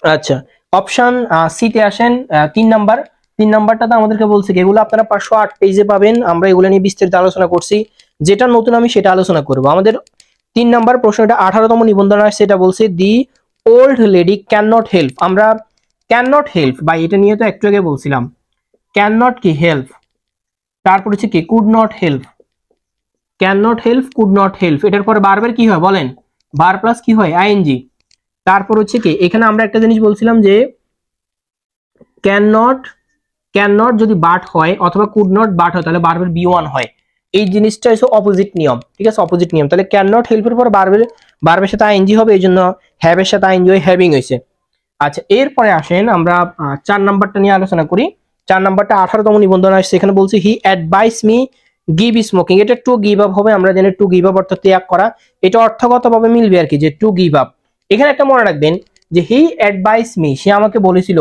আচ্ছা, অপশন সি তে আসেন। 3 নাম্বার। 3 নাম্বারটাতে আমাদেরকে বলছে কি, এগুলো আপনারা 508 পেজে পাবেন, আমরা এগুলো নিয়ে বিস্তারিত আলোচনা করছি। যেটা নতুন আমি সেটা আলোচনা করব। আমাদের 3 নাম্বার প্রশ্নটা 18তম নিবন্ধন আসছে, এটা বলছে the old lady can not help. আমরা ক্যান নট হেল্প, বা এটা নিয়ে তো একটু আগে বলছিলাম, ক্যান নট কি? হেল্প। তারপর হচ্ছে কি? Could not help. Can not help, could not help, এটার পরে বারবার কি হয় বলেন? বার প্লাস কি হয়? আইএনজি। তারপর হচ্ছে কি, এখানে আমরা একটা জিনিস বলছিলাম যে ক্যান নট যদি বাট হয় অথবা কুড নট বাট হয় তাহলে বারবার বি1 হয়। এই জিনিসটা হচ্ছে অপোজিট নিয়ম, ঠিক আছে? অপোজিট নিয়ম। তাহলে ক্যান নট হেল্পের পর বারবার সাথে আইএনজি হবে, এই জন্য হ্যাভ এর সাথে আইএনজি হয়, হ্যাভিং হয়েছে। আচ্ছা, এরপরে আসেন আমরা 4 নাম্বারটা নিয়ে আলোচনা করি। 4 নাম্বারটা 18তম নিবন্ধন আসছে, এখানে বলছে হি অ্যাডভাইস মি গিভ স্মোকিং। এটা টু গিভ আপ হবে, আমরা জানি টু গিভ আপ অর্থ ত্যাগ করা, এটা অর্থগতভাবে মিলবে আর কি, যে টু গিভ আপ। এখানে একটা মনে রাখবেন যে হি অ্যাডভাইস মি, সে আমাকে বলেছিল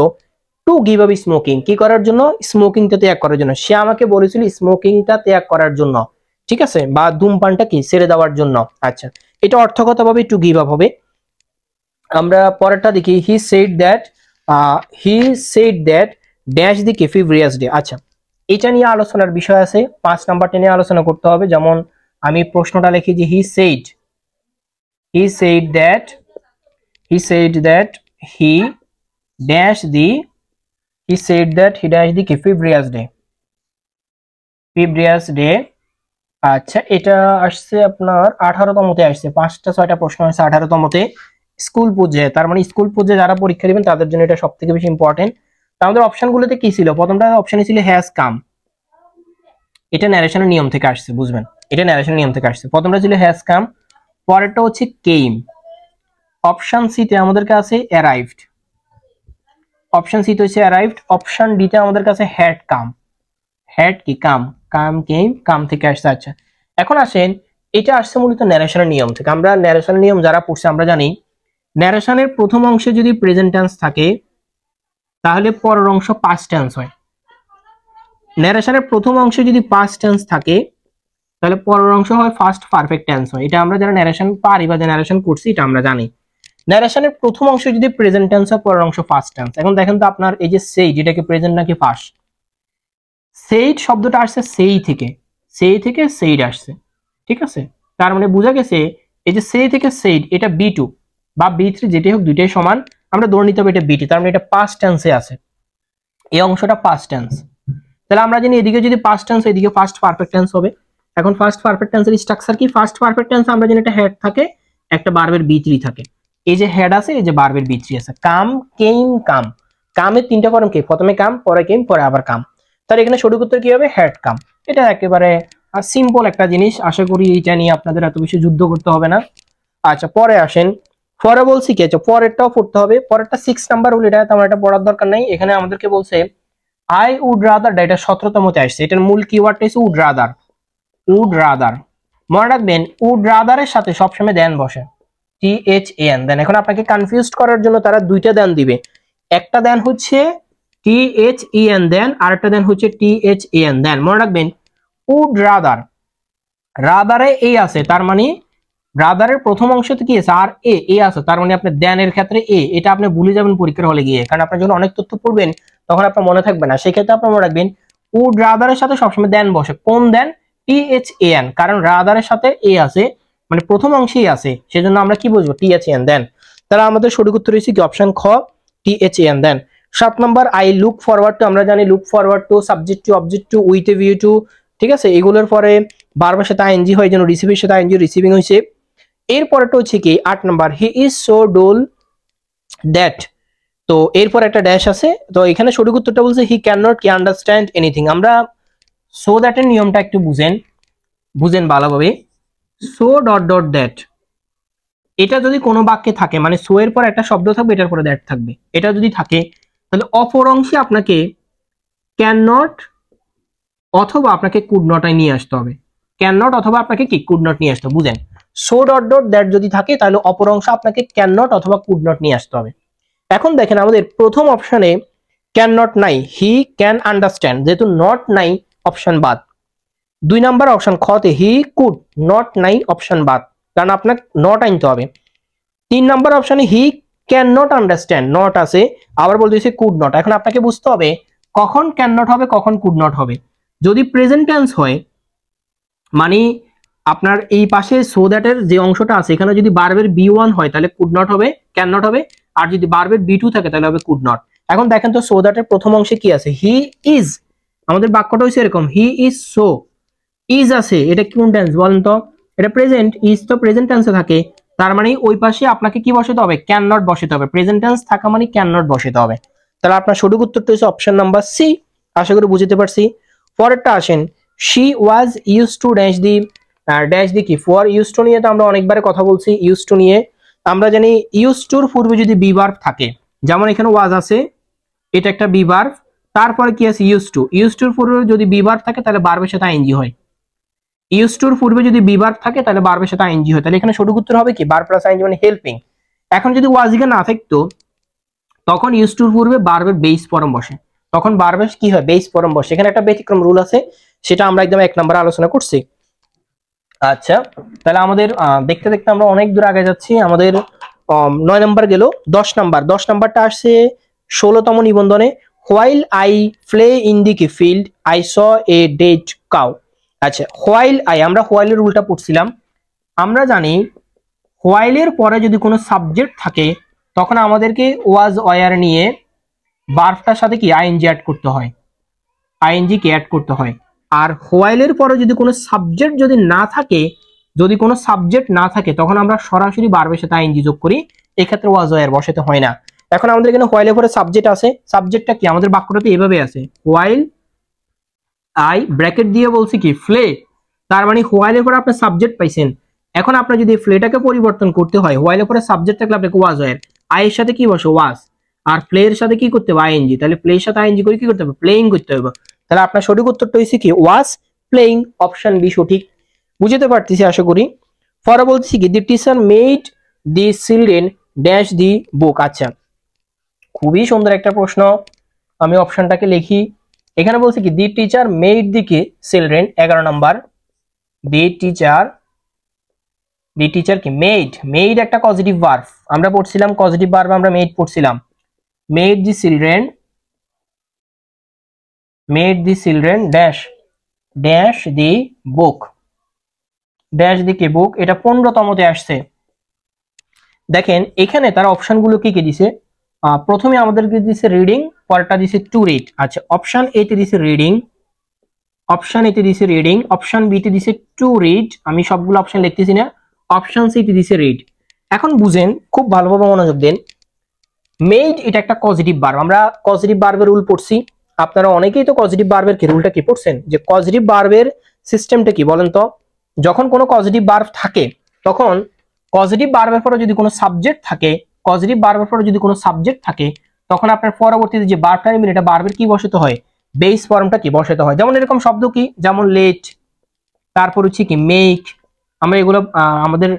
টু গিভ আপ স্মোকিং, কি করার জন্য? স্মোকিংটা ত্যাগ করার জন্য। সে আমাকে বলেছিল স্মোকিংটা ত্যাগ করার জন্য, ঠিক আছে, বা ধূমপানটা কি ছেড়ে দেওয়ার জন্য। আচ্ছা, এটা অর্থগতভাবে টু গিভ আপ হবে। আমরা পরেরটা দেখি, he said that dash the কে ফেব্রিয়াস ডে। আচ্ছা, এটা নিয়ে আলোচনার বিষয় আছে, 5 নাম্বারটা নিয়ে আলোচনা করতে হবে। যেমন আমি প্রশ্নটা লিখি যে he said that he dash the fabulous day. আচ্ছা, এটা আসছে আপনার 18তমতে আসছে, 5টা 6টা প্রশ্ন আসছে 18তমতে স্কুল পর্যায়ে। তার মানে স্কুল পর্যায়ে যারা পরীক্ষা দিবেন তাদের জন্য এটা সবথেকে বেশি ইম্পর্টেন্ট। আমাদের অপশনগুলোতে কি ছিল? প্রথমটা অপশনে ছিল হ্যাজ কাম, এটা ন্যারেশনের নিয়ম থেকে আসছে, বুঝবেন, এটা ন্যারেশনের নিয়ম থেকে আসছে। প্রথমটা ছিল হ্যাজ কাম, পরেরটা হচ্ছে কেম। অপশন সি তে আমাদের কাছে অ্যারাইভড, অপশন সি তে হচ্ছে অ্যারাইভড। অপশন ডি তে আমাদের কাছে হ্যাড কাম, হ্যাড কি? কাম, কেম, কাম থেকে আসছে। আচ্ছা, এখন আসেন, এটা আসছে মূলত ন্যারেশনের নিয়ম থেকে। আমরা ন্যারেশনের নিয়ম যারা পড়ছি আমরা জানি, ন্যারেশনের প্রথম অংশে যদি প্রেজেন্ট টেন্স থাকে তাহলে পরের অংশ পাস্ট টেন্স হয়। ন্যারেশনের প্রথম অংশে যদি পাস্ট টেন্স থাকে তাহলে পরের অংশ হয় ফার্স্ট পারফেক্ট টেন্স হয়। এটা আমরা যারা ন্যারেশন পারি বা ন্যারেশন করছি এটা আমরা জানি। ন্যারেশনের প্রথম অংশে যদি প্রেজেন্ট টেন্স হয় পরের অংশ ফার্স্ট টেন্স। এখন দেখেন তো আপনার এই যে সেই, যেটাকে প্রেজেন্ট নাকি ফার্স্ট? সেইড শব্দটা আসছে সেই থেকে সেইড আসছে, ঠিক আছে? তার মানে বোঝা গেছে এই যে সেই থেকে সেইড, এটা বি2 বা বি3 যেটাই হোক, দুইটাই সমান। আমরা ধরে নিতে হবে এটা বিটি, তার মানে এটা পাস্ট টেন্সে আছে, এই অংশটা পাস্ট টেন্স। তাহলে আমরা জানি এদিকে যদি পাস্ট টেন্স এদিকে ফার্স্ট পারফেক্ট টেন্স হবে। এখন ফার্স্ট পারফেক্ট টেন্সের স্ট্রাকচার কি? ফার্স্ট পারফেক্ট টেন্স আমরা জানি একটা হেড থাকে, একটা ভার্বের বি3 থাকে। এই যে হেড আছে, এই যে ভার্বের বি3 আছে। কাম, কেম, কাম। কামের 3টা ফর্ম কি? প্রথমে কাম, পরে কেম, পরে আবার কাম। তাহলে এখানে সঠিক উত্তর কি হবে? হেড কাম। এটা একেবারে সিম্পল একটা জিনিস, আশা করি এটা নিয়ে আপনাদের এত বেশি যুদ্ধ করতে হবে না। আচ্ছা, পরে আসেন, পরে বলছি কি? আচ্ছা, পরেরটাও পড়তে হবে। পরেরটা 6 নাম্বার হলো, এটা তেমন একটা পড়ার দরকার নাই। এখানে আমাদেরকে বলছে আই উড রাদার, এটা 17তমতে আসছে। এটার মূল কিওয়ার্ডটা হচ্ছে উড রাদার। মনে রাখবেন উড রাদারের সাথে সবসময় দেন বসে, THAN দেন। এখন আপনাকে কনফিউজ করার জন্য তারা দুইটা দেন দিবে, একটা দেন হচ্ছে THEN দেন, আর একটা দেন হচ্ছে THAN দেন। মনে রাখবেন উড রাদার, রাদারে এ আছে, তার মানে রাদারের প্রথম অংশতে কি আছে? আর এ আছে, তার মানে আপনি দেনের ক্ষেত্রে এটা আপনি ভুলে যাবেন পরীক্ষার হলে গিয়ে, কারণ আপনি যখন অনেক তথ্য পড়বেন তখন আপনার মনে থাকবে না। সেক্ষেত্রে আপনি মনে রাখবেন উড রাদারের সাথে সবসময় দেন বসে। কোন দেন? THAN, কারণ রাদারের সাথে এ আছে, মানে প্রথম অংশেই আছে, সেজন্য আমরা কি বুঝবো THAN দেন। তাহলে আমাদের সঠিক উত্তর হচ্ছে কি অপশন খ THAN দেন। 7 নম্বর আই লুক ফরওয়ার্ড টু, আমরা জানি look forward to subject to object to with a view to, ঠিক আছে, এগুলোর পরে বারবার সাথে আইএনজি হয়, যেন রিসিভের সাথে আইএনজি রিসিভিং হয়েছে। এরপরটা হচ্ছে কি 8 নম্বর he is so dull that, তো এরপর একটা ড্যাশ আছে, তো এখানে সঠিক উত্তরটা বলছে হি ক্যান নট কি আন্ডারস্ট্যান্ড এনিথিং। আমরা সো দ্যাট এর নিয়মটা একটু বুঝেন ভালোভাবে। সো ডট ডট দ্যাট, এটা যদি কোনো বাক্যে থাকে মানে সো এর পর একটা শব্দ থাকবে, এটার পরে দ্যাট থাকবে, এটা যদি থাকে তাহলে অপর অংশে আপনাকে ক্যান নট অথবা আপনাকে কুড নট নিয়ে আসতে হবে। ক্যান নট অথবা আপনাকে কি কুড নট নিয়ে আসতে হবে, বুঝেন। সো ডট ডট দ্যাট যদি থাকে তাহলে অপর অংশ আপনাকে ক্যান নট অথবা কুড নট নিয়ে আসতে হবে। এখন দেখেন আমাদের প্রথম অপশনে ক্যান নট নাই, হি ক্যান আন্ডারস্ট্যান্ড, যেহেতু নট নাই অপশন বাদ। 2 নাম্বার অপশন খতে হি কুড নট নাই অপশন বাদ, কারণ আপনাকে নট আনতে হবে। 3 নাম্বার অপশনে he can not understand, not আছে, আবার বলতেছে কুড নট। এখন আপনাকে বুঝতে হবে কখন ক্যান নট হবে কখন কুড নট হবে। যদি প্রেজেন্ট টেন্স হয় মানে আপনার এই পাশে সো দ্যাটের যে অংশটা আছে এখানে যদি ভার্বের B1 হয় তাহলে কুড নট হবে, ক্যান নট হবে, আর যদি ভার্বের B2 থাকে তাহলে হবে কুড নট। এখন দেখেন তো সো দ্যাটের প্রথম অংশে কি আছে, হি ইজ, আমাদের বাক্যটা হচ্ছে এরকম হি ইজ সো, ইজ আছে, এটা কোন টেন্স বলেন তো, এটা প্রেজেন্ট, ইজ তো প্রেজেন্ট টেন্সে থাকে, তার মানে ওই পাশে আপনাকে কি বসাতে হবে, ক্যান নট বসাতে হবে, প্রেজেন্ট টেন্স থাকা মানে ক্যান নট বসাতে হবে। তাহলে আপনার সঠিক উত্তরটা হচ্ছে অপশন নাম্বার সি। আশা করি বুঝতে পারছি। পরেরটা আসেন, she was use to dash the কি, ফর ইউজ টু নিয়ে তো আমরা অনেকবারে কথা বলছি। ইউজ টু নিয়ে আমরা জানি ইউজ টুর পূর্বে যদি বি ভার্ব থাকে, যেমন এখানে ওয়াজ আছে, এটা একটা বি ভার্ব, তারপরে কি আছে ইউজ টু, ইউজ টুর পূর্বে যদি বি ভার্ব থাকে তাহলে ভার্বের সাথে আইএনজি হয়, ইউজ টুর পূর্বে যদি বি ভার্ব থাকে তাহলে ভার্বের সাথে আইএনজি হয়, তাহলে এখানে সঠিক উত্তর হবে কি ভার্ব প্লাস আইএনজি মানে হেল্পিং। এখন যদি ওয়াজ এখানে না থাকতো তখন ইউজ টুর পূর্বে ভার্বের বেস ফর্ম বসে, তখন ভার্বের কি হয় বেস ফর্ম বসে। এখানে একটা ব্যতিক্রম রুল আছে, সেটা আমরা একদম 1 নম্বরে আলোচনা করছি। আচ্ছা, তাহলে আমাদের দেখতে দেখতে আমরা অনেক দূর আগে যাচ্ছি। আমাদের 9 নাম্বার গেল, 10 নাম্বারটা আসছে 16তম নিবন্ধনে, while I play in the field I saw a dead cow. আচ্ছা, হোয়াইল আই, আমরা হোয়াইলের রুলটা পড়ছিলাম, আমরা জানি হোয়াইলের পরে যদি কোনো সাবজেক্ট থাকে তখন আমাদেরকে ওয়াজ ওয়ার নিয়ে ভার্বটার সাথে কি আইএনজি অ্যাড করতে হয়, আইএনজি কে অ্যাড করতে হয়। আর হোয়াইলের পরে যদি কোনো সাবজেক্ট যদি না থাকে তখন আমরা সরাসরি ভার্বের সাথে আইএনজি যোগ করি, এক্ষেত্রে ওয়াজ ওয়ার বসাতে হয় না। এখন আমাদের এখানে হোয়াইলের পরে সাবজেক্ট আছে, সাবজেক্টটা কি আমাদের বাক্যটাতে এভাবে আছে, হোয়াইল আই ব্র্যাকেট দিয়ে বলছি কি ফ্লে, তার মানে হোয়াইলের পরে আপনার সাবজেক্ট পাইছেন। এখন আপনার যদি ফ্লেটাকে পরিবর্তন করতে হয়, হোয়াইলের পরে সাবজেক্ট থাকলে আপনাকে ওয়াজ ওয়ার, আইয়ের সাথে কি বসে ওয়াজ, আর প্লে এর সাথে কি করতে হবে আইএনজি, তাহলে প্লে এর সাথে আইএনজি করে কি করতে হবে প্লেইং করতে হবে। তাহলে আপনার সঠিক উত্তরটা হচ্ছে কি ওয়াজ প্লেইং, অপশন বি সঠিক। বুঝতে পারতেছি আশা করি। পরে বলতেছি কি the teacher made the children dash the book. আচ্ছা, খুবই সুন্দর একটা প্রশ্ন, আমি অপশনটাকে লিখি। এখানে বলছে কি দি টিচার মেড দি কি চিলড্রেন, 11 নাম্বার, দি টিচার কি মেড একটা পজিটিভ ভার্ব, আমরা পড়ছিলাম পজিটিভ ভার্ব, আমরা মেড পড়ছিলাম। Made the children dash the book, এটা 15তমতে আসছে। দেখেন এখানে তার অপশনগুলো কি কি দিছে, প্রথমে আমাদেরকে দিছে রিডিং, পরেরটা দিছে টু রিড। আচ্ছা, অপশন এ তে দিছে রিডিং, অপশন বি তে দিছে টু রিড, আমি সবগুলো অপশন লিখতেছি না, অপশন সি তে দিছে রিড। এখন বুঝেন, খুব ভালোভাবে মনোযোগ দেন, মেড এটা একটা পজিটিভ ভার্ব, আমরা পজিটিভ ভার্বের রুল পড়ছি, আপনারা অনেকেই তো পজিটিভ ভার্বের কি রুলটা কি পড়ছেন, যে পজিটিভ ভার্বের সিস্টেমটা কি বলেন তো, যখন কোনো পজিটিভ ভার্ব থাকে তখন পজিটিভ ভার্বের পরে যদি কোনো সাবজেক্ট থাকে, তখন আপনার পরবর্তীতে যে ভার্বটা নেবেন এটা ভার্বের কি বসাতে হয়, বেস ফর্মটা কি বসাতে হয়। যেমন এরকম শব্দ কি, যেমন লেট, তারপর হচ্ছে কি মেক, আমরা এগুলো আমাদের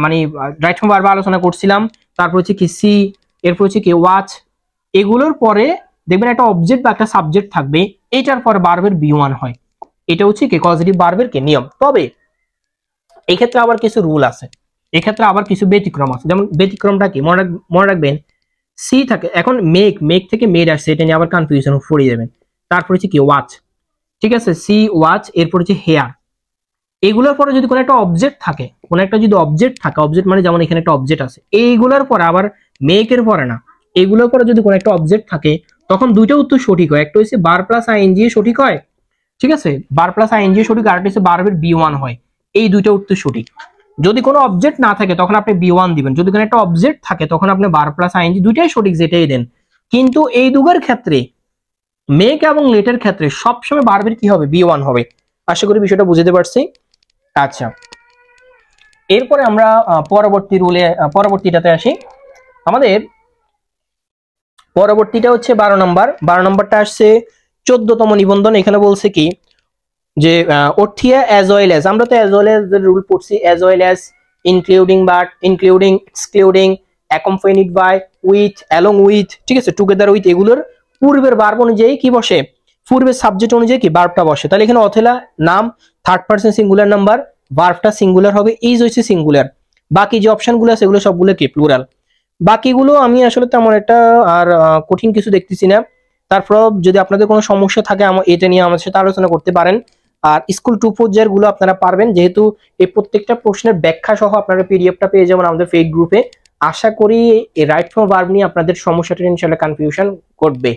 মানে রাইট ফর্ম ভার্বে আলোচনা করছিলাম। তারপর হচ্ছে কি সি, এরপর হচ্ছে কি ওয়াচ, এগুলোর পরে দেখবেন একটা অবজেক্ট বা একটা সাবজেক্ট থাকবে, এটার পরে ভার্বের B1 হয়, এটা হচ্ছে কি পজিটিভ ভার্বের কি নিয়ম। তবে এক্ষেত্রে আবার কিছু রুল আছে, এক্ষেত্রে আবার কিছু ব্যতিক্রম আছে। যেমন ব্যতিক্রমটা কি মনে রাখবেন, সি থাকে, এখন মেক থেকে মেড আসছে, এটা নিয়ে আবার কনফিউশন পড়ে যাবেন। তারপর হচ্ছে কি ওয়াচ, ঠিক আছে, সি ওয়াচ, এরপর হচ্ছে হেয়ার, এইগুলোর পরে যদি কোনো একটা অবজেক্ট থাকে, কোনো একটা যদি অবজেক্ট থাকে, অবজেক্ট মানে যেমন এখানে একটা অবজেক্ট আছে, এইগুলোর পরে আবার মেকের পরে না, এইগুলোর পরে যদি কোনো একটা অবজেক্ট থাকে তখন দুইটা উত্তর সঠিক হয়। একটা হচ্ছে বার প্লাস আইএনজি সঠিক হয়, ঠিক আছে, বার প্লাস আইএনজি সঠিক, আর একটা হচ্ছে বারবের বি1 হয়। এই দুইটা উত্তর সঠিক। যদি কোনো অবজেক্ট না থাকে তখন আপনি বি1 দিবেন, যদি কোনো একটা অবজেক্ট থাকে তখন আপনি বার প্লাস আইএনজি দুইটাই সঠিক, যেটাই দেন। কিন্তু এই দুগের ক্ষেত্রে মেক এবং লেটের ক্ষেত্রে সবসময় বারবের কি হবে, বি1 হবে। আশা করি বিষয়টা বুঝতে পারছি। আচ্ছা, এরপরে আমরা পরবর্তীটাতে আসি। আমাদের পরবর্তীটা হচ্ছে 12 নম্বর। 12 নম্বরটা আসছে 14তম নিবন্ধন। এখানে বলছে কি যে অর্থিয়া অ্যাজ ওয়েল অ্যাজ, আমরা তো অ্যাজ ওয়েল অ্যাজ এর রুল পড়ছি, as well as, including, but, including, excluding, accompanied by, with, along with, ঠিক আছে, টুগেদার উইথ, এগুলোর পূর্বের ভার্ব অনুযায়ী কি বসে, পূর্বের সাবজেক্ট অনুযায়ী কি ভার্বটা বসে। তাহলে এখানে অথেলা নাম থার্ড পারসন সিঙ্গুলার নাম্বার, ভার্বটা সিঙ্গুলার হবে, ইজ হচ্ছে সিঙ্গুলার, বাকি যে অপশনগুলো আছে এগুলো সবগুলো কি প্লুরাল। বাকিগুলো আমি আসলে তেমন একটা আর কঠিন কিছু দেখতেছি না। তারপর যদি আপনাদের কোনো সমস্যা থাকে এটা নিয়ে আমাদের সাথে আলোচনা করতে পারেন। আর স্কুল 2 পর্যায়ের গুলো আপনারা পারবেন, যেহেতু এই প্রত্যেকটা প্রশ্নের ব্যাখ্যা সহ আপনারা পিডিএফটা পেয়ে যাবেন আমাদের ফেক গ্রুপে। আশা করি এই রাইট ফ্রম ভার্ব নিয়ে আপনাদের সমস্যাটা ইনশাআল্লাহ কনফিউশন করবে।